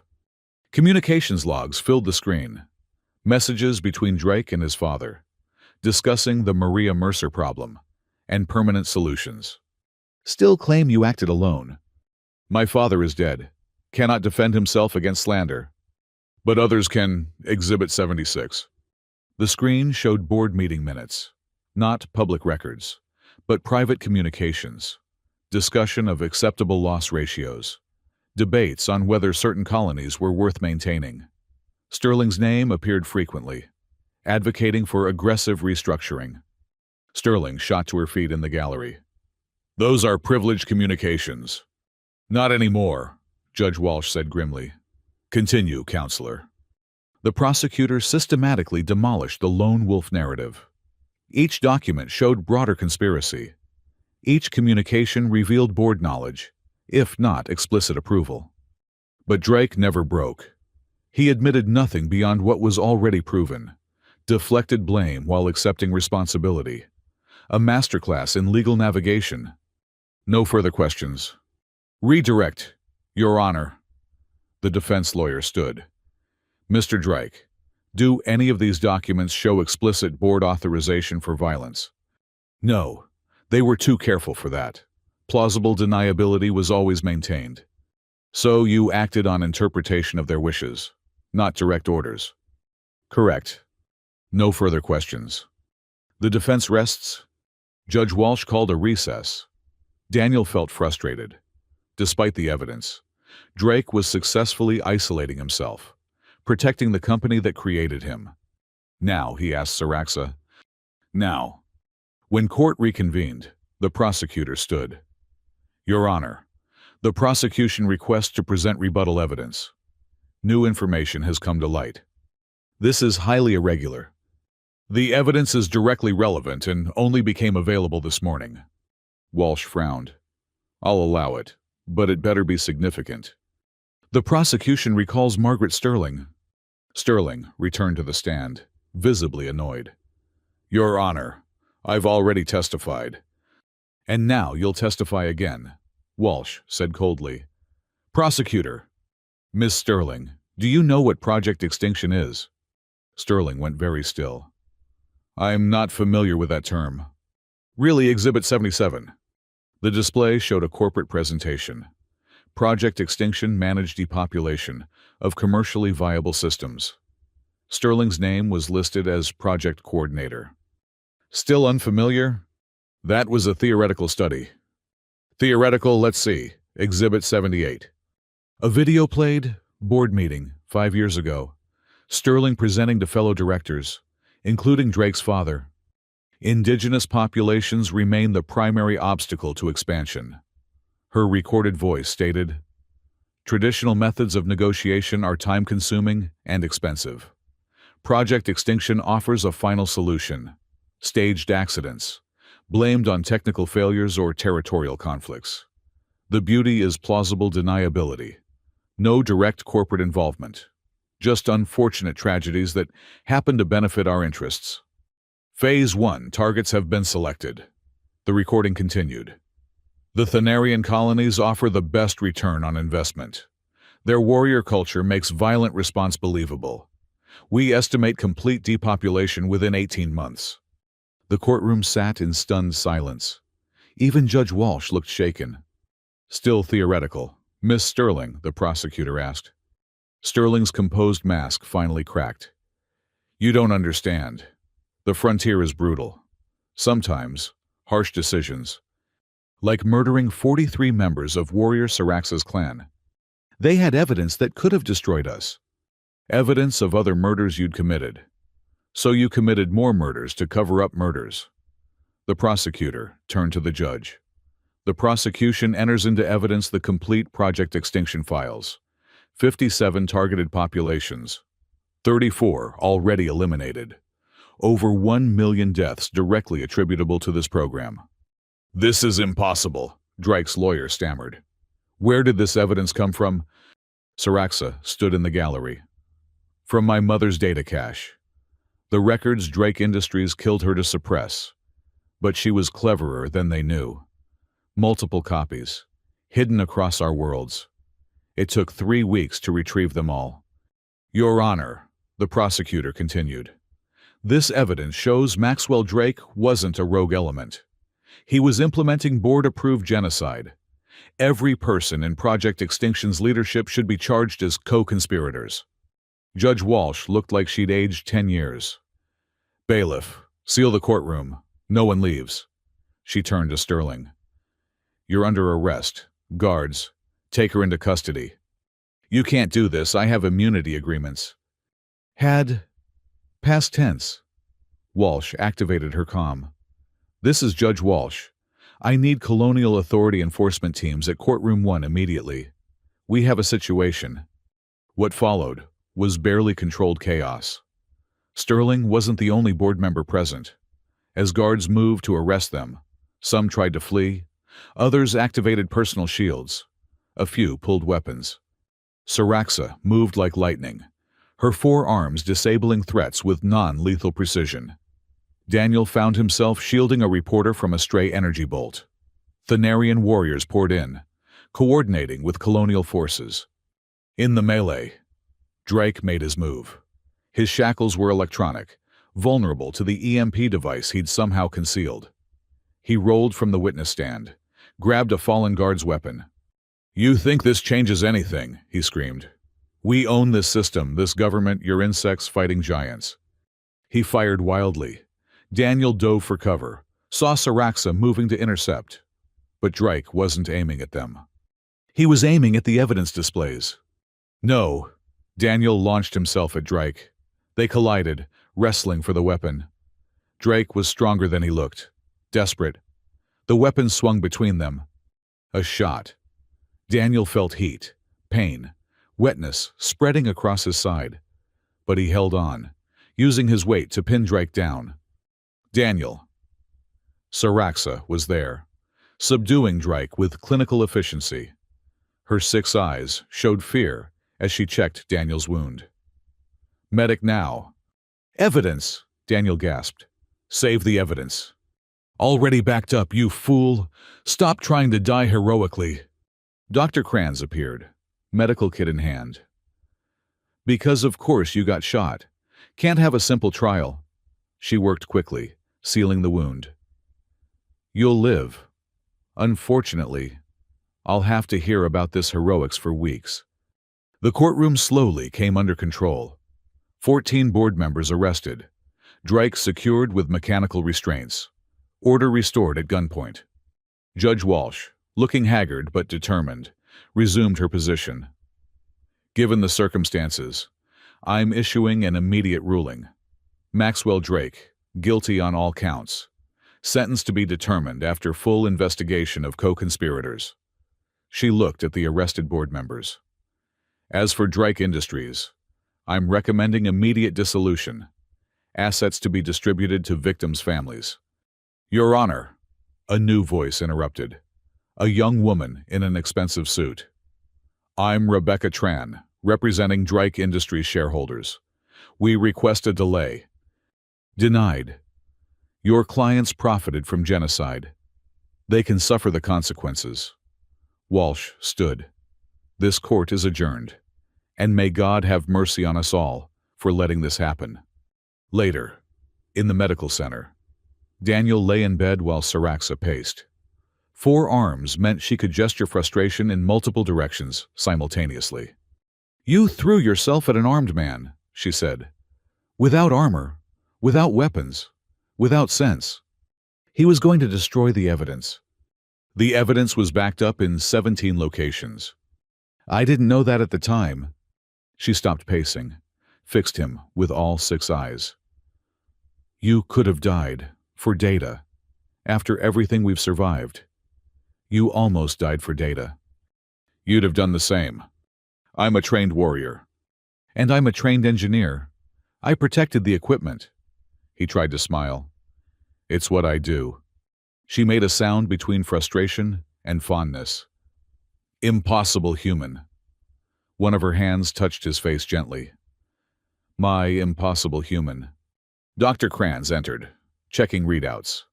Communications logs filled the screen. Messages between Drake and his father, discussing the Maria Mercer problem and permanent solutions. Still claim you acted alone. My father is dead, cannot defend himself against slander. But others can. Exhibit 76. The screen showed board meeting minutes, not public records, but private communications, discussion of acceptable loss ratios, debates on whether certain colonies were worth maintaining. Sterling's name appeared frequently, advocating for aggressive restructuring. Sterling shot to her feet in the gallery. Those are privileged communications. Not anymore, Judge Walsh said grimly. Continue, counselor. The prosecutor systematically demolished the lone wolf narrative. Each document showed broader conspiracy. Each communication revealed board knowledge, if not explicit approval. But Drake never broke. He admitted nothing beyond what was already proven, deflected blame while accepting responsibility. A masterclass in legal navigation. No further questions. Redirect, Your Honor. The defense lawyer stood. Mr. Drake, do any of these documents show explicit board authorization for violence? No, they were too careful for that. Plausible deniability was always maintained. So you acted on interpretation of their wishes, not direct orders. Correct. No further questions. The defense rests. Judge Walsh called a recess. Daniel felt frustrated. Despite the evidence, Drake was successfully isolating himself, protecting the company that created him. Now, he asked Saraxa. Now. When court reconvened, the prosecutor stood. Your Honor, the prosecution requests to present rebuttal evidence. New information has come to light. This is highly irregular. The evidence is directly relevant and only became available this morning. Walsh frowned. I'll allow it, but it better be significant. The prosecution recalls Margaret Sterling. Sterling returned to the stand, visibly annoyed. Your Honor, I've already testified. And now you'll testify again, Walsh said coldly. Prosecutor. Miss Sterling, do you know what Project Extinction is? Sterling went very still. I'm not familiar with that term. Really, Exhibit 77. The display showed a corporate presentation. Project Extinction managed depopulation of commercially viable systems. Sterling's name was listed as project coordinator. Still unfamiliar? That was a theoretical study. Theoretical, let's see. Exhibit 78. A video played, board meeting, 5 years ago. Sterling presenting to fellow directors, including Drake's father. Indigenous populations remain the primary obstacle to expansion. Her recorded voice stated, traditional methods of negotiation are time-consuming and expensive. Project Extinction offers a final solution. Staged accidents, blamed on technical failures or territorial conflicts. The beauty is plausible deniability. No direct corporate involvement. Just unfortunate tragedies that happen to benefit our interests. Phase 1 targets have been selected. The recording continued. The Thanarian colonies offer the best return on investment. Their warrior culture makes violent response believable. We estimate complete depopulation within 18 months. The courtroom sat in stunned silence. Even Judge Walsh looked shaken. Still theoretical. Miss Sterling, the prosecutor asked. Sterling's composed mask finally cracked. You don't understand. The frontier is brutal. Sometimes, harsh decisions. Like murdering 43 members of warrior Saraxa's clan. They had evidence that could have destroyed us. Evidence of other murders you'd committed. So you committed more murders to cover up murders. The prosecutor turned to the judge. The prosecution enters into evidence the complete Project Extinction files. 57 targeted populations. 34 already eliminated. Over 1 million deaths directly attributable to this program. This is impossible, Drake's lawyer stammered. Where did this evidence come from? Saraxa stood in the gallery. From my mother's data cache. The records Drake Industries killed her to suppress. But she was cleverer than they knew. Multiple copies, hidden across our worlds. It took 3 weeks to retrieve them all. Your Honor, the prosecutor continued. This evidence shows Maxwell Drake wasn't a rogue element. He was implementing board-approved genocide. Every person in Project Extinction's leadership should be charged as co-conspirators. Judge Walsh looked like she'd aged 10 years. Bailiff, seal the courtroom. No one leaves. She turned to Sterling. You're under arrest. Guards, take her into custody. You can't do this. I have immunity agreements. Had. Past tense. Walsh activated her comm. This is Judge Walsh. I need Colonial Authority enforcement teams at Courtroom 1 immediately. We have a situation. What followed was barely controlled chaos. Sterling wasn't the only board member present. As guards moved to arrest them, some tried to flee, others activated personal shields. A few pulled weapons. Saraxa moved like lightning, her four arms disabling threats with non-lethal precision. Daniel found himself shielding a reporter from a stray energy bolt. Thanarian warriors poured in, coordinating with colonial forces. In the melee, Drake made his move. His shackles were electronic, vulnerable to the EMP device he'd somehow concealed. He rolled from the witness stand, grabbed a fallen guard's weapon. "You think this changes anything?" he screamed. "We own this system, this government, your insects fighting giants." He fired wildly. Daniel dove for cover, saw Saraxa moving to intercept. But Drake wasn't aiming at them. He was aiming at the evidence displays. "No." Daniel launched himself at Drake. They collided, wrestling for the weapon. Drake was stronger than he looked. Desperate. The weapon swung between them. A shot. Daniel felt heat, pain, wetness spreading across his side. But he held on, using his weight to pin Drake down. Daniel. Saraxa was there, subduing Drake with clinical efficiency. Her 6 eyes showed fear as she checked Daniel's wound. "Medic now." "Evidence," Daniel gasped. "Save the evidence." "Already backed up, you fool. Stop trying to die heroically." Dr. Kranz appeared, medical kit in hand. "Because of course you got shot. Can't have a simple trial." She worked quickly, sealing the wound. "You'll live. Unfortunately, I'll have to hear about this heroics for weeks." The courtroom slowly came under control. 14 board members arrested. Drake secured with mechanical restraints. Order restored at gunpoint. Judge Walsh, looking haggard but determined, resumed her position. "Given the circumstances, I'm issuing an immediate ruling. Maxwell Drake, guilty on all counts. Sentence to be determined after full investigation of co-conspirators." She looked at the arrested board members. "As for Drake Industries, I'm recommending immediate dissolution. Assets to be distributed to victims' families." "Your Honor," a new voice interrupted. A young woman in an expensive suit. "I'm Rebecca Tran, representing Drake Industries shareholders. We request a delay." "Denied. Your clients profited from genocide. They can suffer the consequences." Walsh stood. "This court is adjourned, and may God have mercy on us all for letting this happen." Later, in the medical center, Daniel lay in bed while Saraxa paced. 4 arms meant she could gesture frustration in multiple directions simultaneously. "You threw yourself at an armed man," she said. "Without armor, without weapons, without sense. He was going to destroy the evidence." "The evidence was backed up in 17 locations." "I didn't know that at the time." She stopped pacing, fixed him with all 6 eyes. "You could have died, for data. After everything we've survived. You almost died for data." "You'd have done the same. I'm a trained warrior." "And I'm a trained engineer. I protected the equipment." He tried to smile. "It's what I do." She made a sound between frustration and fondness. "Impossible human." One of her hands touched his face gently. "My impossible human." Dr. Kranz entered, checking readouts.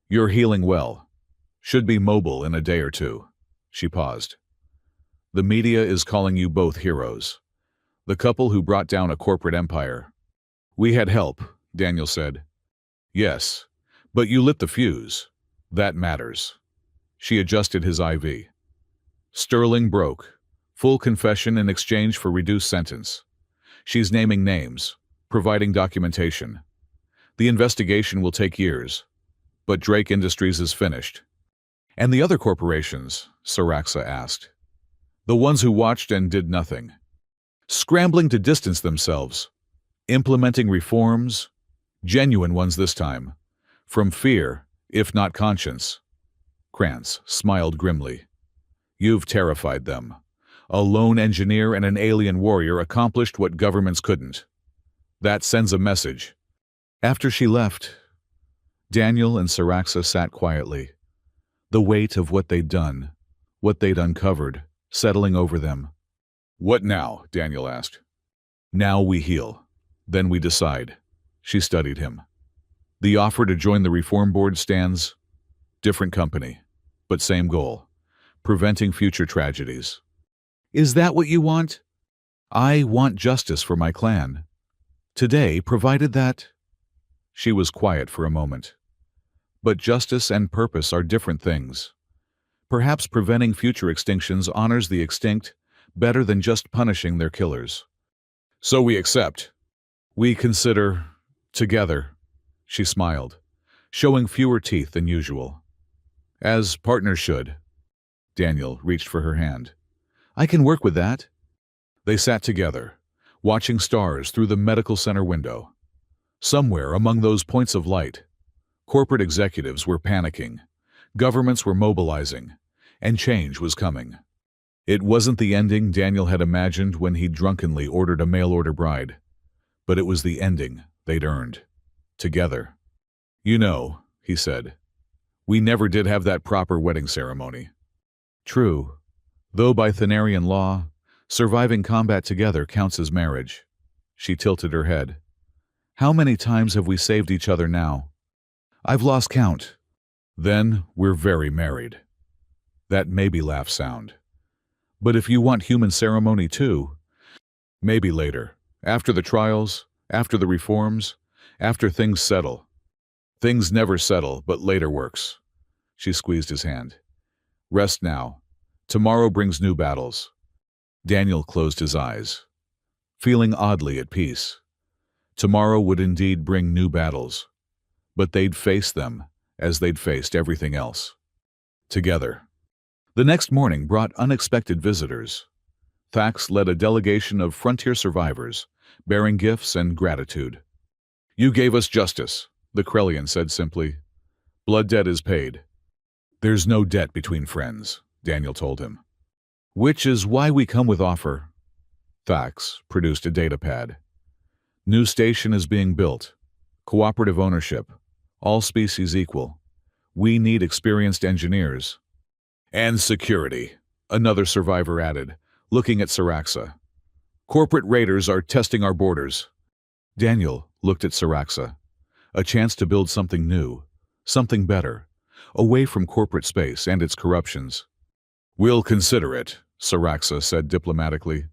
"You're healing well. Should be mobile in a day or 2. She paused. "The media is calling you both heroes. The couple who brought down a corporate empire." "We had help," Daniel said. "Yes, but you lit the fuse. That matters." She adjusted his IV. "Sterling broke. Full confession in exchange for reduced sentence. She's naming names, providing documentation. The investigation will take years, but Drake Industries is finished." "And the other corporations?" Saraxa asked. "The ones who watched and did nothing. Scrambling to distance themselves. Implementing reforms, genuine ones this time, from fear, if not conscience." Krantz smiled grimly. You've terrified them. A lone engineer and an alien warrior accomplished what governments couldn't. That sends a message. After she left, Daniel and Saraxa sat quietly, the weight of what they'd done, what they'd uncovered, settling over them. What now? Daniel asked. Now we heal. Then we decide. She studied him. The offer to join the reform board stands. Different company, but same goal. Preventing future tragedies. Is that what you want? I want justice for my clan. Today, provided that... She was quiet for a moment. But justice and purpose are different things. Perhaps preventing future extinctions honors the extinct better than just punishing their killers. So we accept. We consider... together. She smiled, showing fewer teeth than usual. As partners should. Daniel reached for her hand. I can work with that. They sat together, watching stars through the medical center window. Somewhere among those points of light, corporate executives were panicking, governments were mobilizing, and change was coming. It wasn't the ending Daniel had imagined when he drunkenly ordered a mail-order bride, but it was the ending they'd earned. Together. You know, he said, we never did have that proper wedding ceremony. True, though by Thanarian law, surviving combat together counts as marriage. She tilted her head. How many times have we saved each other now? I've lost count. Then we're very married. That maybe laugh sound. But if you want human ceremony too, maybe later, after the trials, after the reforms, after things settle. Things never settle, but later works. She squeezed his hand. Rest now. Tomorrow brings new battles. Daniel closed his eyes, feeling oddly at peace. Tomorrow would indeed bring new battles, but they'd face them as they'd faced everything else. Together. The next morning brought unexpected visitors. Thax led a delegation of frontier survivors, bearing gifts and gratitude. You gave us justice, the Krellian said simply. Blood debt is paid. There's no debt between friends, Daniel told him. Which is why we come with offer. Thax produced a data pad. New station is being built. Cooperative ownership. All species equal. We need experienced engineers. And security, another survivor added, looking at Saraxa. Corporate raiders are testing our borders. Daniel looked at Saraxa. A chance to build something new, something better, away from corporate space and its corruptions. We'll consider it, Saraxa said diplomatically.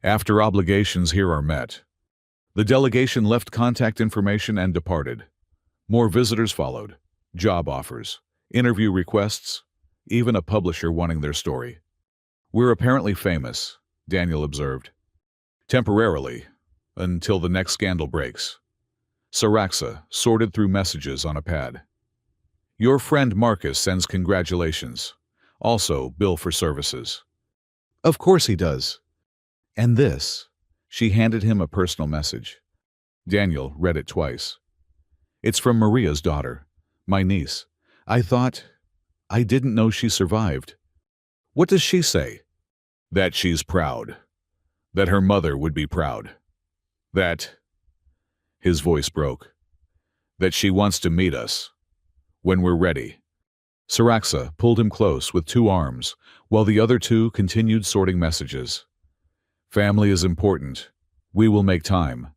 After obligations here are met. The delegation left contact information and departed. More visitors followed. Job offers, interview requests, even a publisher wanting their story. We're apparently famous, Daniel observed. Temporarily, until the next scandal breaks. Saraxa sorted through messages on a pad. Your friend Marcus sends congratulations. Also, bill for services. Of course he does. And this. She handed him a personal message. Daniel read it twice. It's from Maria's daughter, my niece. I didn't know she survived. What does she say? That she's proud. That her mother would be proud. That... His voice broke. That she wants to meet us. When we're ready. Saraxa pulled him close with 2 arms, while the other 2 continued sorting messages. Family is important. We will make time.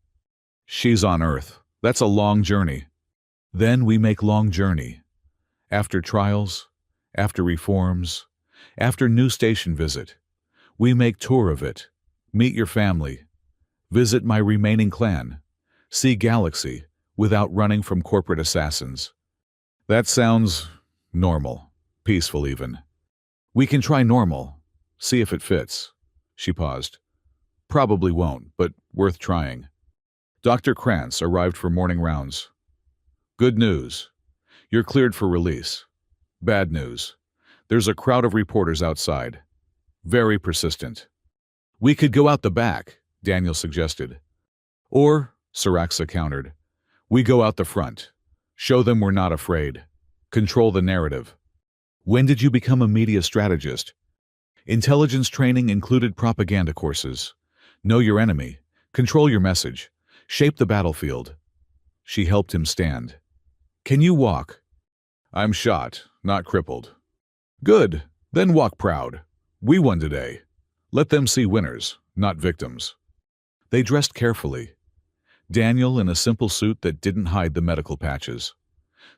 She's on Earth. That's a long journey. Then we make long journey. After trials, after reforms, after new station visit. We make tour of it. Meet your family. Visit my remaining clan. See galaxy without running from corporate assassins. That sounds normal, peaceful even. We can try normal, see if it fits. She paused. Probably won't, but worth trying. Dr. Krantz arrived for morning rounds. Good news. You're cleared for release. Bad news. There's a crowd of reporters outside. Very persistent. We could go out the back, Daniel suggested. Or, Saraxa countered, we go out the front. Show them we're not afraid. Control the narrative. When did you become a media strategist? Intelligence training included propaganda courses. Know your enemy. Control your message. Shape the battlefield. She helped him stand. Can you walk? I'm shot, not crippled. Good. Then walk proud. We won today. Let them see winners, not victims. They dressed carefully. Daniel in a simple suit that didn't hide the medical patches.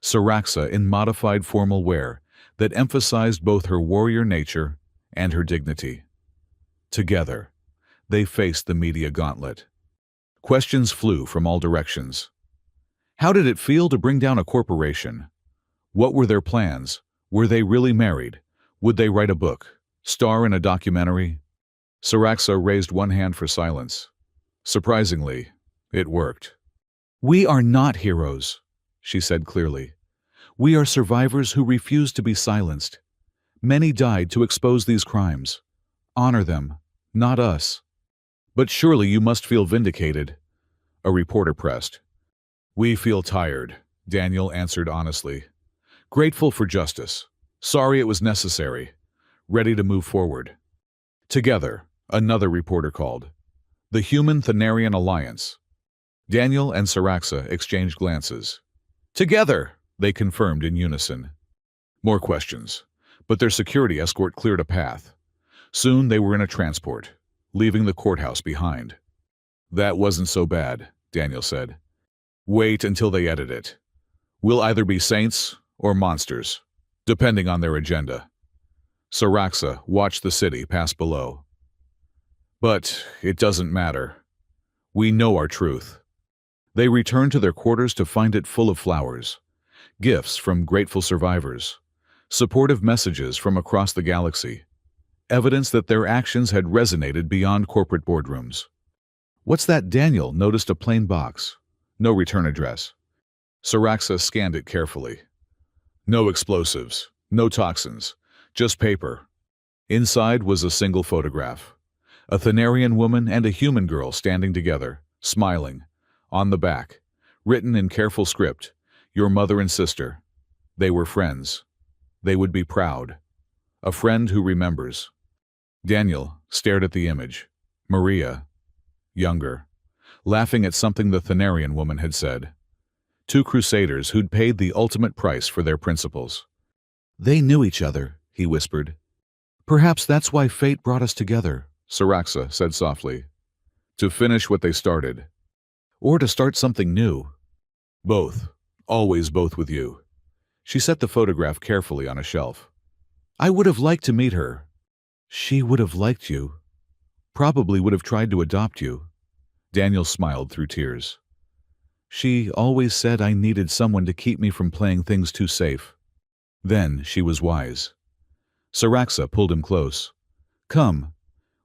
Saraxa in modified formal wear that emphasized both her warrior nature and her dignity. Together, they faced the media gauntlet. Questions flew from all directions. How did it feel to bring down a corporation? What were their plans? Were they really married? Would they write a book? Star in a documentary? Saraxa raised one hand for silence. Surprisingly, it worked. We are not heroes, she said clearly. We are survivors who refuse to be silenced. Many died to expose these crimes. Honor them, not us. But surely you must feel vindicated, a reporter pressed. We feel tired, Daniel answered honestly. Grateful for justice. Sorry it was necessary. Ready to move forward. Together, another reporter called. The Human-Thanarian Alliance. Daniel and Saraxa exchanged glances. Together, they confirmed in unison. More questions, but their security escort cleared a path. Soon they were in a transport, leaving the courthouse behind. That wasn't so bad, Daniel said. Wait until they edit it. We'll either be saints or monsters, depending on their agenda. Saraxa watched the city pass below. But it doesn't matter. We know our truth. They returned to their quarters to find it full of flowers, gifts from grateful survivors, supportive messages from across the galaxy, evidence that their actions had resonated beyond corporate boardrooms. What's that? Daniel noticed a plain box. No return address. Saraxa scanned it carefully. No explosives, no toxins, just paper. Inside was a single photograph. A Thanarian woman and a human girl standing together, smiling. On the back, written in careful script, your mother and sister. They were friends. They would be proud. A friend who remembers. Daniel stared at the image. Maria, younger, laughing at something the Thanarian woman had said. Two crusaders who'd paid the ultimate price for their principles. They knew each other, he whispered. Perhaps that's why fate brought us together, Saraxa said softly. To finish what they started. Or to start something new. Both. Always both with you. She set the photograph carefully on a shelf. I would have liked to meet her. She would have liked you. Probably would have tried to adopt you. Daniel smiled through tears. She always said I needed someone to keep me from playing things too safe. Then she was wise. Saraxa pulled him close. Come.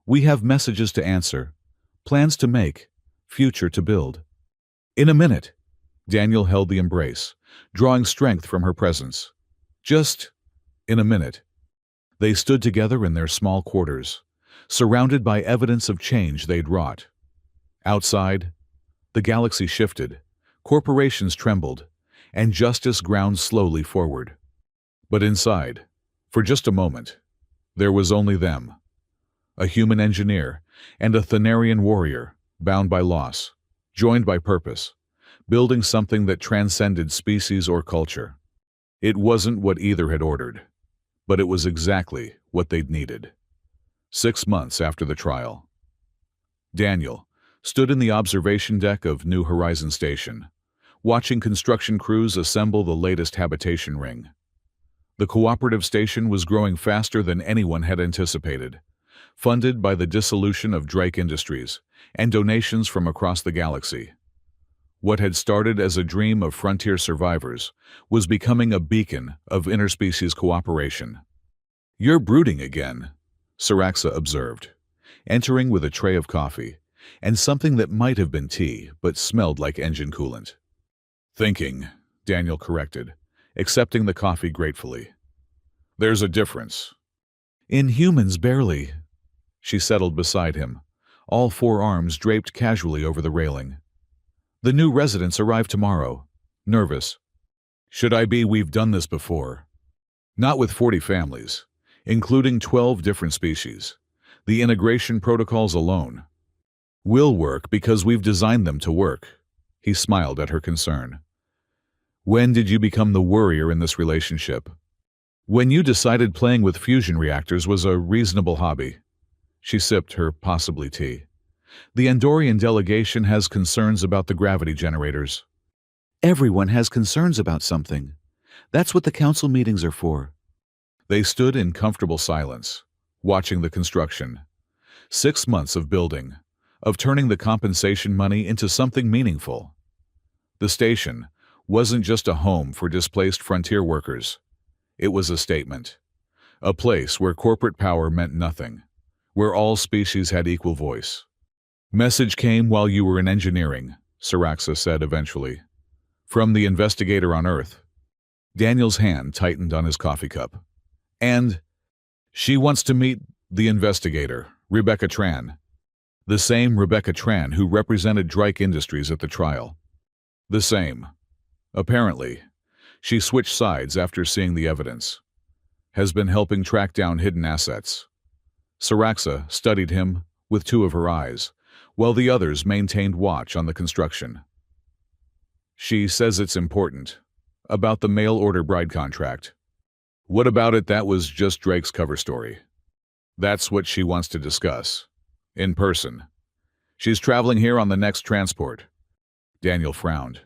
We have messages to answer, plans to make, future to build. In a minute. Daniel held the embrace, drawing strength from her presence. Just in a minute. They stood together in their small quarters, surrounded by evidence of change they'd wrought. Outside, the galaxy shifted, corporations trembled, and justice ground slowly forward. But inside, for just a moment, there was only them. A human engineer and a Thanarian warrior, bound by loss, joined by purpose, building something that transcended species or culture. It wasn't what either had ordered, but it was exactly what they'd needed. 6 months after the trial. Daniel stood in the observation deck of New Horizon Station, watching construction crews assemble the latest habitation ring. The cooperative station was growing faster than anyone had anticipated, funded by the dissolution of Drake Industries and donations from across the galaxy. What had started as a dream of frontier survivors was becoming a beacon of interspecies cooperation. You're brooding again, Saraxa observed, entering with a tray of coffee and something that might have been tea but smelled like engine coolant. Thinking, Daniel corrected, accepting the coffee gratefully. There's a difference. In humans, barely. She settled beside him, all 4 arms draped casually over the railing. The new residents arrive tomorrow. Nervous. Should I be? We've done this before. Not with 40 families, including 12 different species. The integration protocols alone will work because we've designed them to work. He smiled at her concern. When did you become the worrier in this relationship? When you decided playing with fusion reactors was a reasonable hobby. She sipped her possibly tea. The Andorian delegation has concerns about the gravity generators. Everyone has concerns about something. That's what the council meetings are for. They stood in comfortable silence, watching the construction. 6 months of building, of turning the compensation money into something meaningful. The station wasn't just a home for displaced frontier workers. It was a statement. A place where corporate power meant nothing, where all species had equal voice. Message came while you were in engineering, Saraxa said eventually. From the investigator on Earth. Daniel's hand tightened on his coffee cup. And she wants to meet the investigator, Rebecca Tran. The same Rebecca Tran who represented Drake Industries at the trial. The same. Apparently, she switched sides after seeing the evidence. Has been helping track down hidden assets. Saraxa studied him with 2 of her eyes, while the others maintained watch on the construction. She says it's important. About the mail-order bride contract. What about it? That was just Drake's cover story. That's what she wants to discuss. In person. She's traveling here on the next transport. Daniel frowned.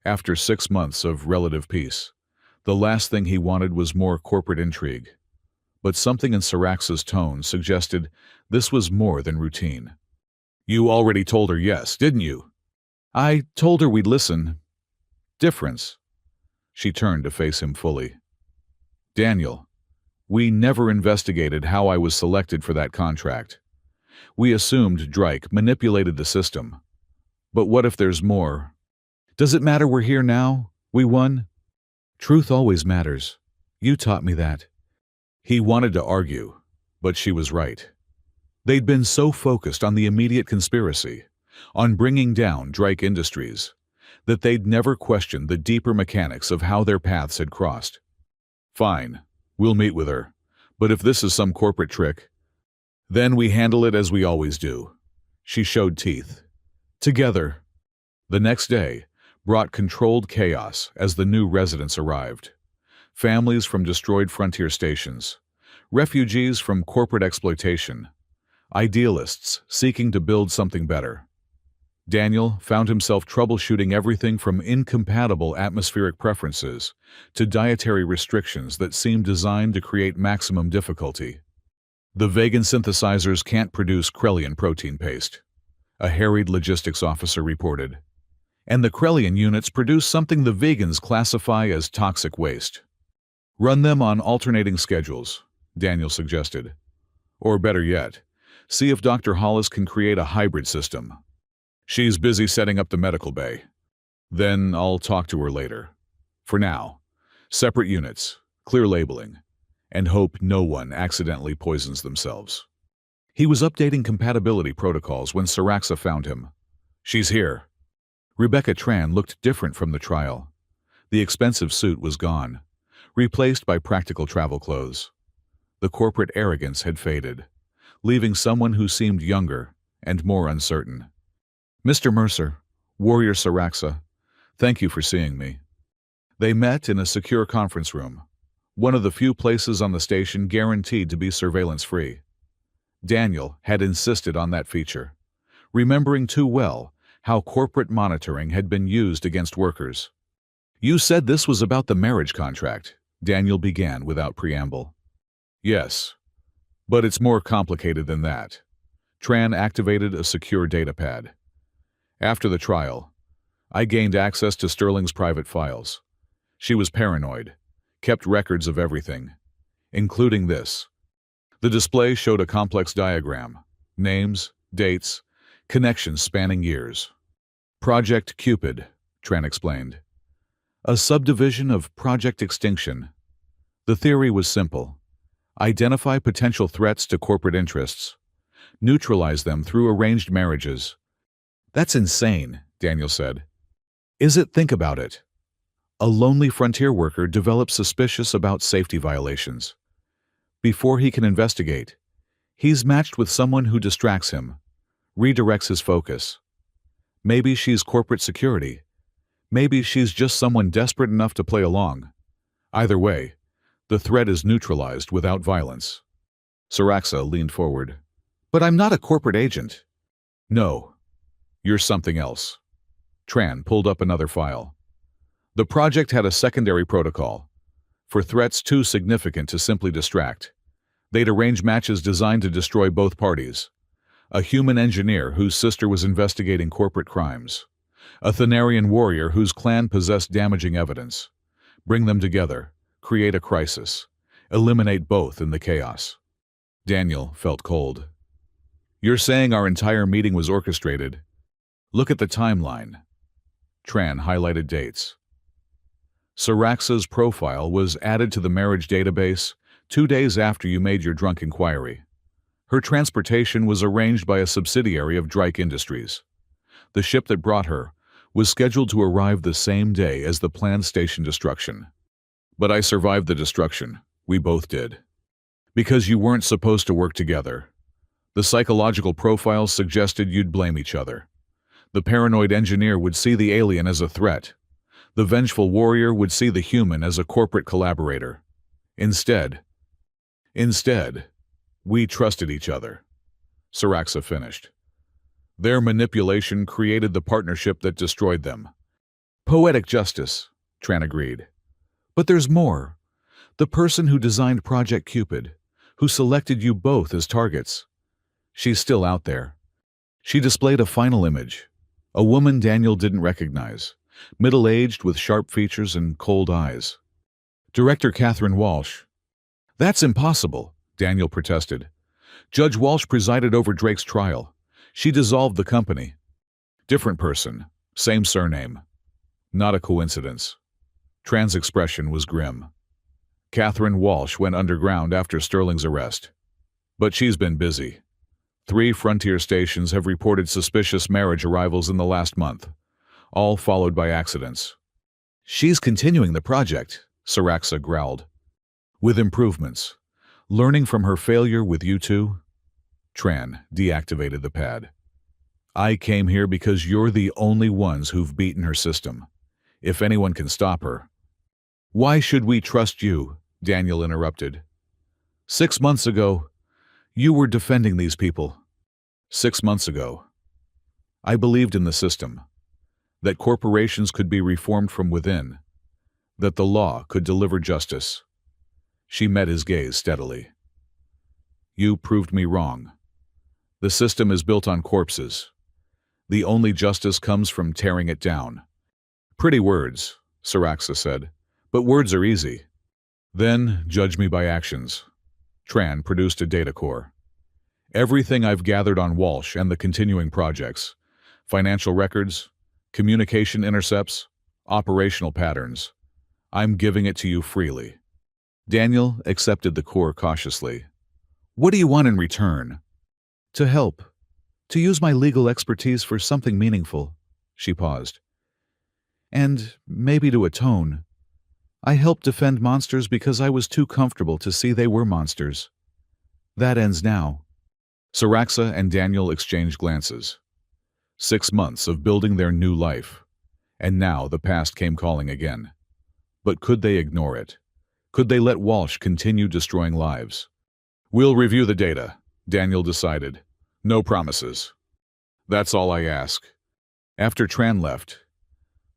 After 6 months of relative peace, the last thing he wanted was more corporate intrigue. But something in Saraxa's tone suggested this was more than routine. You already told her yes, didn't you? I told her we'd listen. Difference. She turned to face him fully. Daniel, we never investigated how I was selected for that contract. We assumed Drake manipulated the system. But what if there's more? Does it matter we're here now? We won? Truth always matters. You taught me that. He wanted to argue, but she was right. They'd been so focused on the immediate conspiracy, on bringing down Drake Industries, that they'd never questioned the deeper mechanics of how their paths had crossed. Fine, we'll meet with her, but if this is some corporate trick, then we handle it as we always do. She showed teeth. Together. The next day brought controlled chaos as the new residents arrived. Families from destroyed frontier stations, refugees from corporate exploitation, idealists seeking to build something better. Daniel found himself troubleshooting everything from incompatible atmospheric preferences to dietary restrictions that seemed designed to create maximum difficulty. The vegan synthesizers can't produce Krellian protein paste, a harried logistics officer reported. And the Krellian units produce something the vegans classify as toxic waste. Run them on alternating schedules, Daniel suggested. Or better yet, see if Dr. Hollis can create a hybrid system. She's busy setting up the medical bay. Then I'll talk to her later. For now, separate units, clear labeling, and hope no one accidentally poisons themselves. He was updating compatibility protocols when Saraxa found him. She's here. Rebecca Tran looked different from the trial. The expensive suit was gone, replaced by practical travel clothes. The corporate arrogance had faded, leaving someone who seemed younger and more uncertain. Mr. Mercer, Warrior Saraxa, thank you for seeing me. They met in a secure conference room, one of the few places on the station guaranteed to be surveillance-free. Daniel had insisted on that feature, remembering too well how corporate monitoring had been used against workers. You said this was about the marriage contract, Daniel began without preamble. Yes, but it's more complicated than that. Tran activated a secure datapad. After the trial, I gained access to Sterling's private files. She was paranoid, kept records of everything, including this. The display showed a complex diagram, names, dates, connections spanning years. Project Cupid, Tran explained. A subdivision of Project Extinction. The theory was simple. Identify potential threats to corporate interests. Neutralize them through arranged marriages. That's insane, Daniel said. Is it? Think about it. A lonely frontier worker develops suspicious about safety violations. Before he can investigate, he's matched with someone who distracts him, redirects his focus. Maybe she's corporate security. Maybe she's just someone desperate enough to play along. Either way, the threat is neutralized without violence. Saraxa leaned forward. But I'm not a corporate agent. No, you're something else. Tran pulled up another file. The project had a secondary protocol. For threats too significant to simply distract, they'd arrange matches designed to destroy both parties. A human engineer whose sister was investigating corporate crimes. A Thanarian warrior whose clan possessed damaging evidence. Bring them together, create a crisis, eliminate both in the chaos. Daniel felt cold. You're saying our entire meeting was orchestrated? Look at the timeline. Tran highlighted dates. Saraxa's profile was added to the marriage database 2 days after you made your drunk inquiry. Her transportation was arranged by a subsidiary of Drake Industries. The ship that brought her was scheduled to arrive the same day as the planned station destruction. But I survived the destruction. We both did. Because you weren't supposed to work together. The psychological profiles suggested you'd blame each other. The paranoid engineer would see the alien as a threat. The vengeful warrior would see the human as a corporate collaborator. Instead, we trusted each other. Saraxa finished. Their manipulation created the partnership that destroyed them. Poetic justice, Tran agreed. But there's more. The person who designed Project Cupid, who selected you both as targets. She's still out there. She displayed a final image. A woman Daniel didn't recognize, middle-aged with sharp features and cold eyes. Director Catherine Walsh. That's impossible, Daniel protested. Judge Walsh presided over Drake's trial. She dissolved the company. Different person, same surname. Not a coincidence. Tran's expression was grim. Catherine Walsh went underground after Sterling's arrest. But she's been busy. 3 frontier stations have reported suspicious marriage arrivals in the last month, all followed by accidents. She's continuing the project, Saraxa growled. With improvements. Learning from her failure with you two? Tran deactivated the pad. I came here because you're the only ones who've beaten her system. If anyone can stop her. Why should we trust you? Daniel interrupted. 6 months ago, you were defending these people. 6 months ago, I believed in the system, that corporations could be reformed from within, that the law could deliver justice. She met his gaze steadily. You proved me wrong. The system is built on corpses. The only justice comes from tearing it down. Pretty words, Saraxa said, but words are easy. Then judge me by actions. Tran produced a data core. Everything I've gathered on Walsh and the continuing projects, financial records, communication intercepts, operational patterns, I'm giving it to you freely. Daniel accepted the core cautiously. What do you want in return? To help. To use my legal expertise for something meaningful. She paused. And maybe to atone. I helped defend monsters because I was too comfortable to see they were monsters. That ends now. Saraxa and Daniel exchanged glances. 6 months of building their new life. And now the past came calling again. But could they ignore it? Could they let Walsh continue destroying lives? We'll review the data, Daniel decided. No promises. That's all I ask. After Tran left,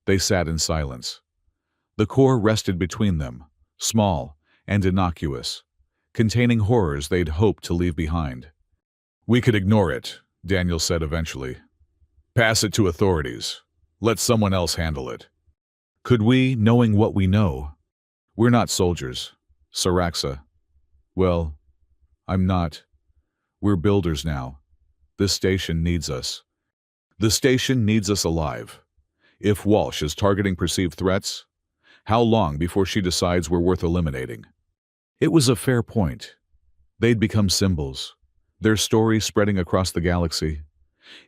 they sat in silence. The core rested between them, small and innocuous, containing horrors they'd hoped to leave behind. We could ignore it, Daniel said eventually. Pass it to authorities. Let someone else handle it. Could we, knowing what we know? We're not soldiers, Saraxa. Well, I'm not. We're builders now. This station needs us. The station needs us alive. If Walsh is targeting perceived threats, how long before she decides we're worth eliminating? It was a fair point. They'd become symbols, their story spreading across the galaxy.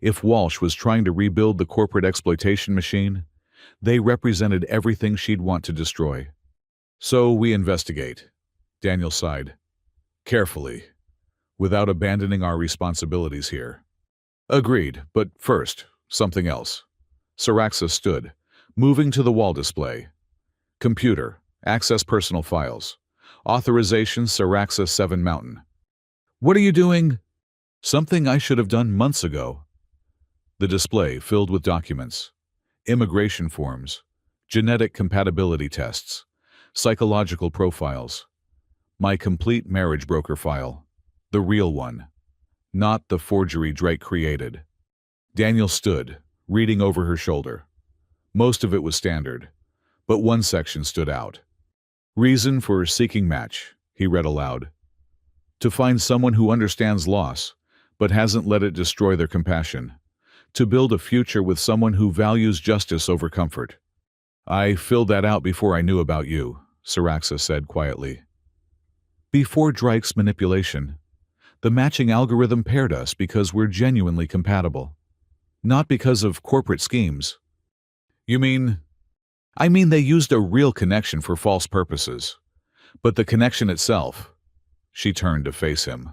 If Walsh was trying to rebuild the corporate exploitation machine, They represented everything she'd want to destroy. So we investigate. Daniel sighed. Carefully, without abandoning our responsibilities here. Agreed, but first, something else. Saraxa stood, moving to the wall display. Computer, access personal files. Authorization Saraxa 7 Mountain. What are you doing? Something I should have done months ago. The display filled with documents. Immigration forms, genetic compatibility tests, psychological profiles. My complete marriage broker file. The real one. Not the forgery Drake created. Daniel stood, reading over her shoulder. Most of it was standard, but one section stood out. Reason for seeking match, he read aloud. To find someone who understands loss, but hasn't let it destroy their compassion. To build a future with someone who values justice over comfort. I filled that out before I knew about you, Saraxa said quietly. Before Drake's manipulation, the matching algorithm paired us because we're genuinely compatible. Not because of corporate schemes. You mean? I mean they used a real connection for false purposes. But the connection itself, she turned to face him.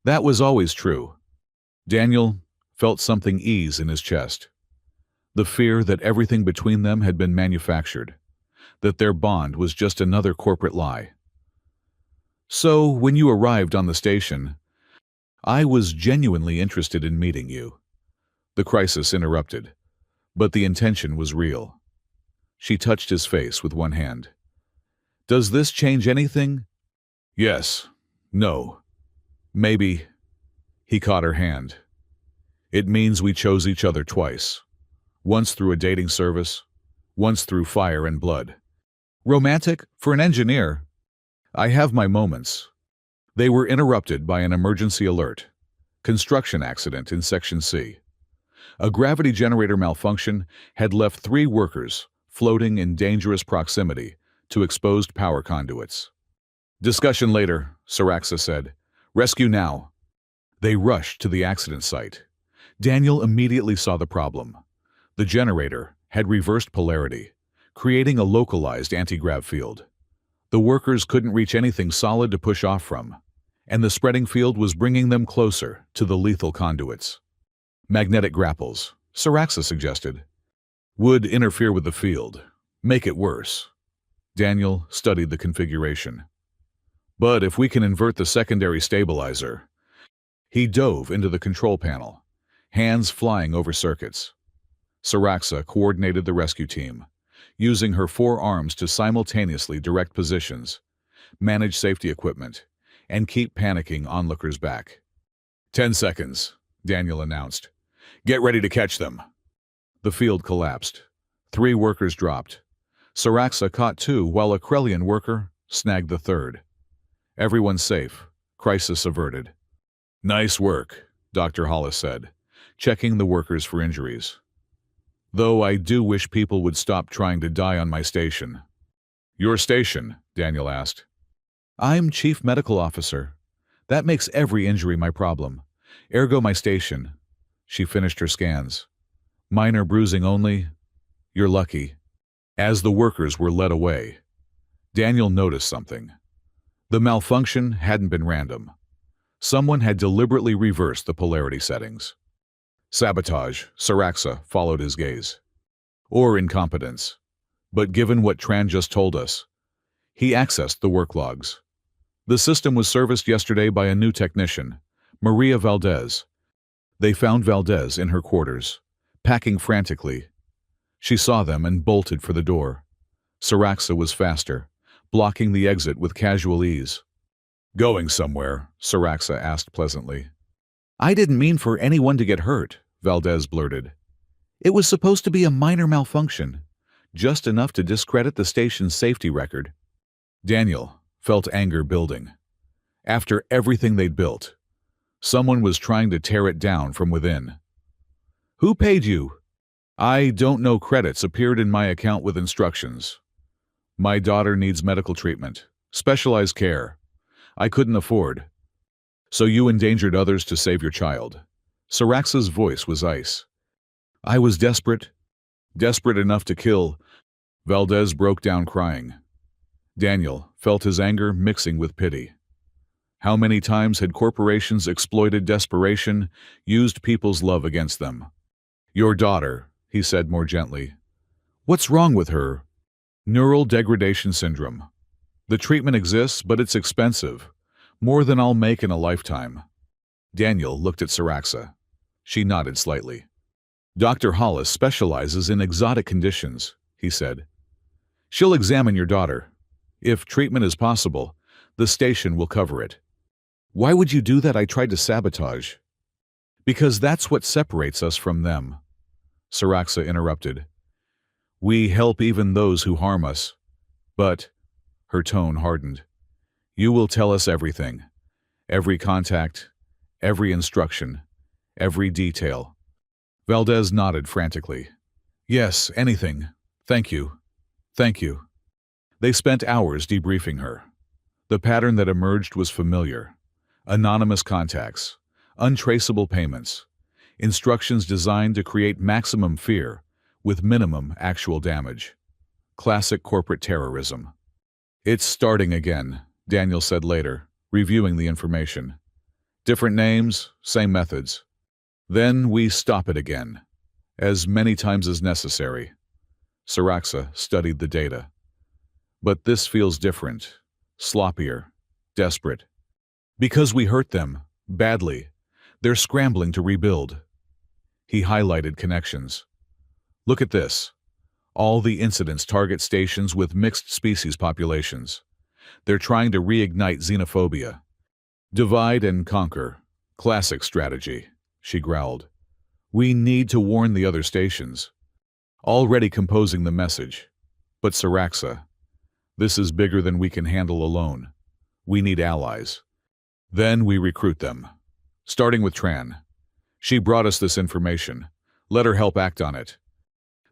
That was always true. Daniel felt something ease in his chest. The fear that everything between them had been manufactured. That their bond was just another corporate lie. So, when you arrived on the station, I was genuinely interested in meeting you. The crisis interrupted, but the intention was real. She touched his face with one hand. Does this change anything? Yes. No. Maybe. He caught her hand. It means we chose each other twice. Once through a dating service, once through fire and blood. Romantic for an engineer. I have my moments. They were interrupted by an emergency alert. Construction accident in Section C. A gravity generator malfunction had left 3 workers floating in dangerous proximity to exposed power conduits. Discussion later, Saraxa said. Rescue now. They rushed to the accident site. Daniel immediately saw the problem. The generator had reversed polarity, creating a localized anti-grav field. The workers couldn't reach anything solid to push off from, and the spreading field was bringing them closer to the lethal conduits. Magnetic grapples, Saraxa suggested, would interfere with the field, make it worse. Daniel studied the configuration. But if we can invert the secondary stabilizer... He dove into the control panel, hands flying over circuits. Saraxa coordinated the rescue team, using her 4 arms to simultaneously direct positions, manage safety equipment, and keep panicking onlookers back. 10 seconds, Daniel announced. Get ready to catch them. The field collapsed. 3 workers dropped. Saraxa caught 2 while a Krellian worker snagged the 3rd. Everyone safe. Crisis averted. Nice work, Dr. Hollis said, checking the workers for injuries. Though I do wish people would stop trying to die on my station. Your station? Daniel asked. I'm Chief Medical Officer. That makes every injury my problem. Ergo my station. She finished her scans. Minor bruising only. You're lucky. As the workers were led away, Daniel noticed something. The malfunction hadn't been random. Someone had deliberately reversed the polarity settings. Sabotage, Saraxa followed his gaze. Or incompetence. But given what Tran just told us, he accessed the work logs. The system was serviced yesterday by a new technician, Maria Valdez. They found Valdez in her quarters, packing frantically. She saw them and bolted for the door. Saraxa was faster, blocking the exit with casual ease. Going somewhere? Saraxa asked pleasantly. I didn't mean for anyone to get hurt, Valdez blurted. It was supposed to be a minor malfunction, just enough to discredit the station's safety record. Daniel felt anger building. After everything they'd built, someone was trying to tear it down from within. Who paid you? I don't know. Credits appeared in my account with instructions. My daughter needs medical treatment, specialized care. I couldn't afford. So you endangered others to save your child. Saraxa's voice was ice. I was desperate. Desperate enough to kill, Valdez broke down crying. Daniel felt his anger mixing with pity. How many times had corporations exploited desperation, used people's love against them? Your daughter, he said more gently. What's wrong with her? Neural degradation syndrome. The treatment exists, but it's expensive. More than I'll make in a lifetime. Daniel looked at Saraxa. She nodded slightly. Dr. Hollis specializes in exotic conditions, he said. She'll examine your daughter. If treatment is possible, the station will cover it. Why would you do that? I tried to sabotage. Because that's what separates us from them. Saraxa interrupted. We help even those who harm us. But, her tone hardened, you will tell us everything. Every contact, every instruction, every detail. Valdez nodded frantically. Yes, anything. Thank you. Thank you. They spent hours debriefing her. The pattern that emerged was familiar. Anonymous contacts, untraceable payments, instructions designed to create maximum fear with minimum actual damage. Classic corporate terrorism. It's starting again, Daniel said later, reviewing the information. Different names, same methods. Then we stop it again, as many times as necessary. Saraxa studied the data. But this feels different, sloppier, desperate. Because we hurt them, badly, they're scrambling to rebuild. He highlighted connections. Look at this. All the incidents target stations with mixed species populations. They're trying to reignite xenophobia. Divide and conquer. Classic strategy, she growled. We need to warn the other stations. Already composing the message. But Saraxa, this is bigger than we can handle alone. We need allies. Then we recruit them. Starting with Tran. She brought us this information. Let her help act on it.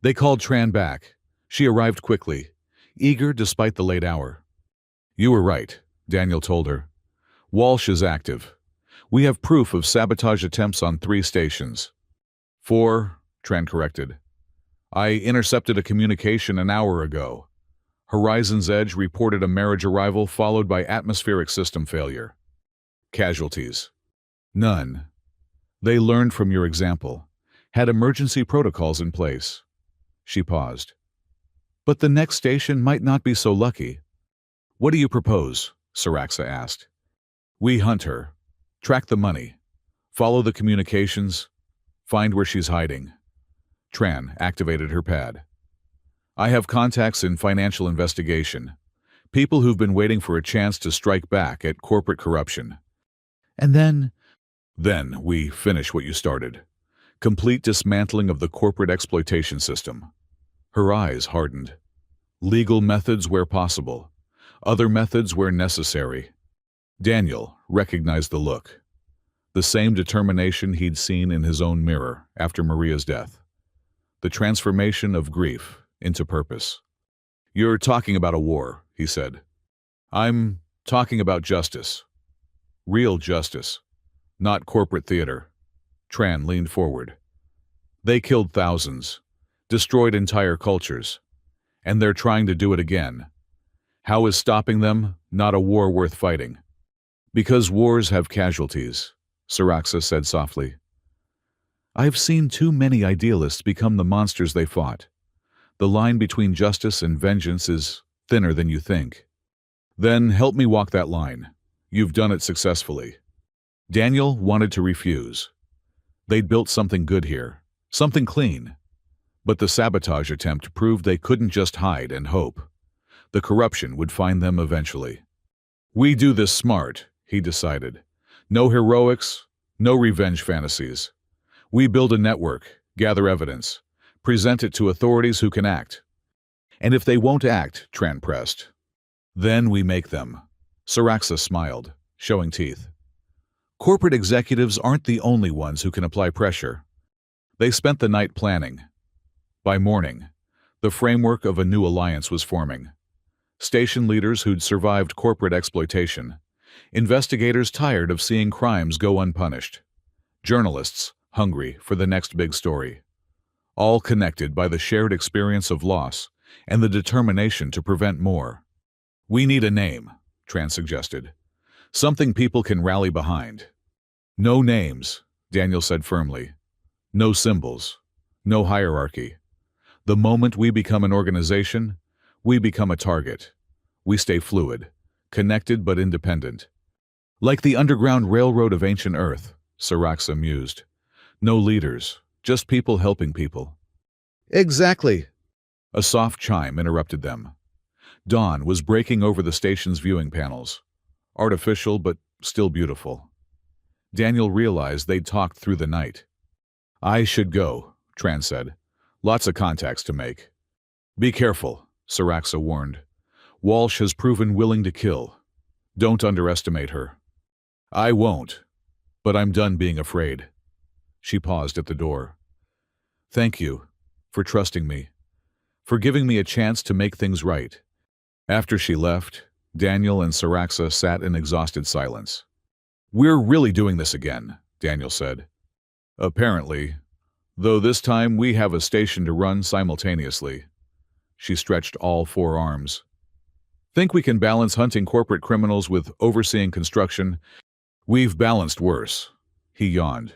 They called Tran back. She arrived quickly, eager despite the late hour. You were right, Daniel told her. Walsh is active. We have proof of sabotage attempts on 3 stations. 4, Tran corrected. I intercepted a communication an hour ago. Horizon's Edge reported a marriage arrival followed by atmospheric system failure. Casualties. None. They learned from your example, had emergency protocols in place. She paused. But the next station might not be so lucky. What do you propose? Saraxa asked. We hunt her, track the money, follow the communications, find where she's hiding. Tran activated her pad. I have contacts in financial investigation, people who've been waiting for a chance to strike back at corporate corruption. And then we finish what you started. Complete dismantling of the corporate exploitation system. Her eyes hardened. Legal methods where possible. Other methods where necessary. Daniel recognized the look. The same determination he'd seen in his own mirror after Maria's death. The transformation of grief into purpose. You're talking about a war, he said. I'm talking about justice. Real justice, not corporate theater. Tran leaned forward. They killed thousands, destroyed entire cultures, and they're trying to do it again. How is stopping them not a war worth fighting? Because wars have casualties, Saraxa said softly. I've seen too many idealists become the monsters they fought. The line between justice and vengeance is thinner than you think. Then help me walk that line. You've done it successfully. Daniel wanted to refuse. They'd built something good here, something clean. But the sabotage attempt proved they couldn't just hide and hope. The corruption would find them eventually. We do this smart, he decided. No heroics, no revenge fantasies. We build a network, gather evidence, present it to authorities who can act. And if they won't act, Tran pressed, then we make them. Saraxa smiled, showing teeth. Corporate executives aren't the only ones who can apply pressure. They spent the night planning. By morning, the framework of a new alliance was forming. Station leaders who'd survived corporate exploitation, investigators tired of seeing crimes go unpunished, journalists hungry for the next big story. all connected by the shared experience of loss and the determination to prevent more. "We need a name," Tran suggested. "Something people can rally behind." "No names," Daniel said firmly. "No symbols. No hierarchy. The moment we become an organization, we become a target. We stay fluid, connected but independent. Like the Underground Railroad of ancient Earth," Saraxa mused. "No leaders, just people helping people." "Exactly." A soft chime interrupted them. Dawn was breaking over the station's viewing panels. Artificial but still beautiful. Daniel realized they'd talked through the night. "I should go," Tran said. "Lots of contacts to make." "Be careful," Saraxa warned. "Walsh has proven willing to kill. Don't underestimate her." "I won't, but I'm done being afraid." She paused at the door. "Thank you for trusting me, for giving me a chance to make things right." After she left, Daniel and Saraxa sat in exhausted silence. "We're really doing this again," Daniel said. "Apparently, though this time we have a station to run simultaneously." She stretched all four arms. "Think we can balance hunting corporate criminals with overseeing construction?" "We've balanced worse," he yawned.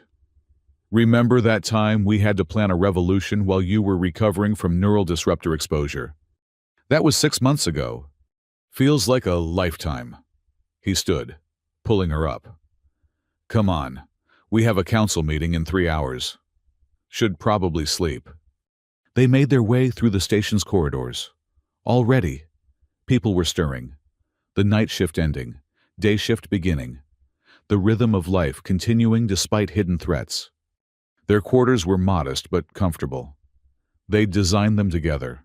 "Remember that time we had to plan a revolution while you were recovering from neural disruptor exposure? That was 6 months ago. Feels like a lifetime." He stood, pulling her up. "Come on, we have a council meeting in 3 hours. Should probably sleep." They made their way through the station's corridors. Already, people were stirring. The night shift ending, day shift beginning. The rhythm of life continuing despite hidden threats. Their quarters were modest but comfortable. They'd designed them together,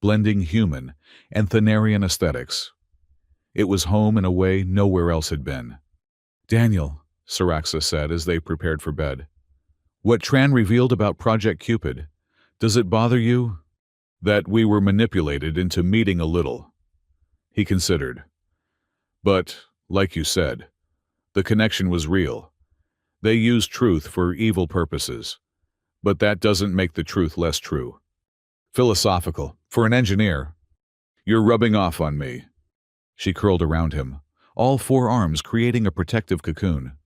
blending human and Thanarian aesthetics. It was home in a way nowhere else had been. "Daniel," Saraxa said as they prepared for bed, "what Tran revealed about Project Cupid, does it bother you?" "That we were manipulated into meeting a little." He considered. "But, like you said, the connection was real. They used truth for evil purposes. But that doesn't make the truth less true." "Philosophical, for an engineer." "You're rubbing off on me." She curled around him, all four arms creating a protective cocoon.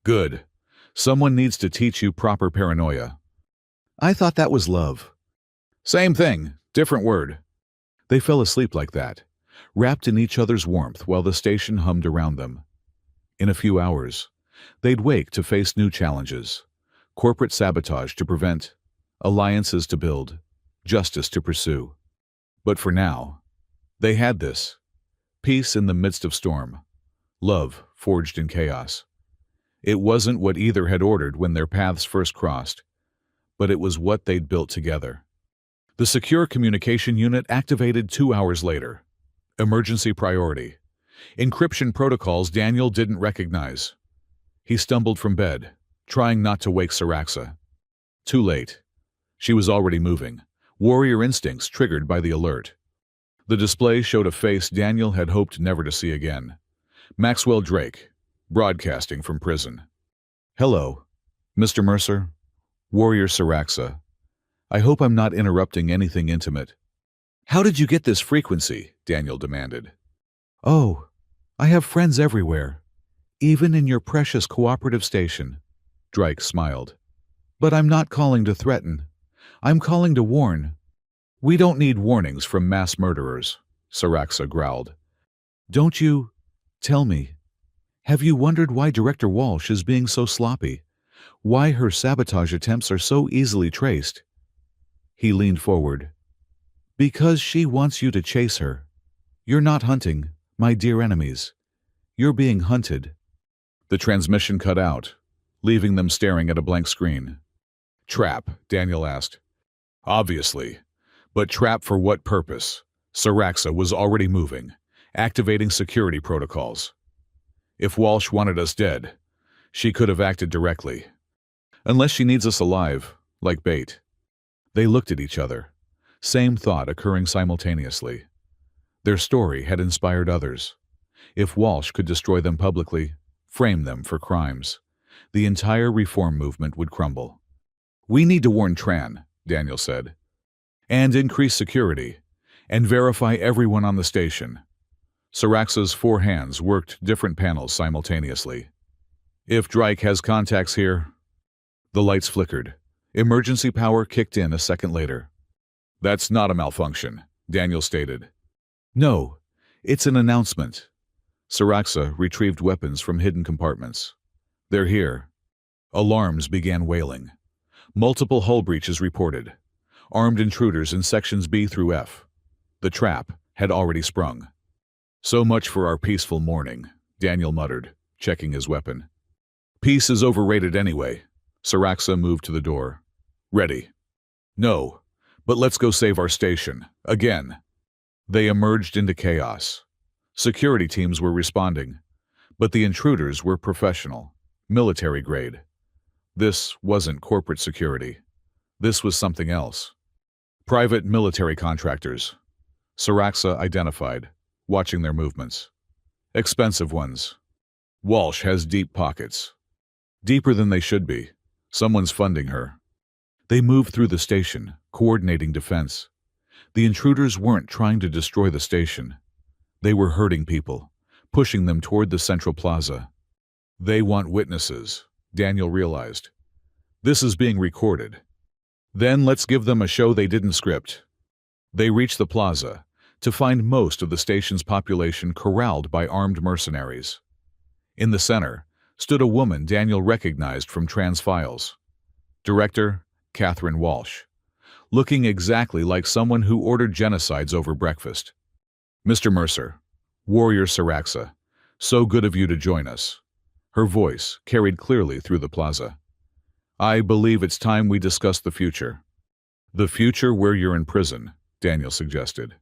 "Good. Someone needs to teach you proper paranoia." "I thought that was love." "Same thing, different word." They fell asleep like that, wrapped in each other's warmth while the station hummed around them. In a few hours, they'd wake to face new challenges. Corporate sabotage to prevent, alliances to build, justice to pursue. But for now, they had this. Peace in the midst of storm. Love forged in chaos. It wasn't what either had ordered when their paths first crossed, but it was what they'd built together. The secure communication unit activated 2 hours later. Emergency priority. Encryption protocols Daniel didn't recognize. He stumbled from bed, trying not to wake Saraxa. Too late. She was already moving, warrior instincts triggered by the alert. The display showed a face Daniel had hoped never to see again. Maxwell Drake, broadcasting from prison. "Hello, Mr. Mercer. Warrior Saraxa. I hope I'm not interrupting anything intimate." "How did you get this frequency?" Daniel demanded. "Oh, I have friends everywhere, even in your precious cooperative station," Drake smiled. "But I'm not calling to threaten. I'm calling to warn." "We don't need warnings from mass murderers," Saraxa growled. "Don't you? Tell me. Have you wondered why Director Walsh is being so sloppy? Why her sabotage attempts are so easily traced?" He leaned forward. "Because she wants you to chase her. You're not hunting, my dear enemies. You're being hunted." The transmission cut out, leaving them staring at a blank screen. "Trap?" Daniel asked. "Obviously. But trap for what purpose?" Saraxa was already moving, activating security protocols. "If Walsh wanted us dead, she could have acted directly. Unless she needs us alive, like bait." They looked at each other, same thought occurring simultaneously. Their story had inspired others. If Walsh could destroy them publicly, frame them for crimes, the entire reform movement would crumble. "We need to warn Tran," Daniel said. And increase security, and verify everyone on the station. Saraxa's 4 hands worked different panels simultaneously. If Drake has contacts here... The lights flickered. Emergency power kicked in a second later. That's not a malfunction, Daniel stated. No, it's an announcement. Saraxa retrieved weapons from hidden compartments. They're here. Alarms began wailing. Multiple hull breaches reported. Armed intruders in sections B through F. The trap had already sprung. So much for our peaceful morning, Daniel muttered, checking his weapon. Peace is overrated anyway. Saraxa moved to the door. Ready. No, but let's go save our station. Again. They emerged into chaos. Security teams were responding, but the intruders were professional, military grade. This wasn't corporate security. This was something else. Private military contractors. Saraxa identified, watching their movements. Expensive ones. Walsh has deep pockets. Deeper than they should be. Someone's funding her. They moved through the station, coordinating defense. The intruders weren't trying to destroy the station. They were hurting people, pushing them toward the central plaza. They want witnesses, Daniel realized. This is being recorded. Then let's give them a show they didn't script. They reached the plaza, to find most of the station's population corralled by armed mercenaries. In the center stood a woman Daniel recognized from Transfiles. Director Catherine Walsh, looking exactly like someone who ordered genocides over breakfast. Mr. Mercer, Warrior Saraxa, so good of you to join us. Her voice carried clearly through the plaza. I believe it's time we discuss the future. The future where you're in prison, Daniel suggested.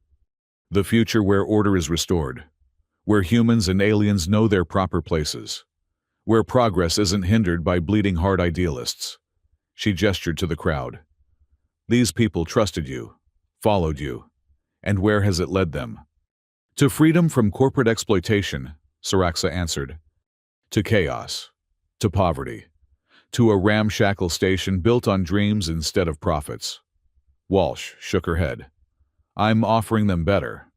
The future where order is restored, where humans and aliens know their proper places, where progress isn't hindered by bleeding-heart idealists. She gestured to the crowd. These people trusted you, followed you, and where has it led them? To freedom from corporate exploitation, Saraxa answered. To chaos, to poverty, to a ramshackle station built on dreams instead of profits. Walsh shook her head. I'm offering them better.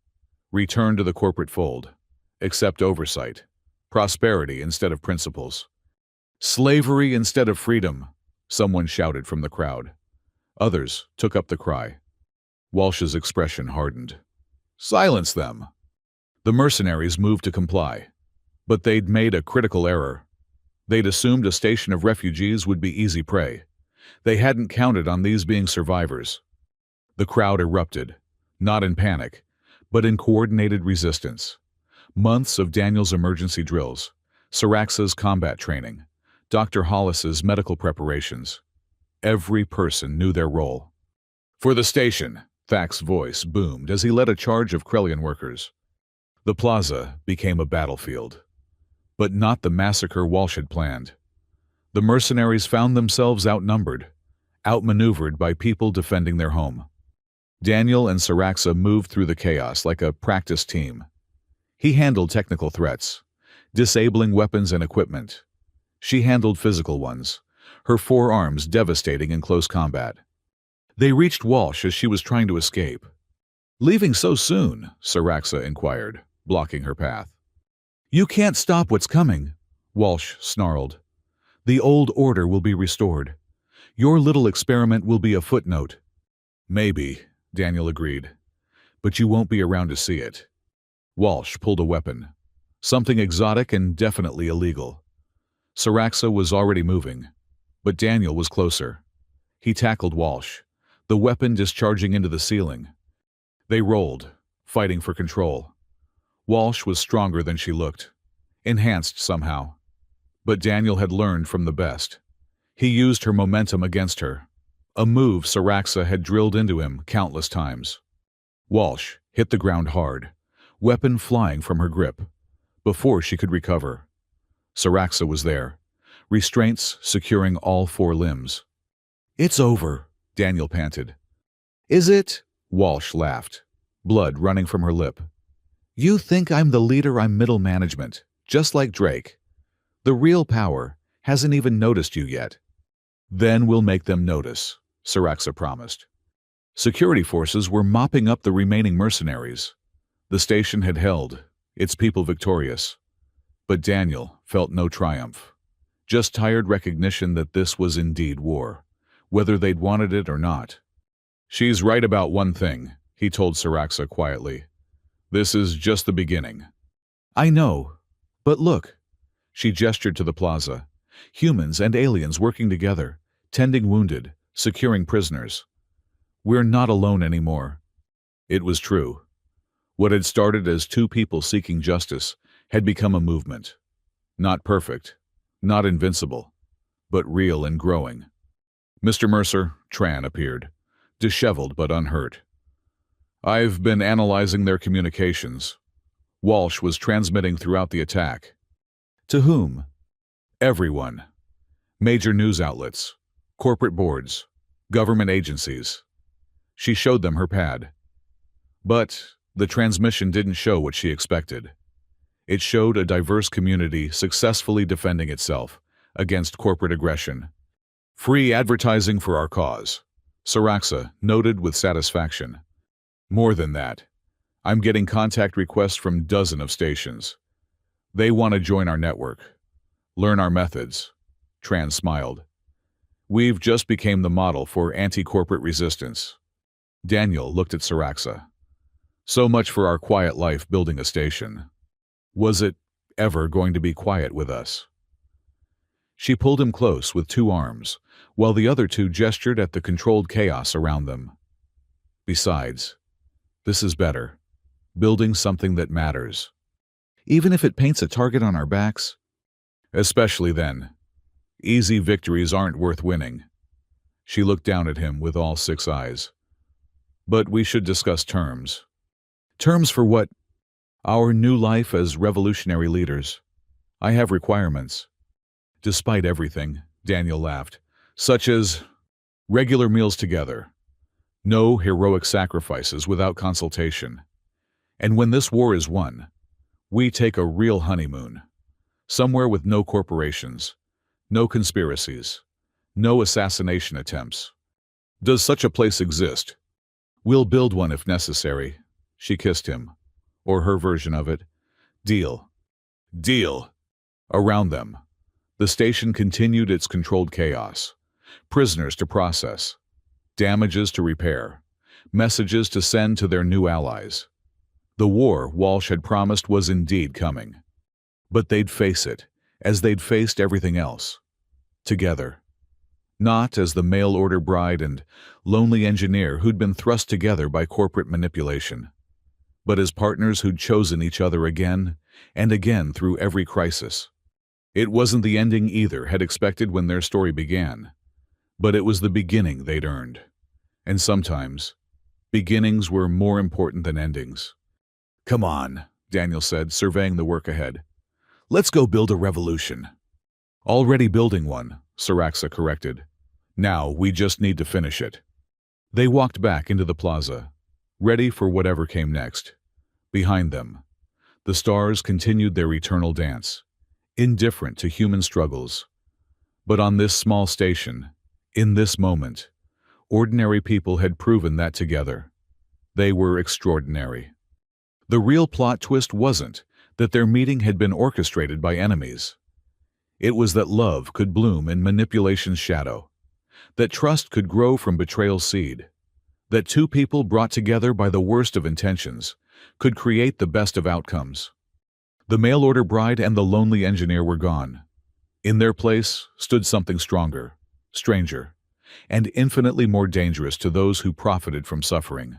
Return to the corporate fold. Accept oversight. Prosperity instead of principles. Slavery instead of freedom, someone shouted from the crowd. Others took up the cry. Walsh's expression hardened. Silence them. The mercenaries moved to comply. But they'd made a critical error. They'd assumed a station of refugees would be easy prey. They hadn't counted on these being survivors. The crowd erupted, not in panic, but in coordinated resistance. Months of Daniel's emergency drills, Saraxa's combat training, Dr. Hollis's medical preparations. Every person knew their role. For the station, Thak's voice boomed as he led a charge of Krellian workers. The plaza became a battlefield. But not the massacre Walsh had planned. The mercenaries found themselves outnumbered, outmaneuvered by people defending their home. Daniel and Saraxa moved through the chaos like a practice team. He handled technical threats, disabling weapons and equipment. She handled physical ones, her forearms devastating in close combat. They reached Walsh as she was trying to escape. Leaving so soon? Saraxa inquired, blocking her path. You can't stop what's coming, Walsh snarled. The old order will be restored. Your little experiment will be a footnote. Maybe, Daniel agreed, but you won't be around to see it. Walsh pulled a weapon, something exotic and definitely illegal. Saraxa was already moving, but Daniel was closer. He tackled Walsh, the weapon discharging into the ceiling. They rolled, fighting for control. Walsh was stronger than she looked, enhanced somehow. But Daniel had learned from the best. He used her momentum against her, a move Saraxa had drilled into him countless times. Walsh hit the ground hard, weapon flying from her grip, before she could recover. Saraxa was there, restraints securing all 4 limbs. It's over, Daniel panted. Is it? Walsh laughed, blood running from her lip. You think I'm the leader, I'm middle management, just like Drake. The real power hasn't even noticed you yet. Then we'll make them notice, Siraxa promised. Security forces were mopping up the remaining mercenaries. The station had held, its people victorious. But Daniel felt no triumph. Just tired recognition that this was indeed war, whether they'd wanted it or not. "She's right about one thing," he told Siraxa quietly. "This is just the beginning." "I know. But look." She gestured to the plaza. Humans and aliens working together, tending wounded, securing prisoners. "We're not alone anymore." It was true. What had started as two people seeking justice had become a movement. Not perfect, not invincible, but real and growing. Mr. Mercer, Tran, appeared, disheveled but unhurt. "I've been analyzing their communications." Walsh was transmitting throughout the attack. "To whom?" "Everyone. Major news outlets, corporate boards, government agencies." She showed them her pad. But the transmission didn't show what she expected. It showed a diverse community successfully defending itself against corporate aggression. "Free advertising for our cause," Siraxa noted with satisfaction. "More than that, I'm getting contact requests from dozens of stations. They want to join our network, learn our methods." Tran smiled. "We've just became the model for anti-corporate resistance." Daniel looked at Siraxa. "So much for our quiet life building a station. Was it ever going to be quiet with us?" She pulled him close with two arms, while the other two gestured at the controlled chaos around them. "Besides, this is better. Building something that matters. Even if it paints a target on our backs?" "Especially then. Easy victories aren't worth winning." She looked down at him with all six eyes. "But we should discuss terms." "Terms for what?" "Our new life as revolutionary leaders. I have requirements." "Despite everything," Daniel laughed, "such as regular meals together. No heroic sacrifices without consultation. And when this war is won, we take a real honeymoon. Somewhere with no corporations, no conspiracies, no assassination attempts. Does such a place exist?" "We'll build one if necessary." She kissed him. Or her version of it. "Deal." "Deal." Around them, the station continued its controlled chaos. Prisoners to process, damages to repair, messages to send to their new allies. The war Walsh had promised was indeed coming. But they'd face it, as they'd faced everything else. Together. Not as the mail-order bride and lonely engineer who'd been thrust together by corporate manipulation, but as partners who'd chosen each other again and again through every crisis. It wasn't the ending either had expected when their story began, but it was the beginning they'd earned. And sometimes, beginnings were more important than endings. "Come on," Daniel said, surveying the work ahead. "Let's go build a revolution." "Already building one," Siraxa corrected. "Now we just need to finish it." They walked back into the plaza, ready for whatever came next. Behind them, the stars continued their eternal dance, indifferent to human struggles. But on this small station, in this moment, ordinary people had proven that together. They were extraordinary. The real plot twist wasn't that their meeting had been orchestrated by enemies. It was that love could bloom in manipulation's shadow, that trust could grow from betrayal's seed, that two people brought together by the worst of intentions could create the best of outcomes. The mail-order bride and the lonely engineer were gone. In their place stood something stronger, stranger, and infinitely more dangerous to those who profited from suffering.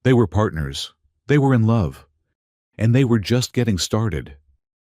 They were partners, they were in love, and they were just getting started.